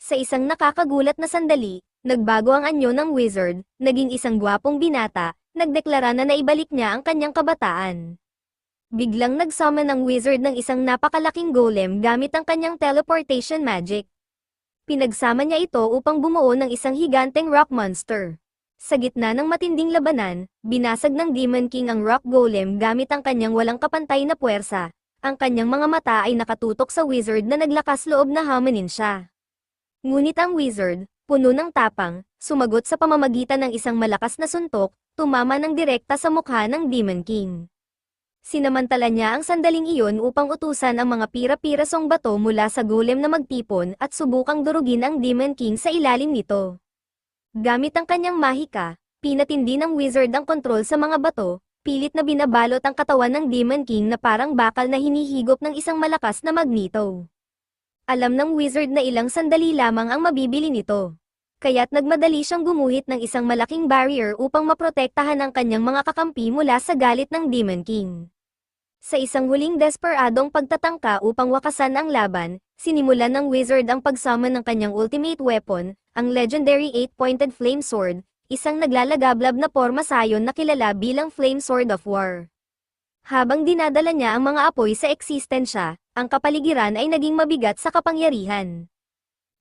Sa isang nakakagulat na sandali, nagbago ang anyo ng wizard, naging isang gwapong binata, nagdeklara na naibalik niya ang kanyang kabataan. Biglang nagsummon ang wizard ng isang napakalaking golem gamit ang kanyang teleportation magic. Pinagsama niya ito upang bumuo ng isang higanteng rock monster. Sa gitna ng matinding labanan, binasag ng Demon King ang rock golem gamit ang kanyang walang kapantay na puwersa. Ang kanyang mga mata ay nakatutok sa wizard na naglakas loob na hamunin siya. Ngunit ang wizard, puno ng tapang, sumagot sa pamamagitan ng isang malakas na suntok, tumama ng direkta sa mukha ng Demon King. Sinamantala niya ang sandaling iyon upang utusan ang mga pira-pirasong bato mula sa golem na magtipon at subukang durugin ang Demon King sa ilalim nito. Gamit ang kanyang mahika, pinatindi ng wizard ang kontrol sa mga bato, pilit na binabalot ang katawan ng Demon King na parang bakal na hinihigop ng isang malakas na magneto. Alam ng wizard na ilang sandali lamang ang mabibili nito. Kaya't nagmadali siyang gumuhit ng isang malaking barrier upang maprotektahan ang kanyang mga kakampi mula sa galit ng Demon King. Sa isang huling desperadong pagtatangka upang wakasan ang laban, sinimulan ng wizard ang pagsummon ng kanyang ultimate weapon, ang legendary 8-pointed flame sword, isang naglalagablab na porma sayon na kilala bilang Flame Sword of War. Habang dinadala niya ang mga apoy sa eksistensya, ang kapaligiran ay naging mabigat sa kapangyarihan.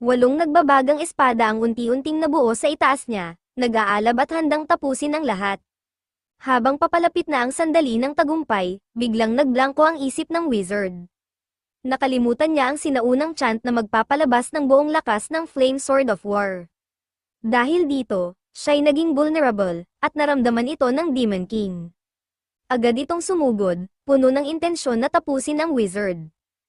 8 nagbabagang espada ang unti-unting nabuo sa itaas niya, nag-aalab at handang tapusin ang lahat. Habang papalapit na ang sandali ng tagumpay, biglang nagblangko ang isip ng wizard. Nakalimutan niya ang sinaunang chant na magpapalabas ng buong lakas ng Flame Sword of War. Dahil dito, siya'y naging vulnerable, at naramdaman ito ng Demon King. Agad itong sumugod, puno ng intensyon na tapusin ang wizard.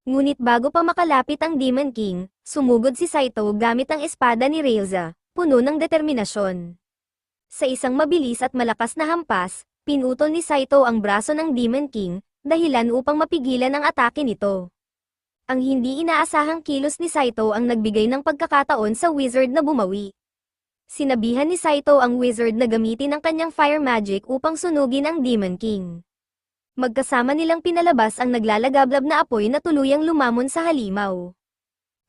Ngunit bago pa makalapit ang Demon King, sumugod si Saito gamit ang espada ni Reza, puno ng determinasyon. Sa isang mabilis at malakas na hampas, pinutol ni Saito ang braso ng Demon King, dahilan upang mapigilan ang atake nito. Ang hindi inaasahang kilos ni Saito ang nagbigay ng pagkakataon sa wizard na bumawi. Sinabihan ni Saito ang wizard na gamitin ang kanyang fire magic upang sunugin ang Demon King. Magkasama nilang pinalabas ang naglalagablab na apoy na tuluyang lumamon sa halimaw.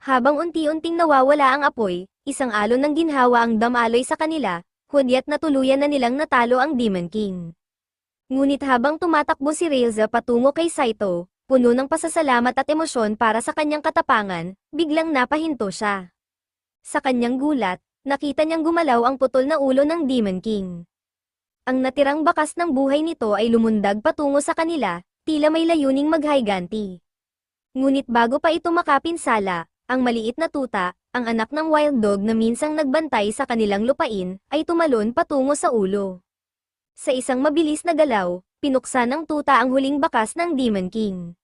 Habang unti-unting nawawala ang apoy, isang alon ng ginhawa ang damaloy sa kanila, hudyat na tuluyan na nilang natalo ang Demon King. Ngunit habang tumatakbo si Reza patungo kay Saito, puno ng pasasalamat at emosyon para sa kanyang katapangan, biglang napahinto siya. Sa kanyang gulat, nakita niyang gumalaw ang putol na ulo ng Demon King. Ang natirang bakas ng buhay nito ay lumundag patungo sa kanila, tila may layuning maghiganti. Ngunit bago pa ito makapinsala, ang maliit na tuta, ang anak ng wild dog na minsang nagbantay sa kanilang lupain, ay tumalon patungo sa ulo. Sa isang mabilis na galaw, pinuksa ng tuta ang huling bakas ng Demon King.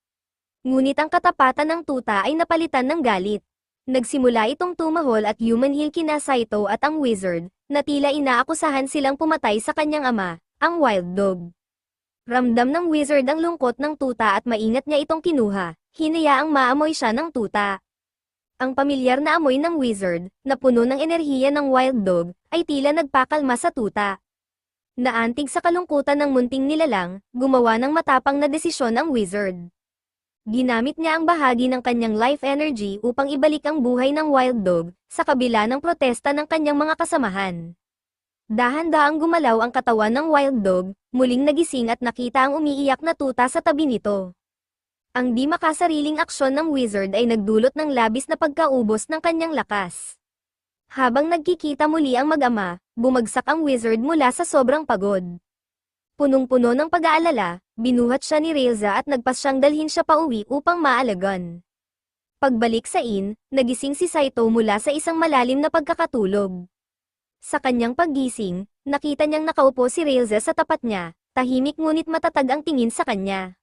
Ngunit ang katapatan ng tuta ay napalitan ng galit. Nagsimula itong tumahol at human-heal kina Saito at ang wizard, na tila inaakusahan silang pumatay sa kanyang ama, ang wild dog. Ramdam ng wizard ang lungkot ng tuta at maingat niya itong kinuha, hinayaang maamoy siya ng tuta. Ang pamilyar na amoy ng wizard, na puno ng enerhiya ng wild dog, ay tila nagpakalma sa tuta. Naantig sa kalungkutan ng munting nilalang, gumawa ng matapang na desisyon ang wizard. Ginamit niya ang bahagi ng kanyang life energy upang ibalik ang buhay ng wild dog, sa kabila ng protesta ng kanyang mga kasamahan. Dahan-daang gumalaw ang katawan ng wild dog, muling nagising at nakita ang umiiyak na tuta sa tabi nito. Ang di makasariling aksyon ng wizard ay nagdulot ng labis na pagkaubos ng kanyang lakas. Habang nagkikita muli ang mag-ama, bumagsak ang wizard mula sa sobrang pagod. Punong-puno ng pag-aalala, binuhat siya ni Reza at nagpasyang dalhin siya pauwi upang maalagan. Pagbalik sa inn, nagising si Saito mula sa isang malalim na pagkakatulog. Sa kanyang paggising, nakita niyang nakaupo si Reza sa tapat niya, tahimik ngunit matatag ang tingin sa kanya.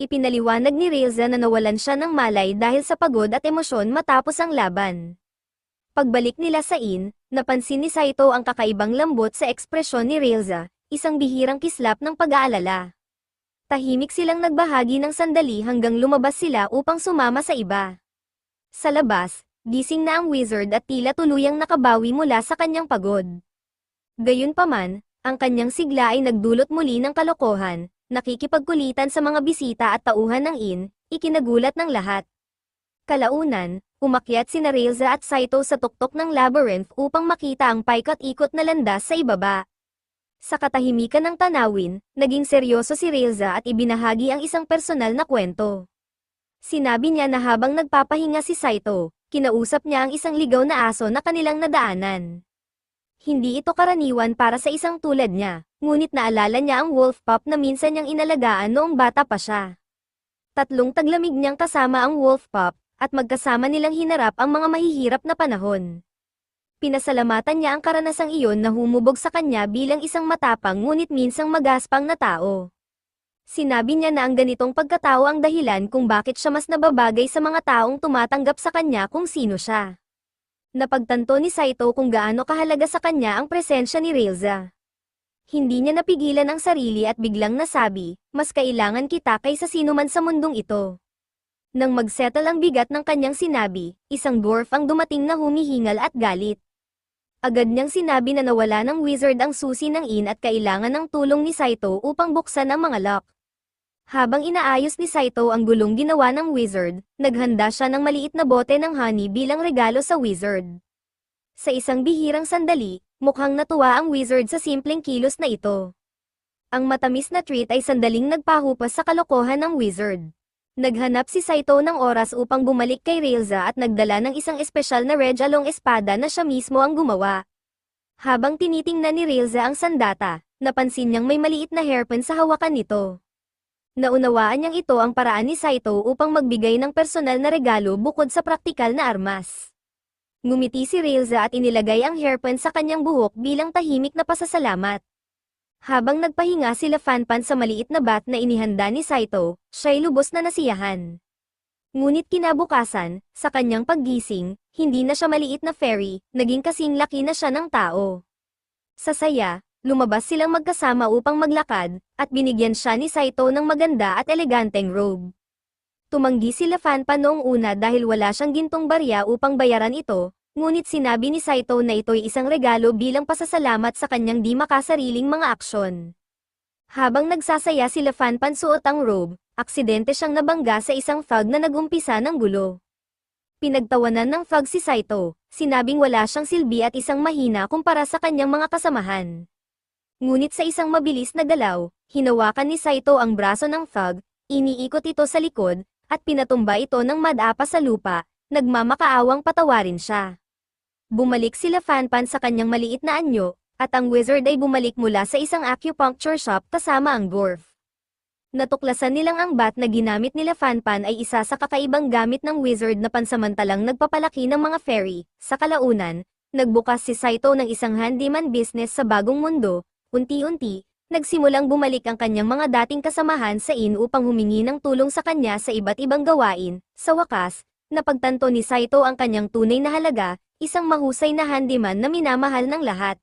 Ipinaliwanag ni Reza na nawalan siya ng malay dahil sa pagod at emosyon matapos ang laban. Pagbalik nila sa inn, napansin ni Saito ang kakaibang lambot sa ekspresyon ni Reza, isang bihirang kislap ng pag-aalala. Tahimik silang nagbahagi ng sandali hanggang lumabas sila upang sumama sa iba. Sa labas, gising na ang wizard at tila tuluyang nakabawi mula sa kanyang pagod. Gayunpaman, ang kanyang sigla ay nagdulot muli ng kalokohan, nakikipagkulitan sa mga bisita at tauhan ng inn, ikinagulat ng lahat. Kalaunan, umakyat sina Reza at Saito sa tuktok ng labyrinth upang makita ang paikot-ikot na landas sa ibaba. Sa katahimikan ng tanawin, naging seryoso si Reza at ibinahagi ang isang personal na kwento. Sinabi niya na habang nagpapahinga si Saito, kinausap niya ang isang ligaw na aso na kanilang nadaanan. Hindi ito karaniwan para sa isang tulad niya, ngunit naalala niya ang wolf pup na minsan niyang inalagaan noong bata pa siya. Tatlong taglamig niyang kasama ang wolf pup, at magkasama nilang hinarap ang mga mahihirap na panahon. Pinasalamatan niya ang karanasang iyon na humubog sa kanya bilang isang matapang ngunit minsang magaspang na tao. Sinabi niya na ang ganitong pagkatao ang dahilan kung bakit siya mas nababagay sa mga taong tumatanggap sa kanya kung sino siya. Napagtanto ni Saito kung gaano kahalaga sa kanya ang presensya ni Reza. Hindi niya napigilan ang sarili at biglang nasabi, mas kailangan kita kaysa sino man sa mundong ito. Nang magsettle ang bigat ng kanyang sinabi, isang dwarf ang dumating na humihingal at galit. Agad niyang sinabi na nawala ng wizard ang susi ng inn at kailangan ng tulong ni Saito upang buksan ang mga lock. Habang inaayos ni Saito ang gulong ginawa ng wizard, naghanda siya ng maliit na bote ng honey bilang regalo sa wizard. Sa isang bihirang sandali, mukhang natuwa ang wizard sa simpleng kilos na ito. Ang matamis na treat ay sandaling nagpahupas sa kalokohan ng wizard. Naghanap si Saito ng oras upang bumalik kay Reza at nagdala ng isang espesyal na Rejalong espada na siya mismo ang gumawa. Habang tinitingnan ni Reza ang sandata, napansin niyang may maliit na hairpin sa hawakan nito. Naunawaan niyang ito ang paraan ni Saito upang magbigay ng personal na regalo bukod sa praktikal na armas. Ngumiti si Reza at inilagay ang hairpin sa kanyang buhok bilang tahimik na pasasalamat. Habang nagpahinga sila Fanpan sa maliit na bath na inihanda ni Saito, siya'y lubos na nasiyahan. Ngunit kinabukasan, sa kanyang paggising, hindi na siya maliit na fairy, naging kasing laki na siya ng tao. Sa saya, lumabas silang magkasama upang maglakad, at binigyan siya ni Saito ng maganda at eleganteng robe. Tumanggi sila Fanpan noong una dahil wala siyang gintong barya upang bayaran ito, ngunit sinabi ni Saito na ito'y isang regalo bilang pasasalamat sa kanyang di makasariling mga aksyon. Habang nagsasaya sila Fanpan suot ang robe, aksidente siyang nabangga sa isang fog na nagumpisa ng gulo. Pinagtawanan ng fog si Saito, sinabing wala siyang silbi at isang mahina kumpara sa kanyang mga kasamahan. Ngunit sa isang mabilis na galaw, hinawakan ni Saito ang braso ng fog, iniikot ito sa likod, at pinatumba ito ng madapa sa lupa, nagmamakaawang patawarin siya. Bumalik sila Fanpan sa kanyang maliit na anyo, At ang wizard ay bumalik mula sa isang acupuncture shop kasama ang dwarf. Natuklasan nilang ang bat na ginamit nila Fanpan ay isa sa kakaibang gamit ng wizard na pansamantalang nagpapalaki ng mga fairy. Sa kalaunan, nagbukas si Saito ng isang handyman business sa bagong mundo. Unti-unti, nagsimulang bumalik ang kanyang mga dating kasamahan sa inn upang humingi ng tulong sa kanya sa iba't ibang gawain. Sa wakas, napagtanto ni Saito ang kanyang tunay na halaga, isang mahusay na handyman na minamahal ng lahat.